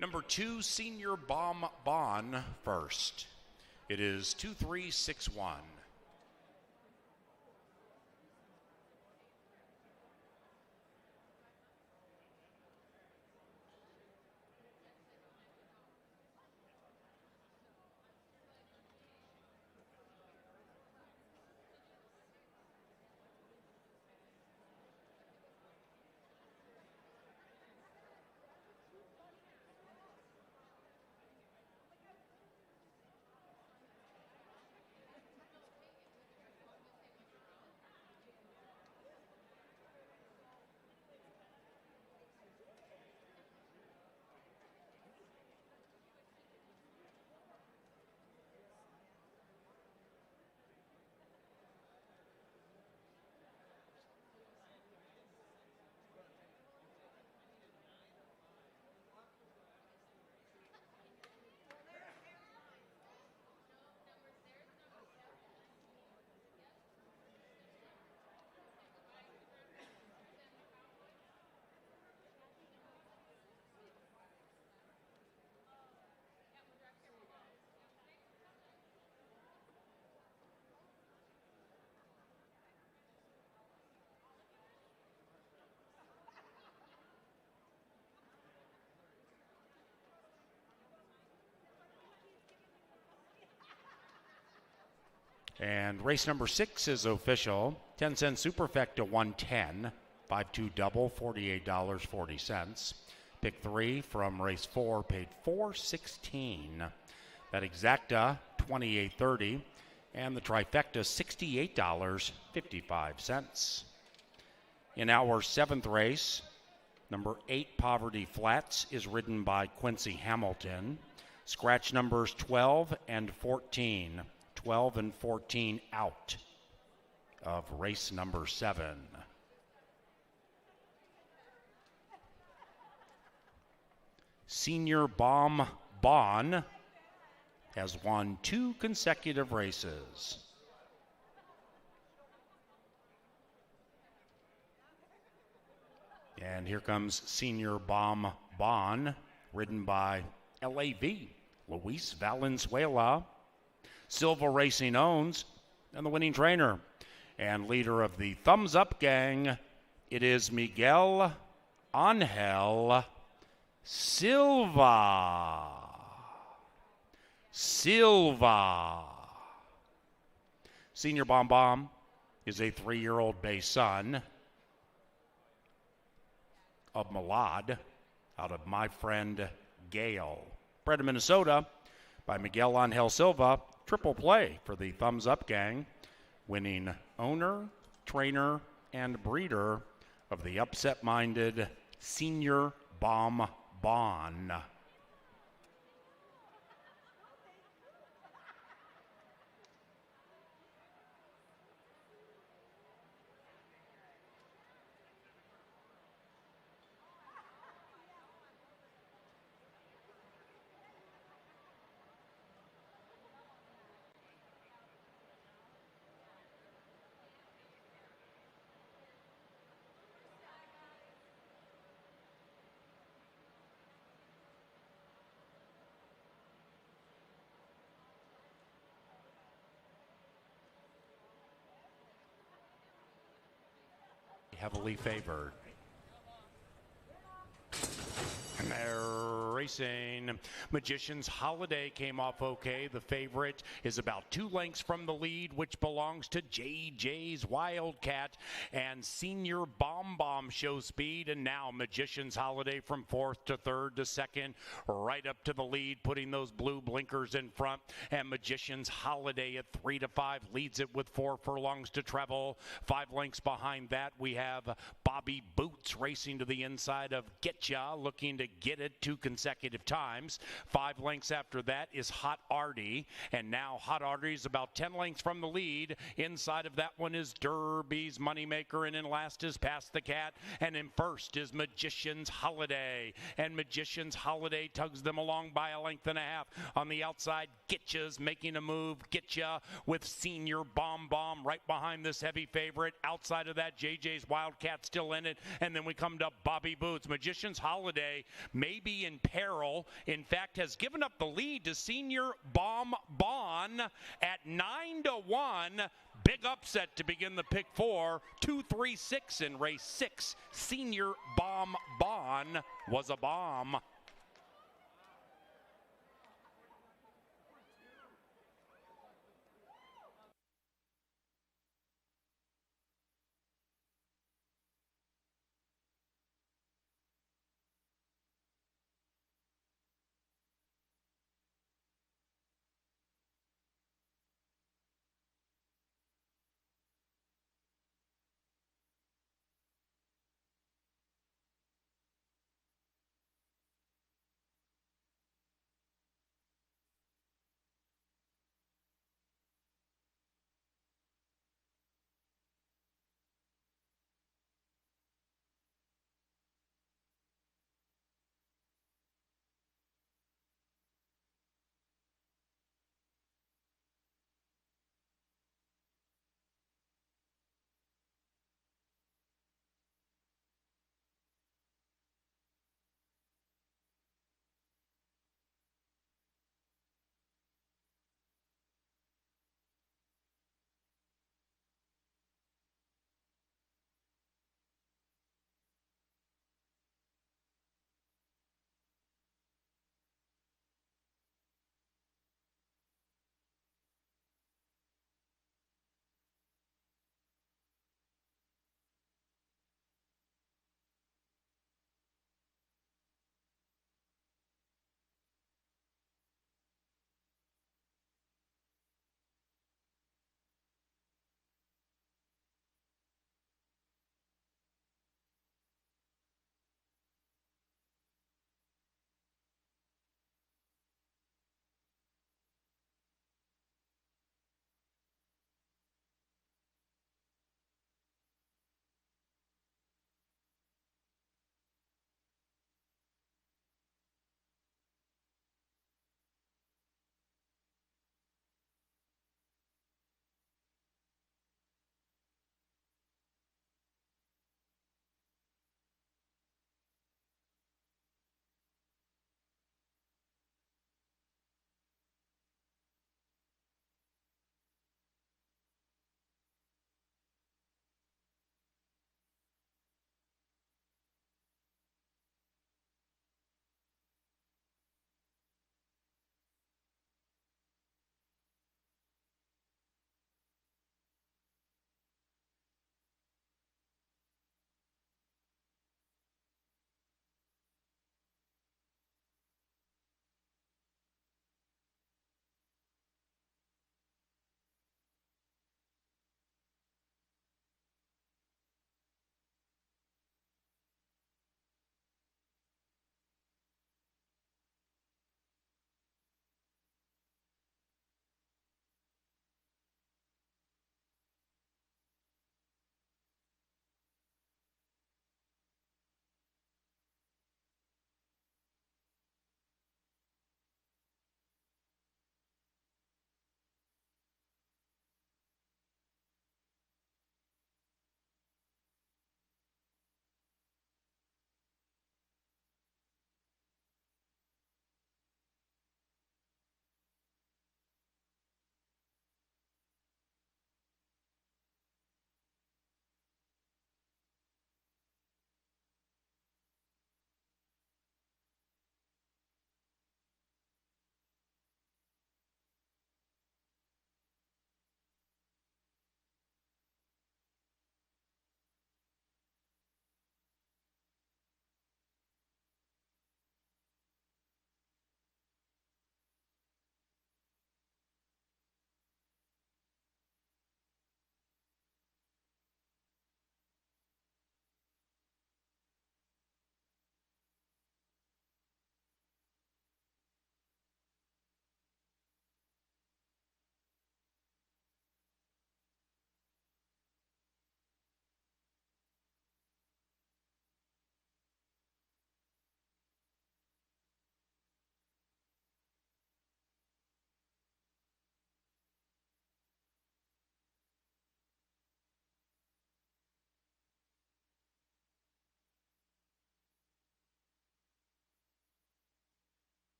S1: Number 2, Senior Bomb first. It is 2-3-6-1. And race number 6 is official. 10-cent Superfecta 110. 5-2 double, $48.40. Pick 3 from race 4 paid $4.16. That exacta $28.30. And the trifecta $68.55. In our 7th race, number 8 Poverty Flats is ridden by Quincy Hamilton. Scratch numbers 12 and 14. 12 and 14 out of race number 7. Senior Bomb has won 2 consecutive races. And here comes Senior Bomb, ridden by LAV, Luis Valenzuela. Silva Racing owns, and the winning trainer and leader of the Thumbs Up Gang, it is Miguel Angel Silva. Senior Bomb is a 3-year-old bay son of Malad, out of my friend Gail. Bred in Minnesota by Miguel Angel Silva. Triple play for the Thumbs Up Gang, winning owner, trainer, and breeder of the upset-minded Senior Bomb Bon. Heavily favored. And they're racing. Magician's Holiday came off okay. The favorite is about 2 lengths from the lead, which belongs to JJ's Wildcat. And Senior Bomb Bomb shows speed. And now Magician's Holiday from 4th to 3rd to 2nd, right up to the lead, putting those blue blinkers in front. And Magician's Holiday at 3 to 5 leads it with 4 furlongs to travel. 5 lengths behind that, we have Bobby Boots racing to the inside of Getcha, looking to get it 2 consecutive times. 5 lengths after that is Hot Artie, and now Hot Artie is about 10 lengths from the lead. Inside of that one is Derby's Moneymaker, and in last is Past the Cat, and in first is Magician's Holiday, and Magician's Holiday tugs them along by 1.5 lengths. On the outside, Getcha's making a move. Getcha with Senior Bomb Bomb right behind this heavy favorite. Outside of that, JJ's Wildcat still in it, and then we come to Bobby Boots. Magician's Holiday may be in peril. In fact, has given up the lead to Senior Bomb Bon at 9 to 1. Big upset to begin the pick 4. 2-3-6 in race 6. Senior Bomb Bon was a bomb.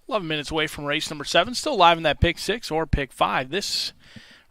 S2: 11 minutes away from race number 7. Still live in that pick 6 or pick 5. This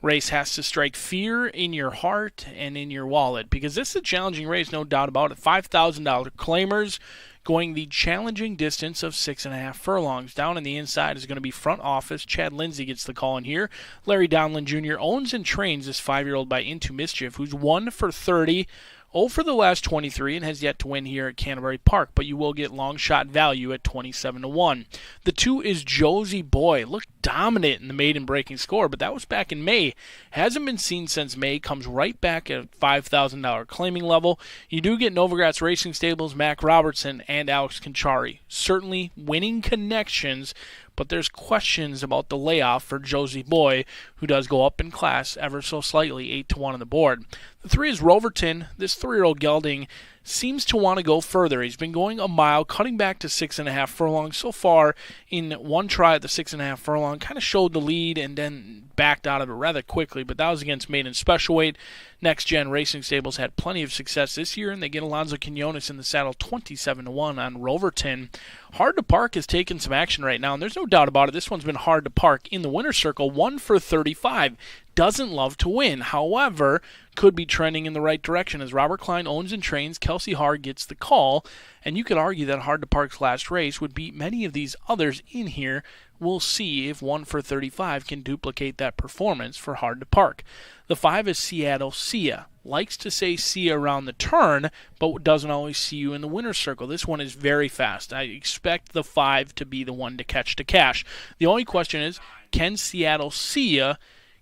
S2: race has to strike fear in your heart and in your wallet because this is a challenging race, no doubt about it. $5,000 claimers going the challenging distance of 6.5 furlongs. Down on the inside is going to be front office. Chad Lindsay gets the call in here. Larry Donlin Jr. owns and trains this 5-year-old by Into Mischief, who's 1 for 30. 0 for the last 23 and has yet to win here at Canterbury Park, but you will get long shot value at 27-1. The 2 is Josie Boy. Looked dominant in the maiden breaking score, but that was back in May. Hasn't been seen since May. Comes right back at $5,000 claiming level. You do get Novogratz Racing Stables, Mac Robertson, and Alex Conchari. Certainly winning connections, but there's questions about the layoff for Josie Boy, who does go up in class ever so slightly, 8-1 on the board. The 3 is Roverton. This 3-year-old gelding seems to want to go further. He's been going a mile, cutting back to 6.5 furlongs. So far, in one try at the 6.5 furlong, kind of showed the lead and then backed out of it rather quickly, but that was against maiden special weight. Next Gen Racing Stables had plenty of success this year, and they get Alonzo Quinones in the saddle 27-1 on Roverton. Hard to Park has taken some action right now, and there's no doubt about it. This one's been hard to park in the winner's circle, 1 for 35. Doesn't love to win. However, could be trending in the right direction as Robert Klein owns and trains. Kelsey Hard gets the call, and you could argue that Hard to Park's last race would beat many of these others in here. We'll see if 1 for 35 can duplicate that performance for Hard to Park. The 5 is Seattle Sia. Likes to say Sia around the turn, but doesn't always see you in the winner's circle. This one is very fast. I expect the 5 to be the one to catch the cash. The only question is, can Seattle Sia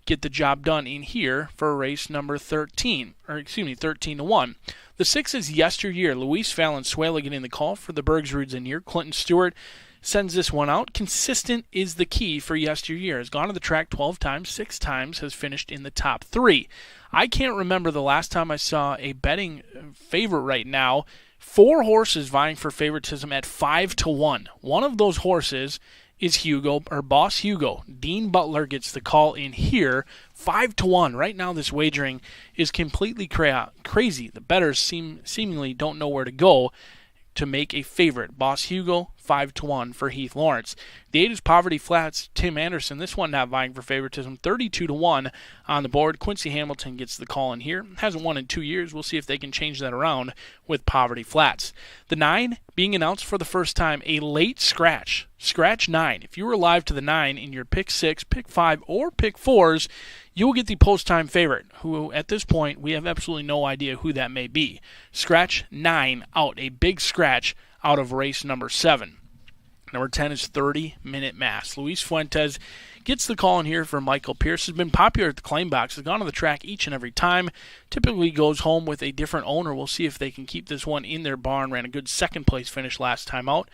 S2: get the job done in here for race number 13, 13-1. The 6 is Yesteryear. Luis Valenzuela getting the call for the Bergsrudes in here. Clinton Stewart sends this one out. Consistent is the key for Yesteryear. Has gone to the track 12 times, 6 times, has finished in the top 3. I can't remember the last time I saw a betting favorite right now. 4 horses vying for favoritism at 5-1. One of those horses is Boss Hugo. Dean Butler gets the call in here, 5-1. Right now, this wagering is completely crazy. The bettors seemingly don't know where to go to make a favorite. Boss Hugo, 5-1 for Heath Lawrence. The 8 is Poverty Flats, Tim Anderson. This one not vying for favoritism, 32-1 on the board. Quincy Hamilton gets the call in here. Hasn't won in 2 years. We'll see if they can change that around with Poverty Flats. The 9 being announced for the first time, a late scratch. Scratch 9. If you were alive to the 9 in your pick 6, pick 5, or pick 4s, you will get the post-time favorite, who at this point we have absolutely no idea who that may be. Scratch 9 out, a big scratch out of race number 7. Number 10 is 30-Minute Mass. Luis Fuentes gets the call in here for Michael Pierce. Has been popular at the claim box. Has gone to the track each and every time. Typically goes home with a different owner. We'll see if they can keep this one in their barn. Ran a good second-place finish last time out.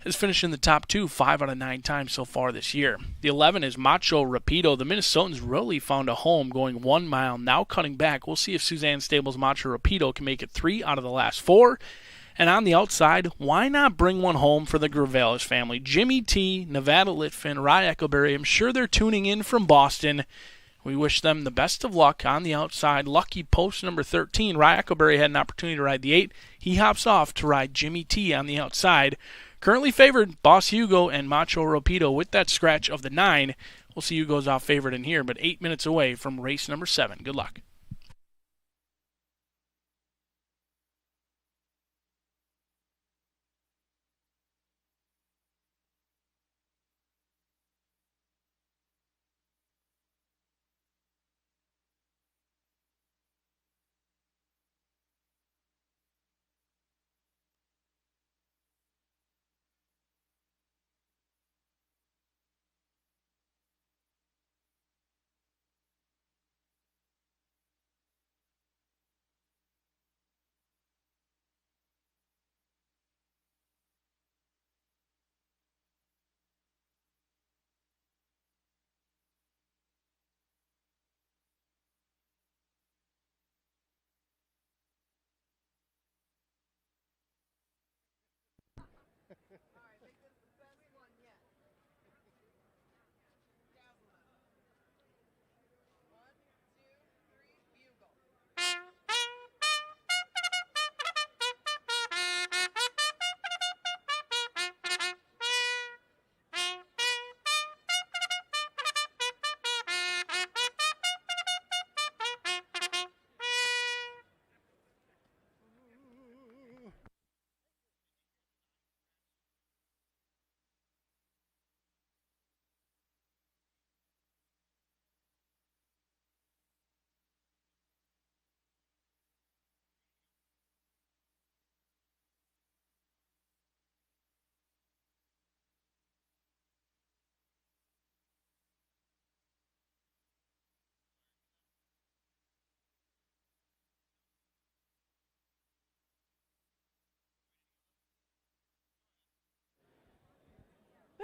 S2: Has finished in the top 2 5 out of 9 times so far this year. The 11 is Macho Rapido. The Minnesotans really found a home going 1 mile, now cutting back. We'll see if Suzanne Stables' Macho Rapido can make it 3 out of the last 4. And on the outside, why not bring one home for the Gravelis family? Jimmy T, Nevada Litfin, Rye Echoberry. I'm sure they're tuning in from Boston. We wish them the best of luck on the outside. Lucky post number 13. Rye Echoberry had an opportunity to ride the 8. He hops off to ride Jimmy T on the outside. Currently favored, Boss Hugo and Macho Rapido with that scratch of the 9. We'll see who goes off favored in here, but 8 minutes away from race number 7. Good luck.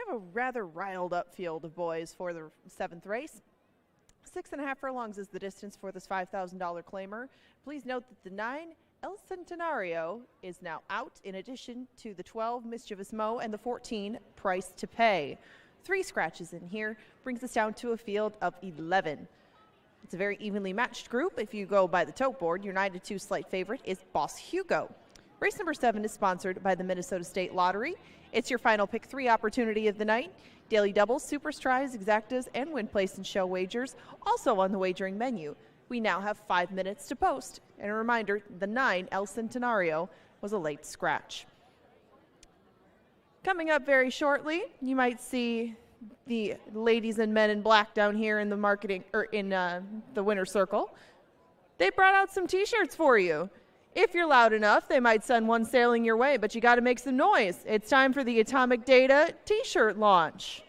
S3: have a rather riled up field of boys for the 7th race. 6.5 furlongs is the distance for this $5,000 claimer. Please note that the 9 El Centenario is now out, in addition to the 12 Mischievous Mo and the 14 Price to Pay. 3 scratches in here brings us down to a field of 11. It's a very evenly matched group. If you go by the tote board, your 9-2 slight favorite is Boss Hugo. Race number 7 is sponsored by the Minnesota State Lottery. It's your final pick 3 opportunity of the night. Daily doubles, super tries, exactas, and win place and show wagers also on the wagering menu. We now have 5 minutes to post. And a reminder, the 9 El Centenario was a late scratch. Coming up very shortly, you might see the ladies and men in black down here in the marketing, or in the winner's circle. They brought out some t-shirts for you. If you're loud enough, they might send one sailing your way, but you got to make some noise. It's time for the Atomic Data t-shirt launch.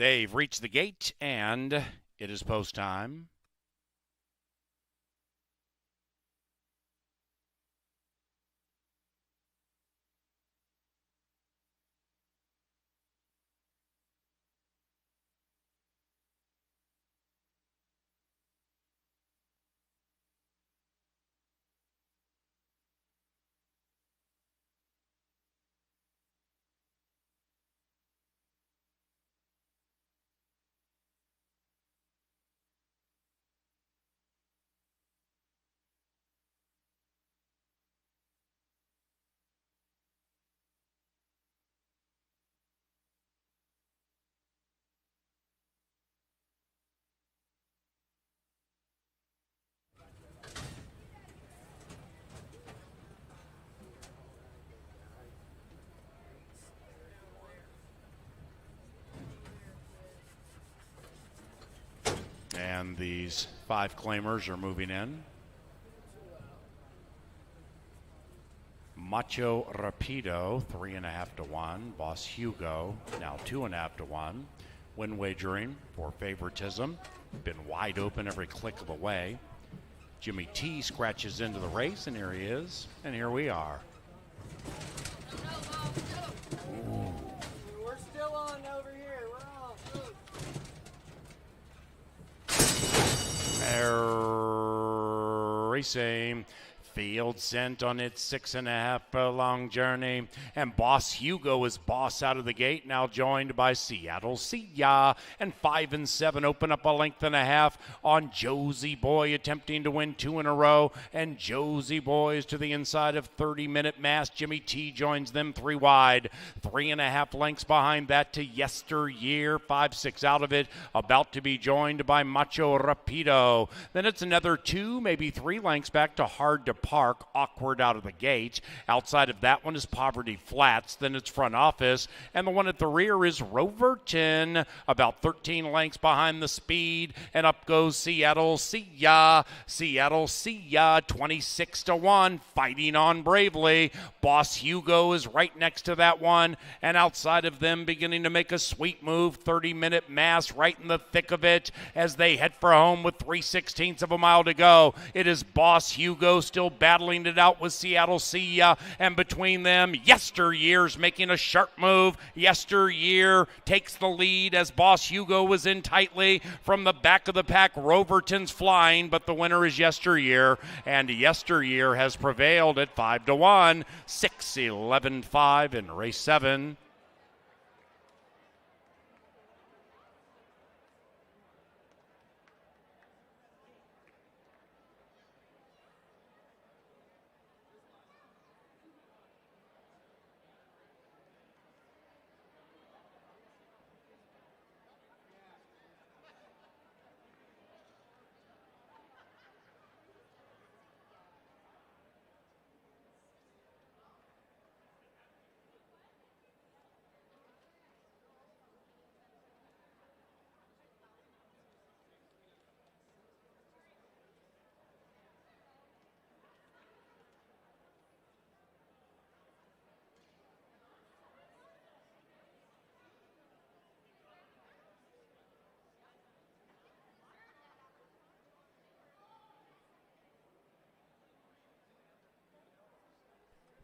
S1: They've reached the gate, and it is post time. And these 5 claimers are moving in. Macho Rapido, 3.5 to 1. Boss Hugo, now 2.5 to 1. Win wagering for favoritism. Been wide open every click of the way. Jimmy T scratches into the race, and here he is. And here we are. Ooh.
S5: We're still on over here. We're on.
S1: Racing. Field sent on its 6.5 long journey. And Boss Hugo is boss out of the gate, now joined by Seattle Sia. And 5 and 7 open up a length and a half on Josie Boy, attempting to win 2 in a row. And Josie Boy is to the inside of 30-minute mass. Jimmy T joins them 3 wide. 3.5 lengths behind that to Yesteryear. 5-6 out of it, about to be joined by Macho Rapido. Then it's another 2, maybe 3 lengths back to Hard to Park, awkward out of the gate. Outside of that one is Poverty Flats, then it's Front Office, and the one at the rear is Roverton, about 13 lengths behind the speed, and up goes Seattle Sia. Seattle Sia, 26 to 1, fighting on bravely. Boss Hugo is right next to that one, and outside of them beginning to make a sweet move, 30-minute mass right in the thick of it as they head for home with 3/16 of a mile to go. It is Boss Hugo still battling it out with Seattle Sia, and between them, Yesteryear's making a sharp move. Yesteryear takes the lead as Boss Hugo was in tightly. From the back of the pack, Roverton's flying, but the winner is Yesteryear, and Yesteryear has prevailed at 5 to 1, 6-11-5 in race 7.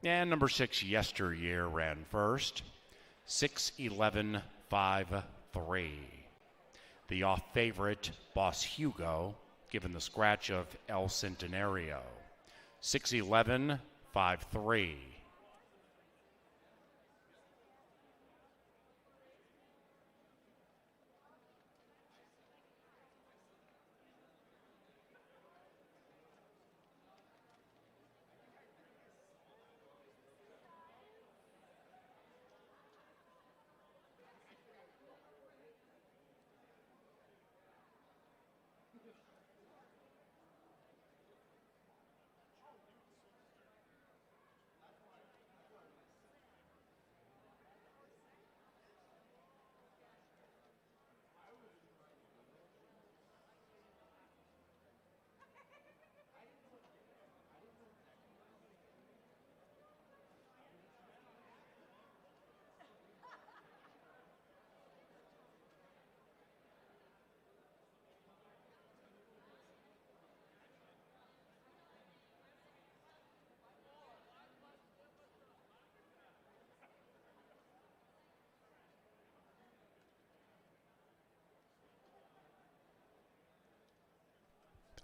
S1: And number 6, Yesteryear, ran first. 6-11-5-3. The off favorite, Boss Hugo, given the scratch of El Centenario. 6-11-5-3.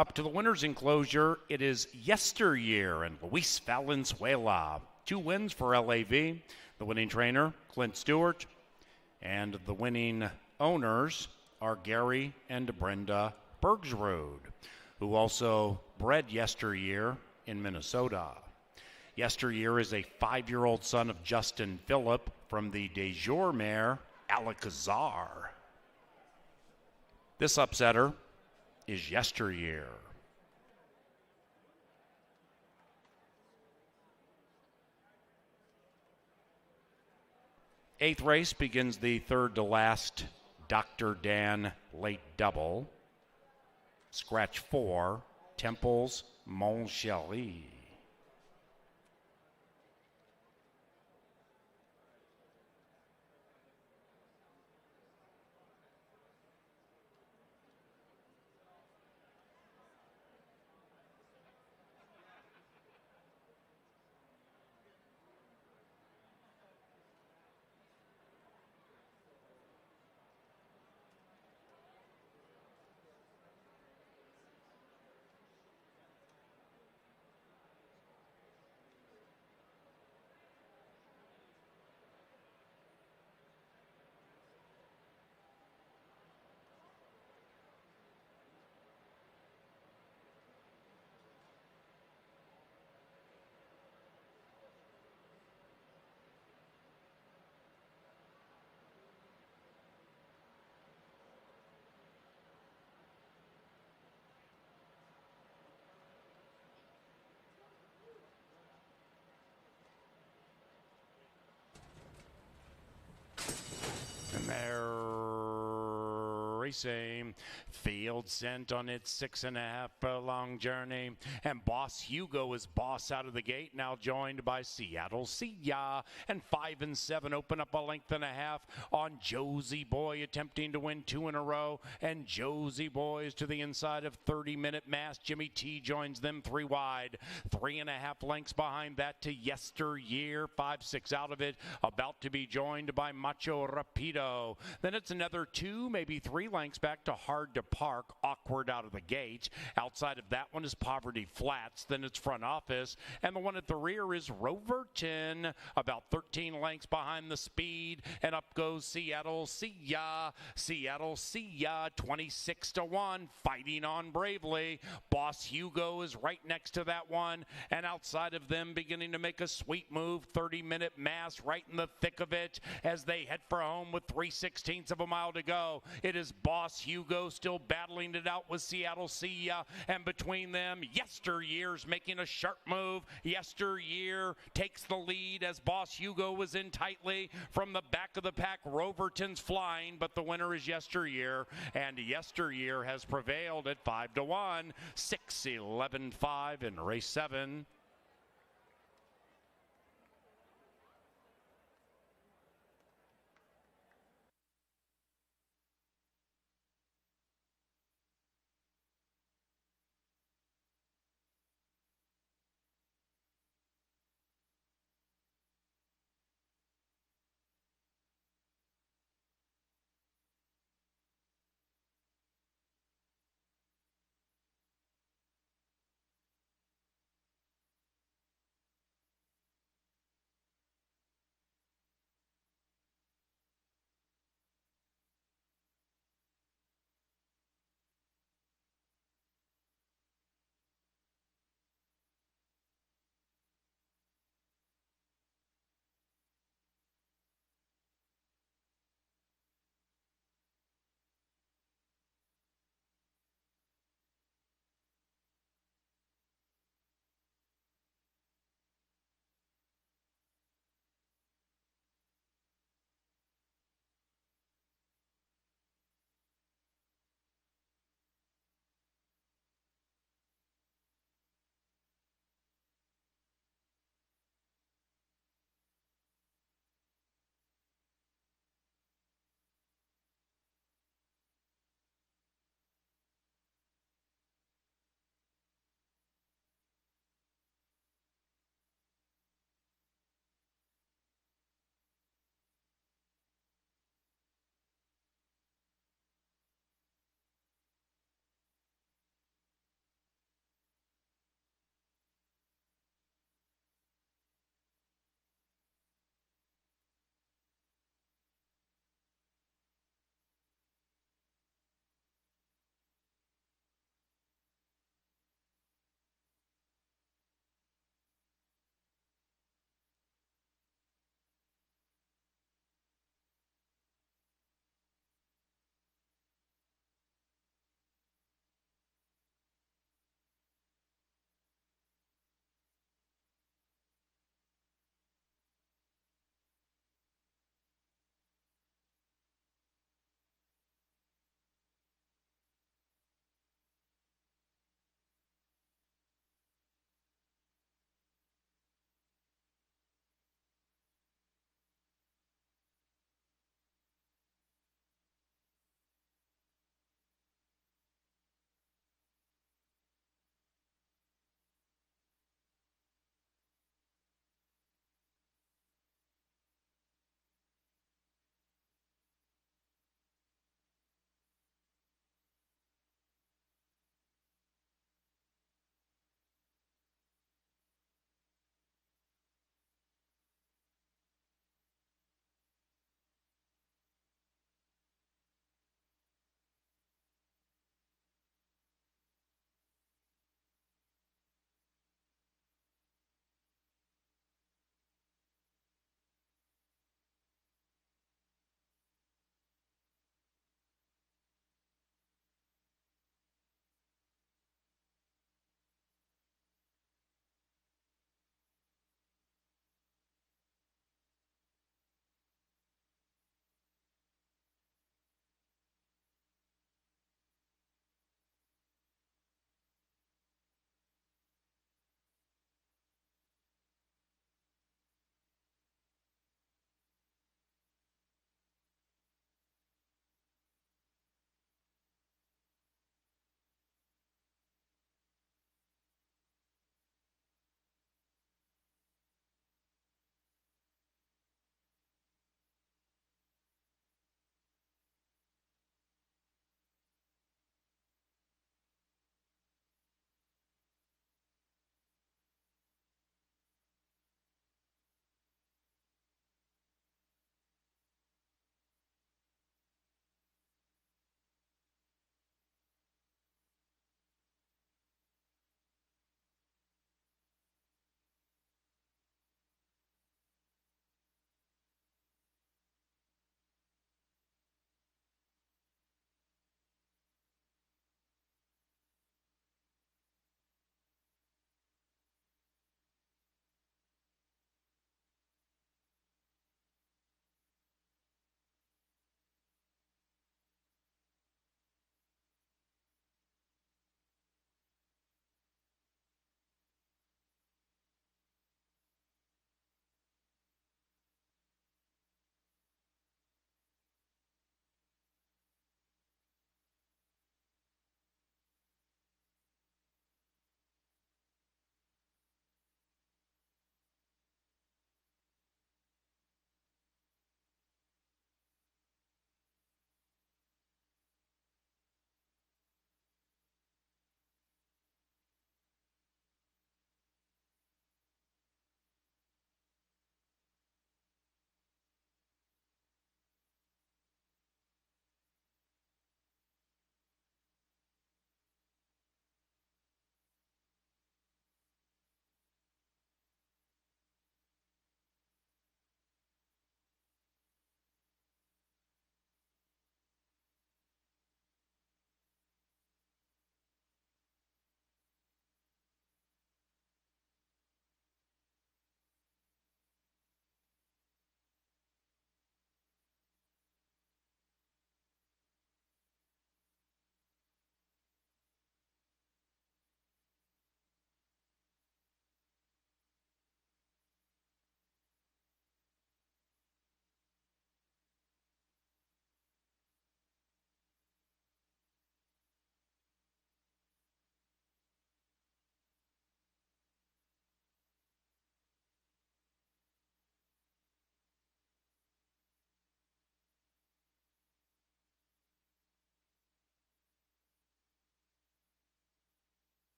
S1: Up to the winner's enclosure, it is Yesteryear and Luis Valenzuela. 2 wins for LAV. The winning trainer, Clint Stewart, and the winning owners are Gary and Brenda Bergsrud, who also bred Yesteryear in Minnesota. Yesteryear is a 5-year-old son of Justin Phillip from the De Jour mare Alcazar. This upsetter is Yesteryear. Eighth race begins the third to last Dr. Dan late double. Scratch 4, Temples Montchelly. And they're racing. Field sent on its 6.5 long journey. And Boss Hugo is boss out of the gate, now joined by Seattle Sia. And 5 and 7 open up a length and a half on Josie Boy, attempting to win 2 in a row. And Josie Boy is to the inside of 30-minute mass. Jimmy T joins them 3 wide. 3.5 lengths behind that to Yesteryear. 5-6 out of it. About to be joined by Macho Rapido. Then it's another 2, maybe 3 lengths back to Hard to Park. Awkward out of the gate. Outside of that one is Poverty Flats. Then it's Front Office. And the one at the rear is Roverton. About 13 lengths behind the speed. And up goes Seattle Sia. Seattle Sia 26-1. Fighting on bravely. Boss Hugo is right next to that one. And outside of them beginning to make a sweet move. 30-minute mass right in the thick of it as they head for home with 3/16 of a mile to go. It is Boss Hugo still battling it out with Seattle Sia, and between them, Yesteryear's making a sharp move. Yesteryear takes the lead as Boss Hugo was in tightly. From the back of the pack, Roverton's flying, but the winner is Yesteryear, and Yesteryear has prevailed at 5-1, 6-11-5 in race 7.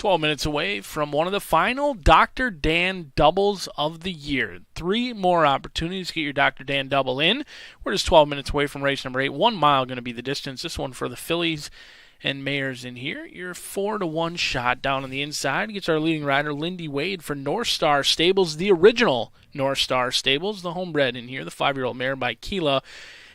S2: 12 minutes away from one of the final Dr. Dan doubles of the year. 3 more opportunities to get your Dr. Dan double in. We're just 12 minutes away from race number 8. 1 mile going to be the distance. This one for the fillies and mares in here. Your 4-1 shot down on the inside gets our leading rider, Lindy Wade, for North Star Stables, the original North Star Stables, the homebred in here. The 5-year-old mare by Keela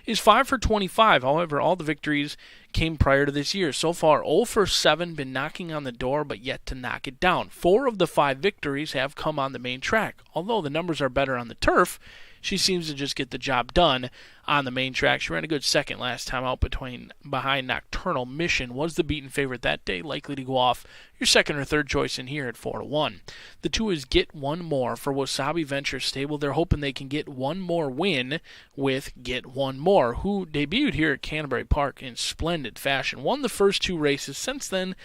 S2: is 5 for 25. However, all the victories came prior to this year. So far, 0 for 7, been knocking on the door, but yet to knock it down. 4 of the 5 victories have come on the main track. Although the numbers are better on the turf, she seems to just get the job done on the main track. She ran a good second last time out behind Nocturnal Mission. Was the beaten favorite that day, likely to go off your second or third choice in here at 4-1. The 2 is Get One More for Wasabi Venture Stable. They're hoping they can get one more win with Get One More, who debuted here at Canterbury Park in splendid fashion. Won the first 2 races. Since then,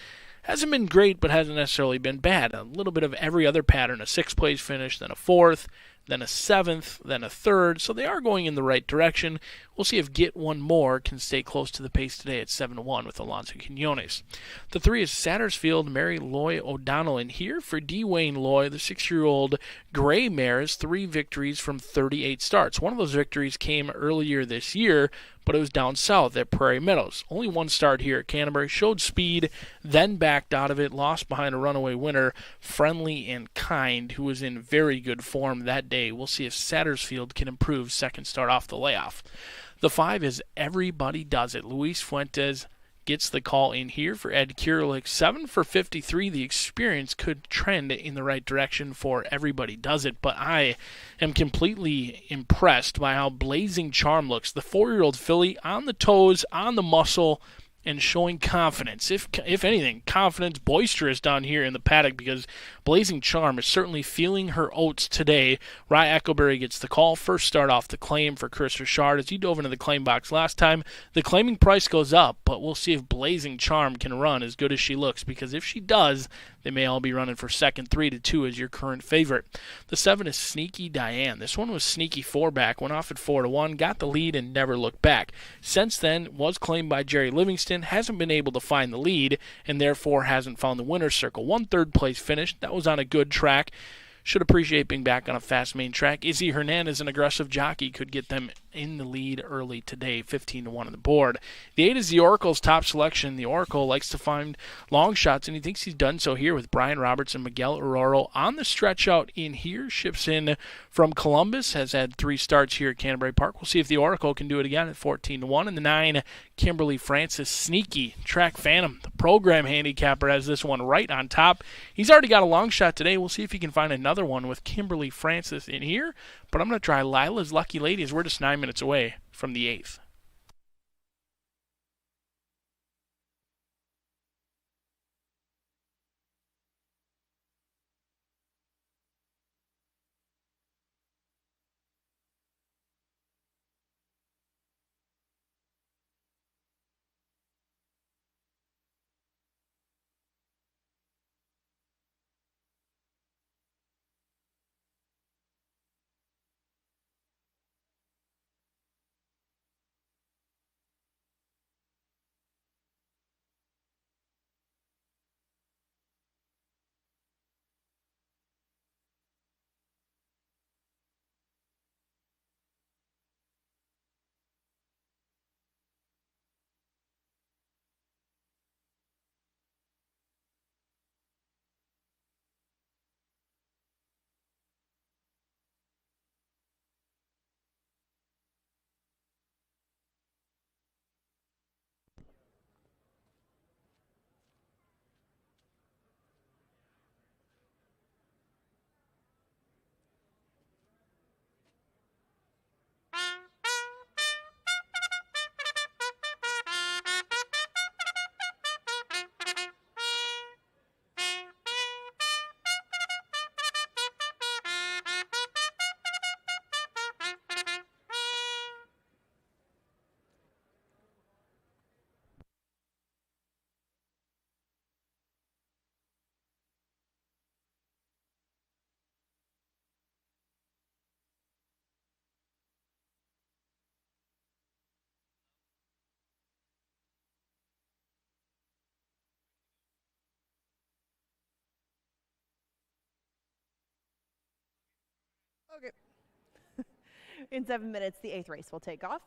S2: hasn't been great, but hasn't necessarily been bad. A little bit of every other pattern. A 6th place finish, then a 4th, then a 7th, then a 3rd. So they are going in the right direction. We'll see if Get One More can stay close to the pace today at 7-1 with Alonso Quinones. The 3 is Sattersfield Mary Loy O'Donnell in here for D. Wayne Loy, the 6-year-old gray mares. 3 victories from 38 starts. One of those victories came earlier this year, but it was down south at Prairie Meadows. Only 1 start here at Canterbury. Showed speed, then backed out of it. Lost behind a runaway winner, Friendly and Kind, who was in very good form that day. We'll see if Sattersfield can improve second start off the layoff. The 5 is Everybody Does It. Luis Fuentes gets the call in here for Ed Kurelik. 7 for 53. The experience could trend in the right direction for Everybody Does It, but I am completely impressed by how Blazing Charm looks. The 4-year-old filly on the toes, on the muscle, and showing confidence. If anything, confidence, boisterous down here in the paddock, because Blazing Charm is certainly feeling her oats today. Rye Eckleberry gets the call. First start off the claim for Chris Richard. As he dove into the claim box last time, the claiming price goes up, but we'll see if Blazing Charm can run as good as she looks, because if she does, they may all be running for second. 3-2 as your current favorite. The 7 is Sneaky Diane. This one was sneaky 4-back, went off at 4-1, got the lead and never looked back. Since then, was claimed by Jerry Livingston, hasn't been able to find the lead, and therefore hasn't found the winner's circle. 1 third-place finish. That was on a good track. Should appreciate being back on a fast main track. Izzy Hernandez, an aggressive jockey, could get them in the lead early today, 15-1 on the board. The 8 is the Oracle's top selection. The Oracle likes to find long shots, and he thinks he's done so here with Brian Roberts and Miguel Aurora on the stretch out in here. Ships in from Columbus, has had 3 starts here at Canterbury Park. We'll see if the Oracle can do it again at 14-1. And the 9, Kimberly Francis, Sneaky Track Phantom. The program handicapper has this one right on top. He's already got a long shot today. We'll see if he can find another one with Kimberly Francis in here. But I'm going to try Lila's Lucky Lady as we're just 9 minutes away from the 8th.
S3: Okay. In 7 minutes, the 8th race will take off.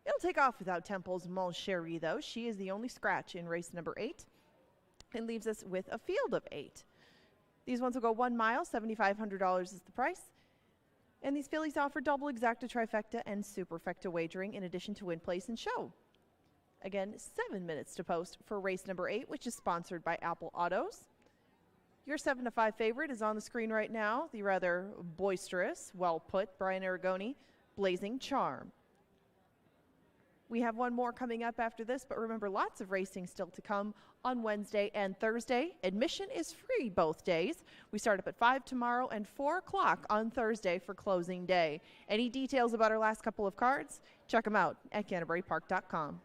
S3: It'll take off without Temple's Mon Chéri, though. She is the only scratch in race number 8 and leaves us with a field of 8. These ones will go 1 mile, $7,500 is the price. And these fillies offer double exacta, trifecta, and superfecta wagering in addition to win, place, and show. Again, 7 minutes to post for race number 8, which is sponsored by Apple Autos. Your 7 to 5 favorite is on the screen right now. The rather boisterous, well put, Brian Aragoni, Blazing Charm. We have one more coming up after this, but remember, lots of racing still to come on Wednesday and Thursday. Admission is free both days. We start up at 5 tomorrow and 4 o'clock on Thursday for closing day. Any details about our last couple of cards? Check them out at CanterburyPark.com.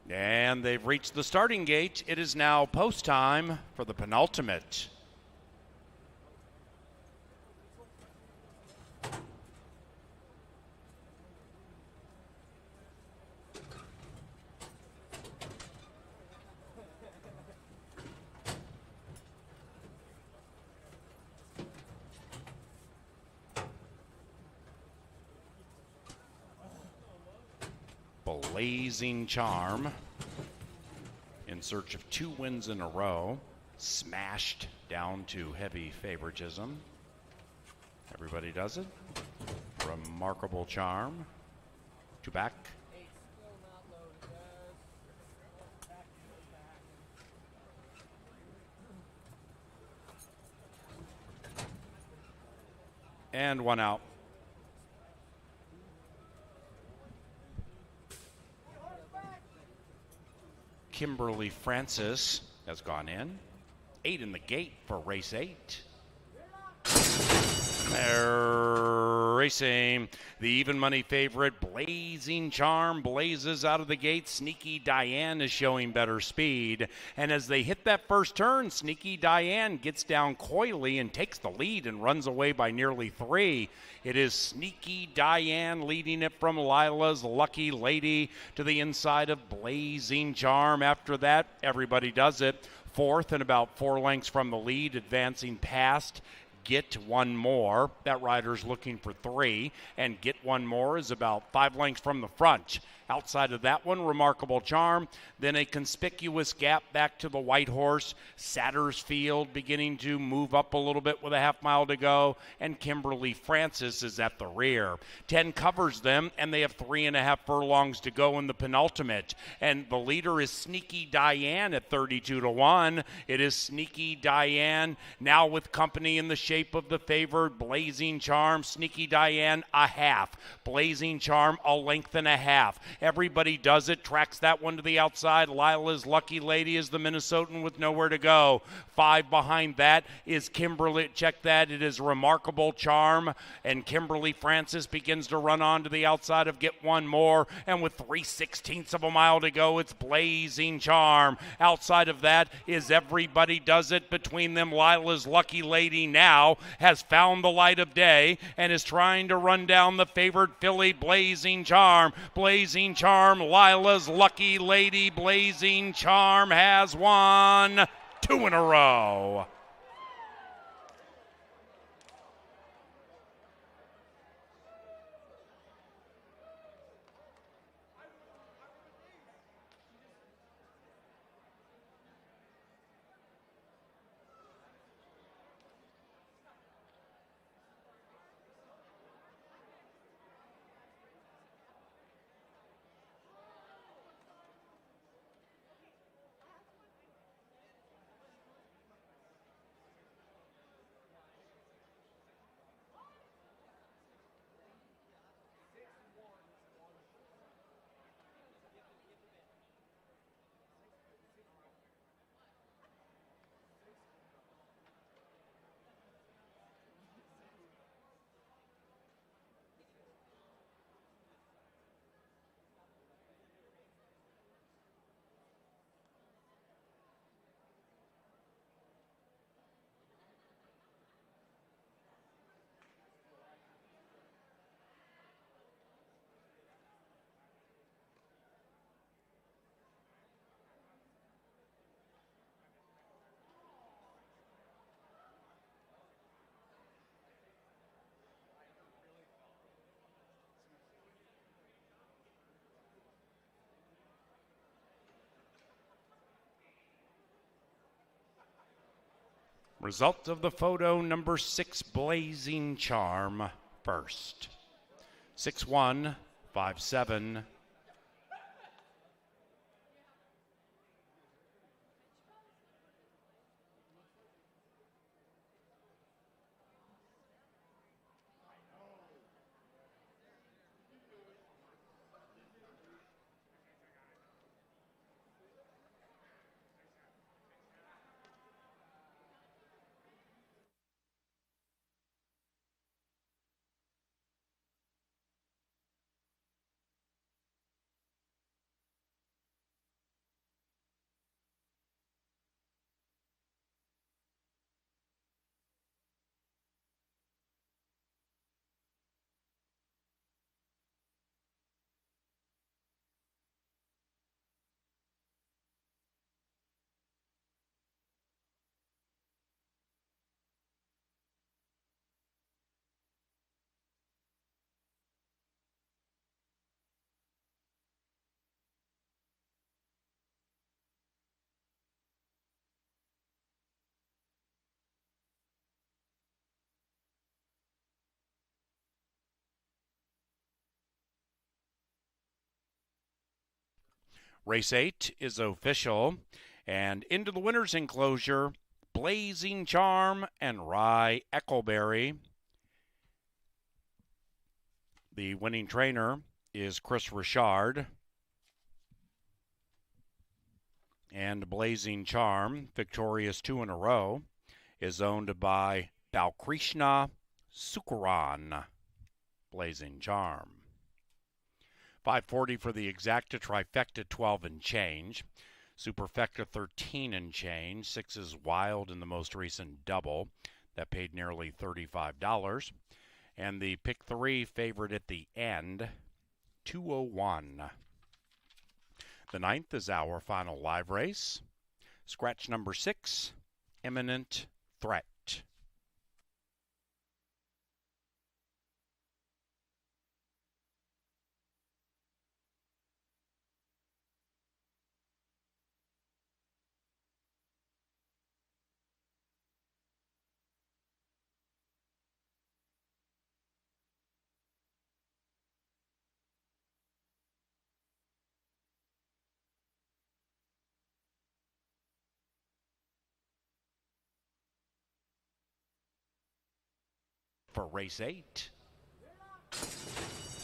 S1: And they've reached the starting gate. It is now post time for the penultimate. Blazing Charm, in search of 2 wins in a row, smashed down to heavy favoritism. Everybody does it. Remarkable Charm, 2 back. And 1 out. Kimberly Francis has gone in. 8 in the gate for race 8. They're racing. The even money favorite, Blazing Charm, blazes out of the gate. Sneaky Diane is showing better speed. And as they hit that first turn, Sneaky Diane gets down coyly and takes the lead and runs away by nearly 3. It is Sneaky Diane leading it from Lila's Lucky Lady to the inside of Blazing Charm. After that, everybody does it. 4th and about 4 lengths from the lead, advancing past Get One More. That rider's looking for 3, and Get One More is about 5 lengths from the front. Outside of that one, Remarkable Charm. Then a conspicuous gap back to the White Horse. Sattersfield beginning to move up a little bit with a half mile to go. And Kimberly Francis is at the rear. 10 covers them, and they have 3.5 furlongs to go in the penultimate. And the leader is Sneaky Diane at 32-1. It is Sneaky Diane now with company in the shape of the favored Blazing Charm. Sneaky Diane a half. Blazing Charm a length and a half. Everybody does it, tracks that one to the outside. Lila's Lucky Lady is the Minnesotan with nowhere to go. 5 behind that is Kimberly. Check that. It is Remarkable Charm. And Kimberly Francis begins to run on to the outside of Get One More. And with 3/16 of a mile to go, it's Blazing Charm. Outside of that is Everybody Does It. Between them, Lila's Lucky Lady now has found the light of day and is trying to run down the favored filly, Blazing Charm. Blazing Charm, Lila's Lucky Lady. Blazing Charm has won 2 in a row. Result of the photo, number 6, Blazing Charm, first. 6-1-5-7. Race 8 is official. And into the winner's enclosure, Blazing Charm and Rye Eccleberry. The winning trainer is Chris Richard. And Blazing Charm, victorious 2 in a row, is owned by Balkrishna Sukaran. Blazing Charm. 540 for the exacta, trifecta 12 and change. Superfecta 13 and change. 6 is wild in the most recent double. That paid nearly $35. And the pick 3 favorite at the end, 201. The 9th is our final live race. Scratch number 6, Imminent Threat. For race 8.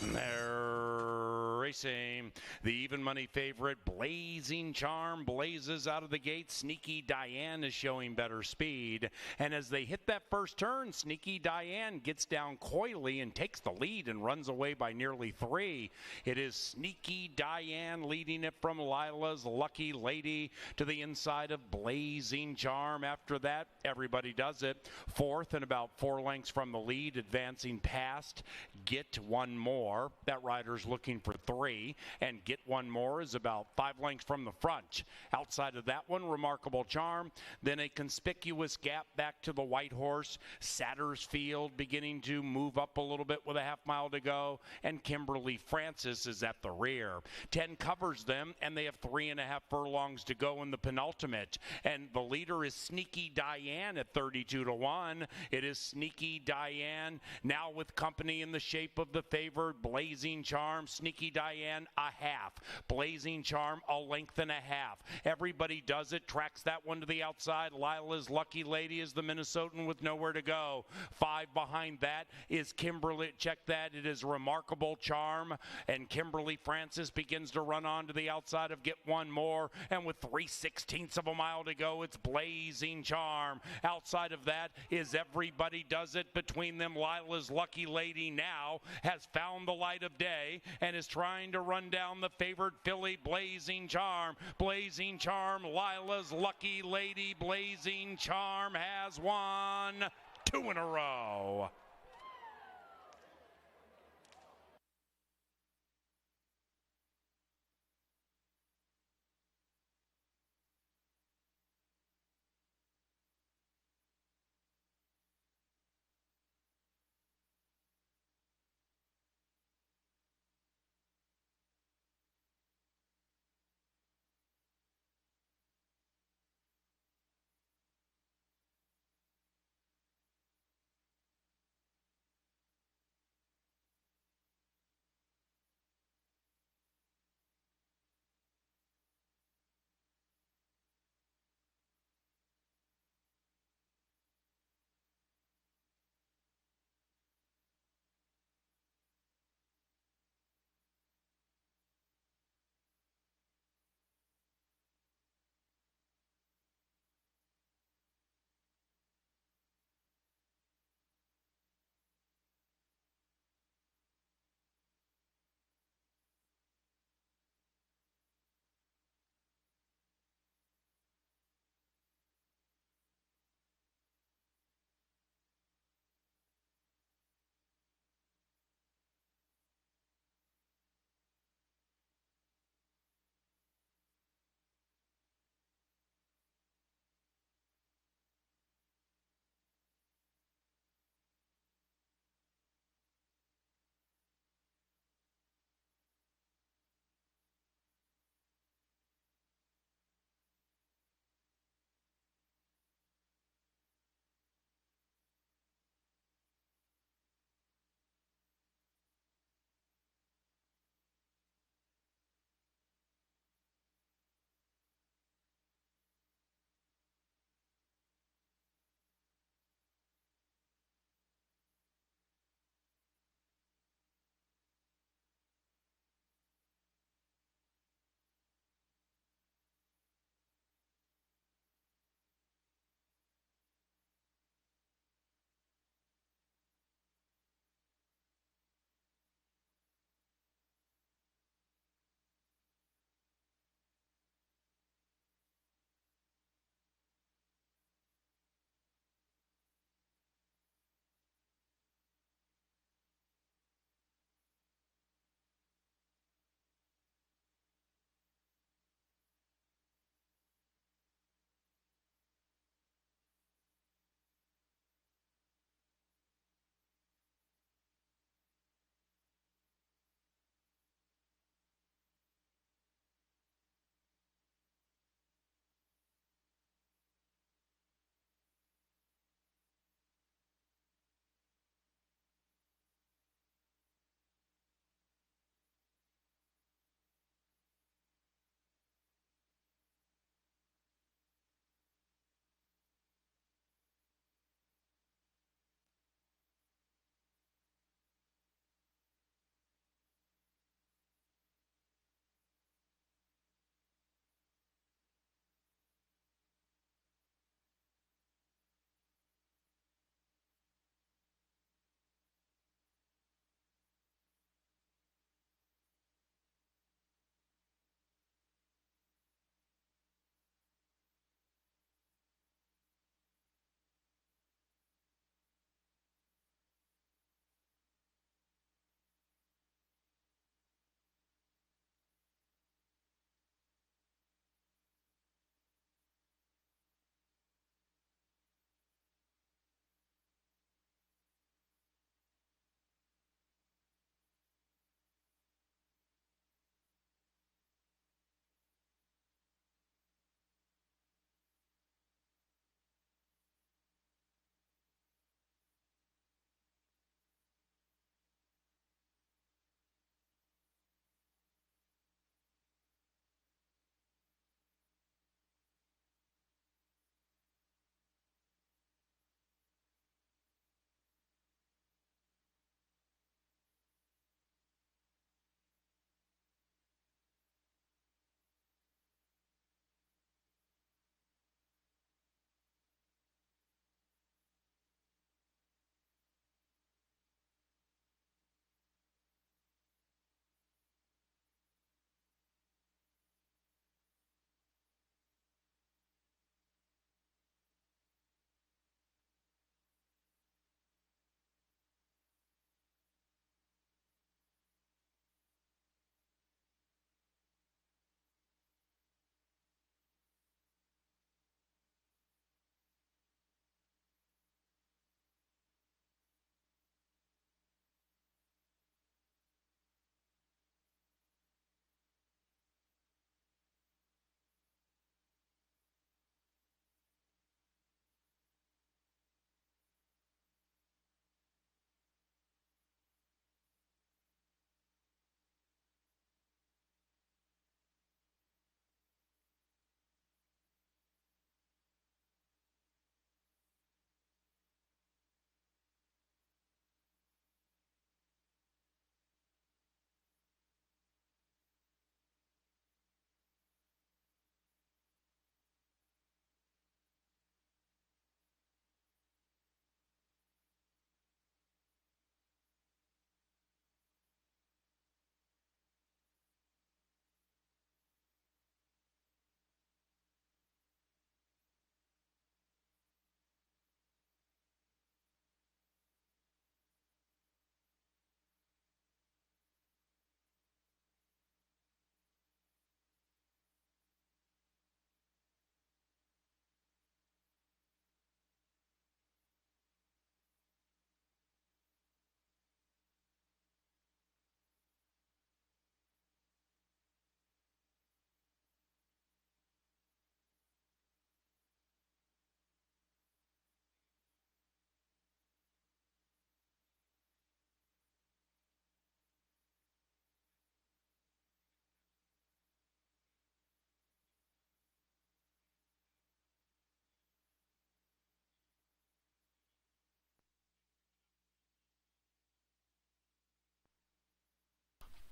S1: They're racing. The even money favorite, Blazing Charm, blazes out of the gate. Sneaky Diane is showing better speed. And as they hit that first turn, Sneaky Diane gets down coyly and takes the lead and runs away by nearly 3. It is Sneaky Diane leading it from Lila's Lucky Lady to the inside of Blazing Charm. After that, everybody does it. 4th and about 4 lengths from the lead, advancing past Get One More. That rider's looking for 3, and Get One More is about 5 lengths from the front. Outside of that one, Remarkable Charm. Then a conspicuous gap back to the white horse. Sattersfield beginning to move up a little bit with a half mile to go, and Kimberly Francis is at the rear. 10 covers them, and they have 3.5 furlongs to go in the penultimate. And the leader is Sneaky Diane at 32-1. It is Sneaky Diane now with company in the shape of the favored Blazing Charm. Sneaky Diane a half. Blazing Charm a length and a half. Everybody does it. Tracks that one to the outside. Lila's Lucky Lady is the Minnesotan with nowhere to go. 5 behind that is Kimberly. Check that. It is Remarkable Charm. And Kimberly Francis begins to run on to the outside of Get One More. And with 3/16 of a mile to go, it's Blazing Charm. Outside of that is Everybody Does It. Between them, Lila's Lucky Lady now has found the light of day and is trying to run down the favored filly, Blazing Charm. Blazing Charm, Lila's Lucky Lady. Blazing Charm has won 2 in a row.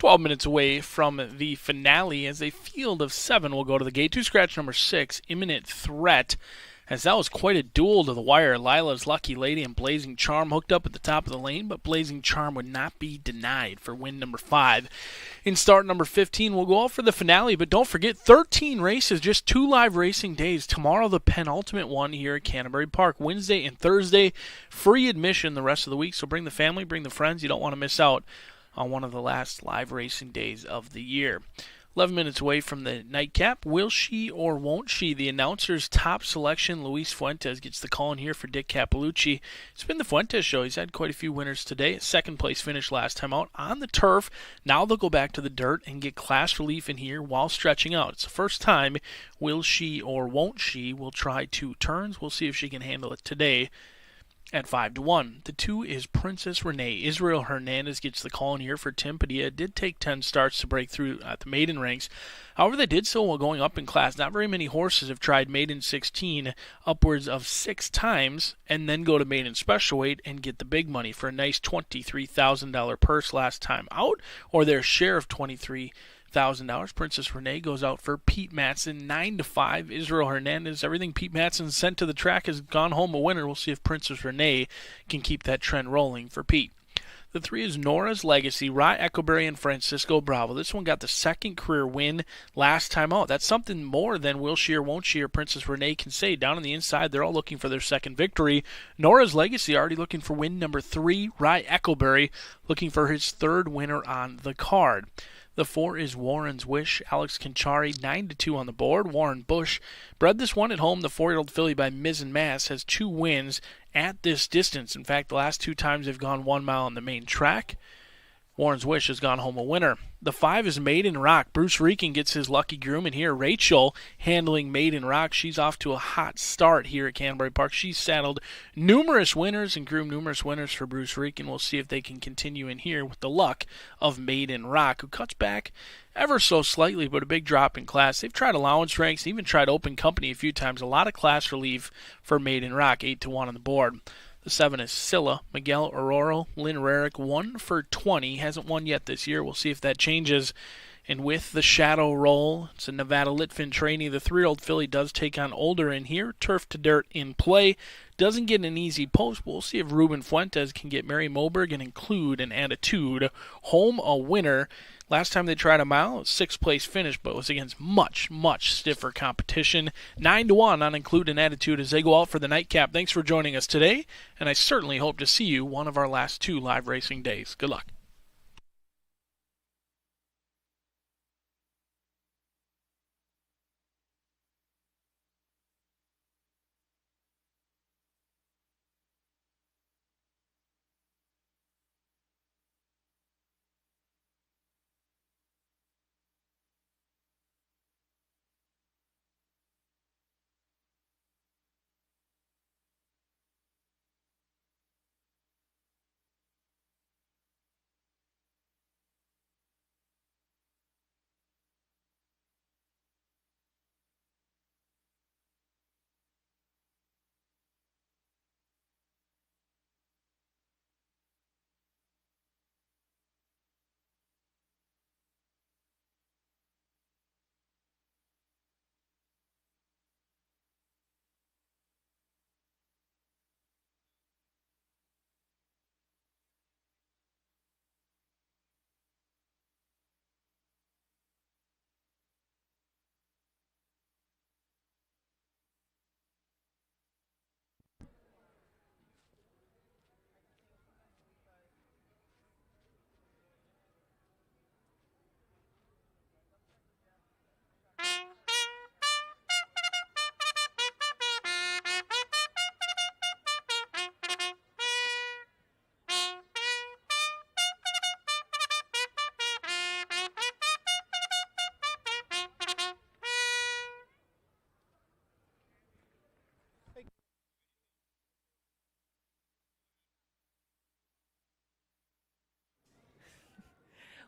S2: 12 minutes away from the finale as a field of 7 will go to the gate. 2 scratch number 6, Imminent Threat. As that was quite a duel to the wire. Lila's Lucky Lady and Blazing Charm hooked up at the top of the lane, but Blazing Charm would not be denied for win number 5. In start number 15, we'll go out for the finale, but don't forget 13 races, just 2 live racing days. Tomorrow, the penultimate one here at Canterbury Park. Wednesday and Thursday, free admission the rest of the week, so bring the family, bring the friends. You don't want to miss out on one of the last live racing days of the year. 11 minutes away from the nightcap. Will she or won't she? The announcer's top selection, Luis Fuentes, gets the call in here for Dick Capelucci. It's been the Fuentes show. He's had quite a few winners today. A second-place finish last time out on the turf. Now they'll go back to the dirt and get class relief in here while stretching out. It's the first time will she or won't she will try 2 turns. We'll see if she can handle it today. At 5-1. The 2 is Princess Renee. Israel Hernandez gets the call in here for Tim Padilla. It did take 10 starts to break through at the maiden ranks. However, they did so while going up in class. Not very many horses have tried maiden 16 upwards of 6 times and then go to maiden special weight and get the big money for a nice $23,000 purse last time out, or their share of $23,000. Princess Renee goes out for Pete Matson, 9-5. Israel Hernandez, everything Pete Matson sent to the track has gone home a winner. We'll see if Princess Renee can keep that trend rolling for Pete. The 3 is Nora's Legacy, Rye Echoberry, and Francisco Bravo. This one got the second career win last time out. That's something more than will she or won't she or Princess Renee can say. Down on the inside, they're all looking for their second victory. Nora's Legacy already looking for win number 3. Rye Echoberry looking for his 3rd winner on the card. The 4 is Warren's Wish. Alex Conchari, 9-2 on the board. Warren Bush bred this one at home. The 4-year-old filly by Miz and Mass has 2 wins at this distance. In fact, the last 2 times they've gone 1 mile on the main track, Warren's Wish has gone home a winner. The 5 is Maiden Rock. Bruce Reekin gets his lucky groom in here. Rachel handling Maiden Rock. She's off to a hot start here at Canterbury Park. She's saddled numerous winners and groomed numerous winners for Bruce Reekin. We'll see if they can continue in here with the luck of Maiden Rock, who cuts back ever so slightly, but a big drop in class. They've tried allowance ranks, even tried open company a few times. A lot of class relief for Maiden Rock, 8-1 on the board. The 7 is Scylla. Miguel Aurora, Lynn Rarick, 1 for 20. Hasn't won yet this year. We'll see if that changes. And with the Shadow Roll, it's a Nevada Litfin trainee. The 3-year-old filly does take on Older in here. Turf to dirt in play. Doesn't get an easy post, but we'll see if Ruben Fuentes can get Mary Moberg and include an Attitude home a winner. Last time they tried a mile, it was 6th place finish, but it was against much, much stiffer competition. 9-1 on Include an Attitude as they go out for the nightcap. Thanks for joining us today, and I certainly hope to see you one of our last 2 live racing days. Good luck.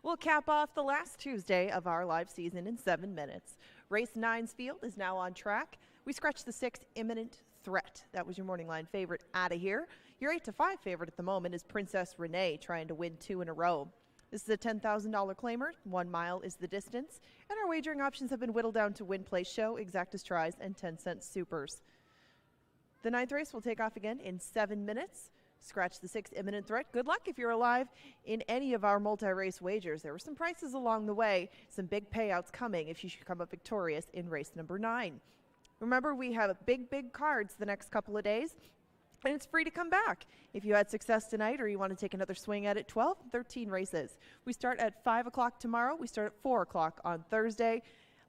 S3: We'll cap off the last Tuesday of our live season in 7 minutes. Race 9's field is now on track. We scratched the 6 Imminent Threat. That was your morning line favorite out of here. Your 8-5 favorite at the moment is Princess Renee, trying to win 2 in a row. This is a $10,000 claimer. 1 mile is the distance. And our wagering options have been whittled down to win, play, show, exactas tries, and 10-cent supers. The 9th race will take off again in 7 minutes. Scratch the 6th imminent threat. Good luck if you're alive in any of our multi-race wagers. There were some prizes along the way, some big payouts coming if you should come up victorious in race number 9. Remember, we have big cards the next couple of days, and it's free to come back. If you had success tonight or you want to take another swing at it, 12, 13 races. We start at 5 o'clock tomorrow. We start at 4 o'clock on Thursday.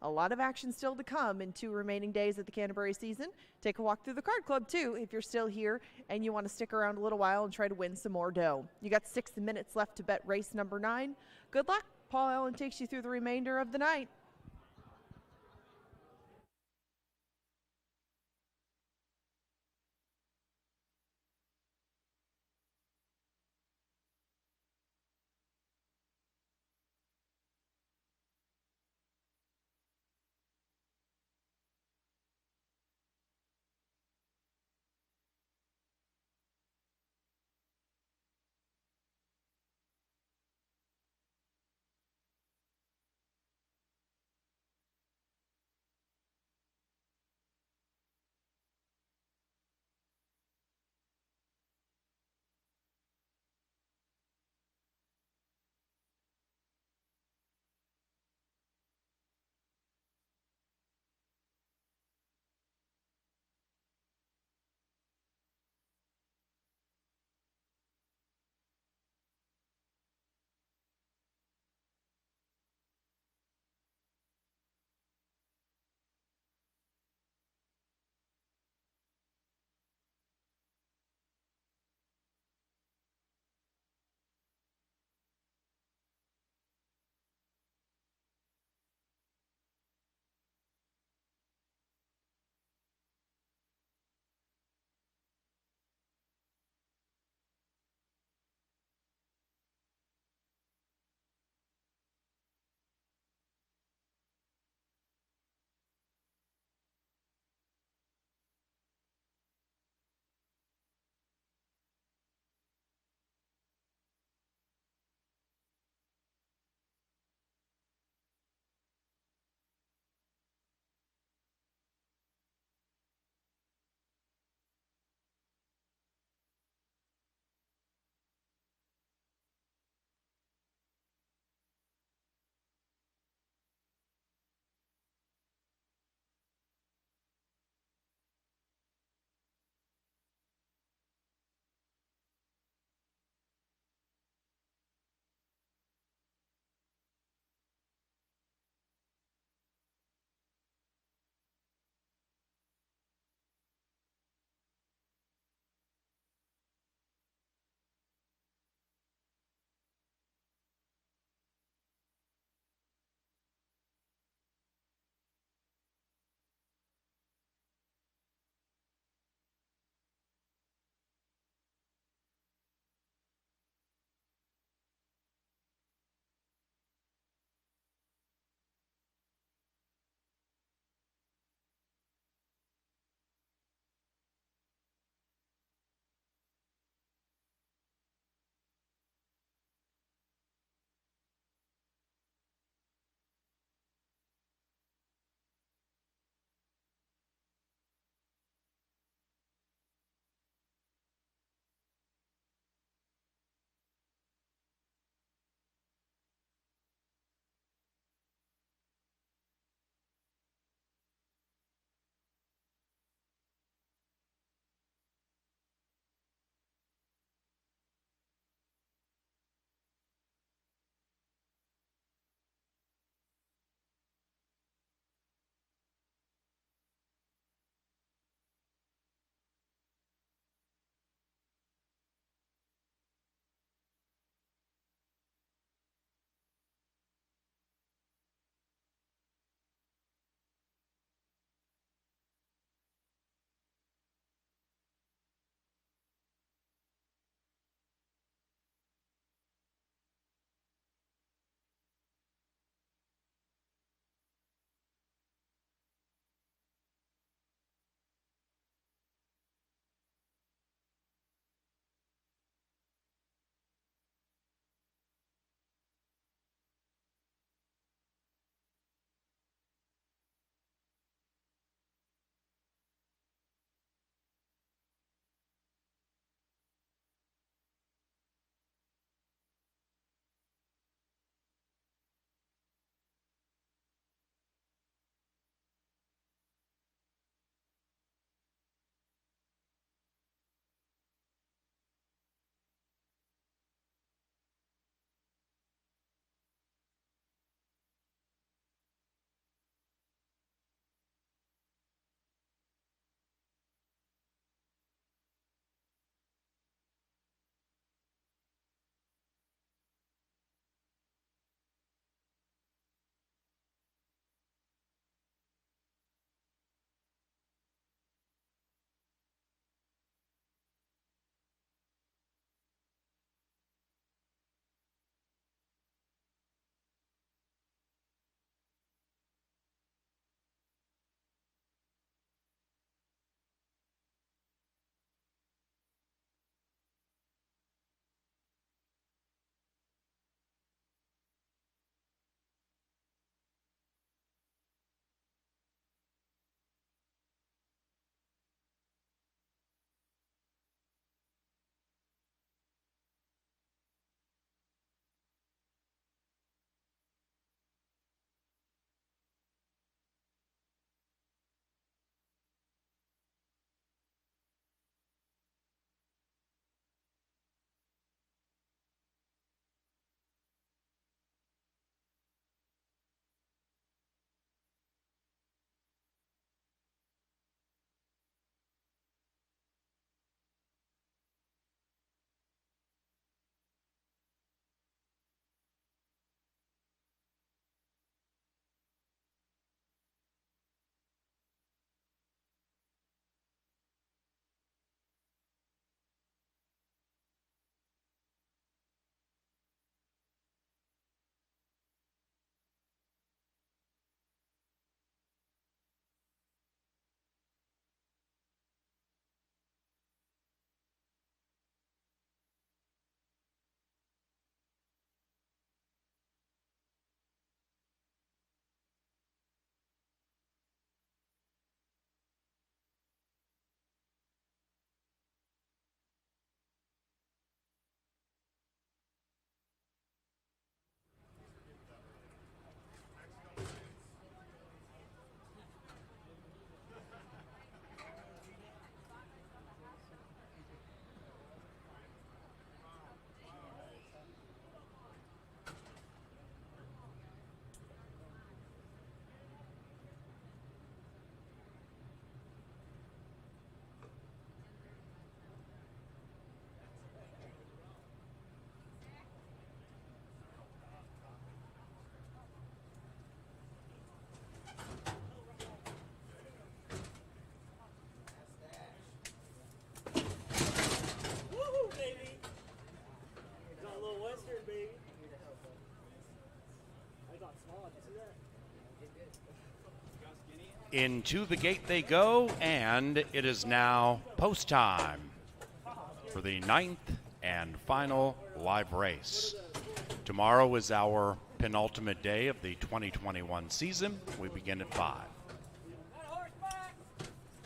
S3: A lot of action still to come in 2 remaining days of the Canterbury season. Take a walk through the card club, too, if you're still here and you want to stick around a little while and try to win some more dough. You got 6 minutes left to bet race number 9. Good luck. Paul Allen takes you through the remainder of the night.
S1: Into the gate they go, and it is now post time for the 9th and final live race. Tomorrow is our penultimate day of the 2021 season. We begin at 5.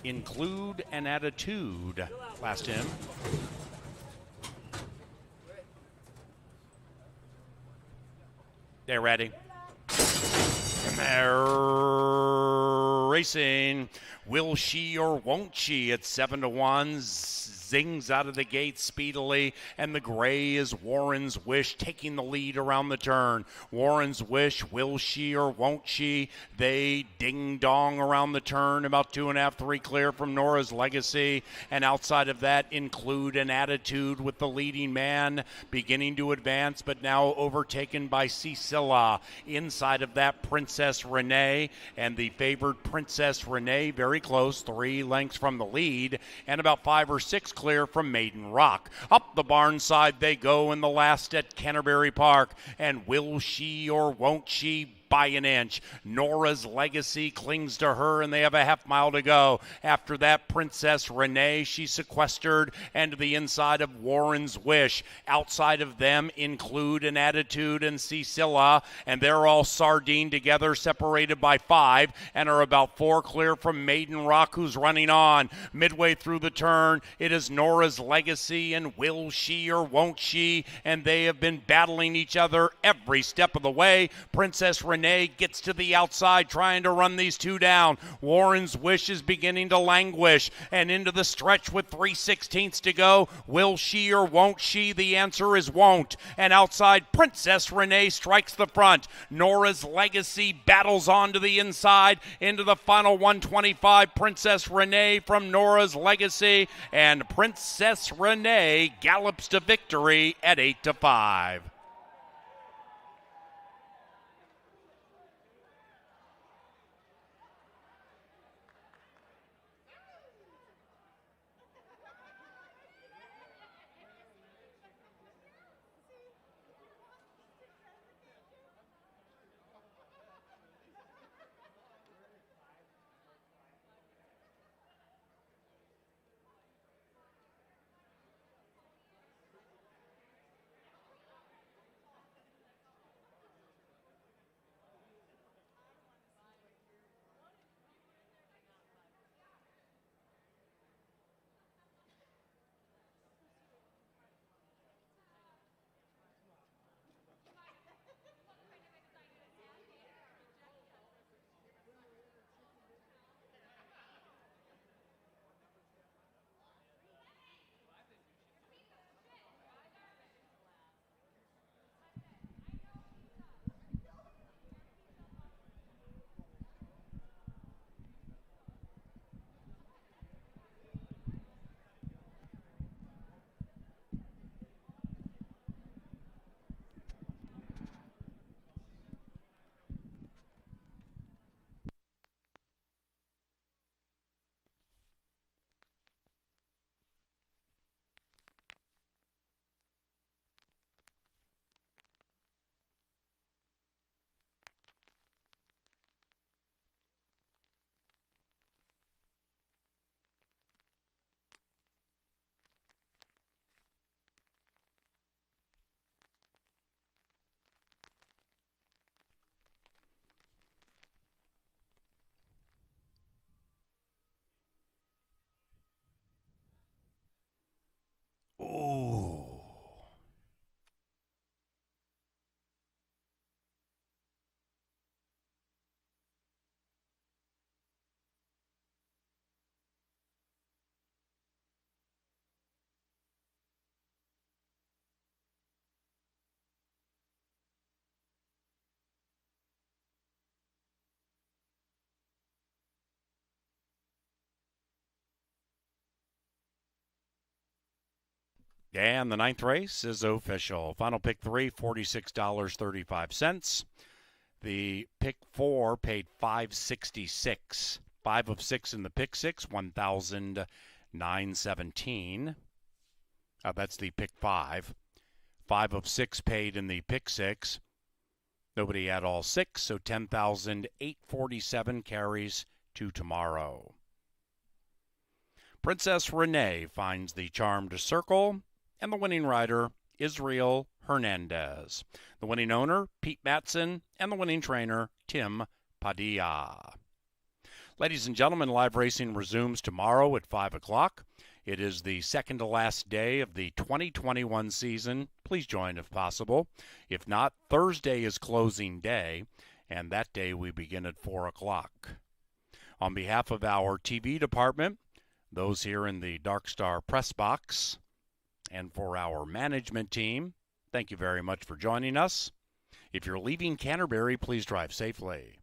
S1: Include an attitude. Last in. They're ready. And they're racing. Will she or won't she? It's 7-1. Zings out of the gate speedily, and the gray is Warren's Wish taking the lead around the turn. Warren's Wish, will she or won't she? They ding-dong around the turn, about 2.5, 3 clear from Nora's Legacy, and outside of that, Include an Attitude with the leading man beginning to advance, but now overtaken by Cecilia. Inside of that, Princess Renee, and the favored Princess Renee very close, 3 lengths from the lead, and about 5 or 6 clear from Maiden Rock. Up the barn side they go in the last at Canterbury Park, and will she or won't she? By an inch. Nora's Legacy clings to her, and they have a half mile to go. After that, Princess Renee, she's sequestered, and to the inside of Warren's Wish. Outside of them, Include an Attitude and Cecilia, and they're all sardined together, separated by 5, and are about 4 clear from Maiden Rock, who's running on. Midway through the turn, it is Nora's Legacy, and will she or won't she? And they have been battling each other every step of the way. Princess Renee gets to the outside trying to run these two down. Warren's Wish is beginning to languish, and into the stretch with 3/16 to go. Will she or won't she? The answer is won't. And outside, Princess Renee strikes the front. Nora's Legacy battles on to the inside into the final 125. Princess Renee from Nora's Legacy, and Princess Renee gallops to victory at 8-5. Ooh. And the 9th race is official. Final pick 3, $46.35. The pick 4 paid $5.66. 5 of 6 in the pick 6, $1,917. That's the pick 5. 5 of 6 paid in the pick 6. Nobody had all 6, so $10,847 carries to tomorrow. Princess Renee finds the charmed circle, and the winning rider, Israel Hernandez. The winning owner, Pete Matson, and the winning trainer, Tim Padilla. Ladies and gentlemen, live racing resumes tomorrow at 5 o'clock. It is the second to last day of the 2021 season. Please join if possible. If not, Thursday is closing day, and that day we begin at 4 o'clock. On behalf of our TV department, those here in the Dark Star press box, and for our management team, thank you very much for joining us. If you're leaving Canterbury, please drive safely.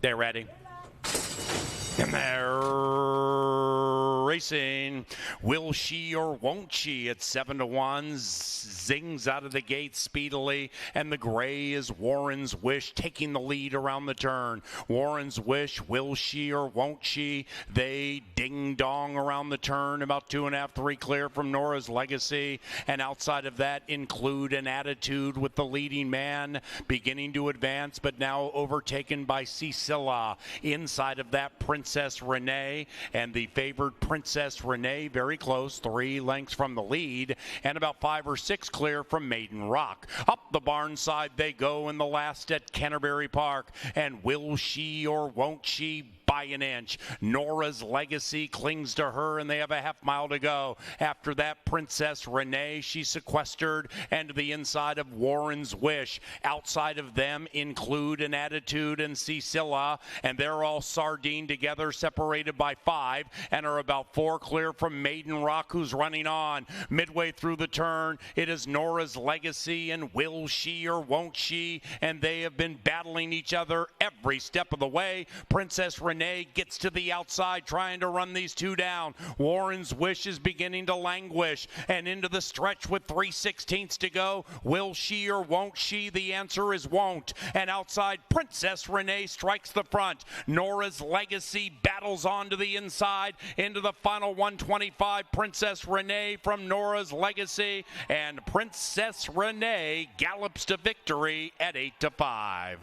S1: They're ready. And they're racing. Will she or won't she? It's 7-1. Zings out of the gate speedily. And the gray is Warren's Wish taking the lead around the turn. Warren's Wish, will she or won't she? They ding dong around the turn. About 2.5, 3 clear from Nora's Legacy. And outside of that, Include an Attitude with the leading man beginning to advance, but now overtaken by Cecilla. Inside of that, Princess Renee, and the favored Princess Renee very close, 3 lengths from the lead, and about 5 or 6 clear from Maiden Rock. Up the barn side they go in the last at Canterbury Park, and will she or won't she? By an inch. Nora's Legacy clings to her, and they have a half mile to go. After that, Princess Renee, she's sequestered, and to the inside of Warren's Wish. Outside of them, Include an Attitude and Cecilla, and they're all sardined together, separated by 5, and are about 4 clear from Maiden Rock, who's running on. Midway through the turn, it is Nora's Legacy and will she or won't she, and they have been battling each other every step of the way. Princess Renee gets to the outside trying to run these two down. Warren's Wish is beginning to languish, and into the stretch with 3/16 to go. Will she or won't she? The answer is won't. And outside, Princess Renee strikes the front. Nora's Legacy battles on to the inside into the final 125. Princess Renee from Nora's Legacy, and Princess Renee gallops to victory at 8-5.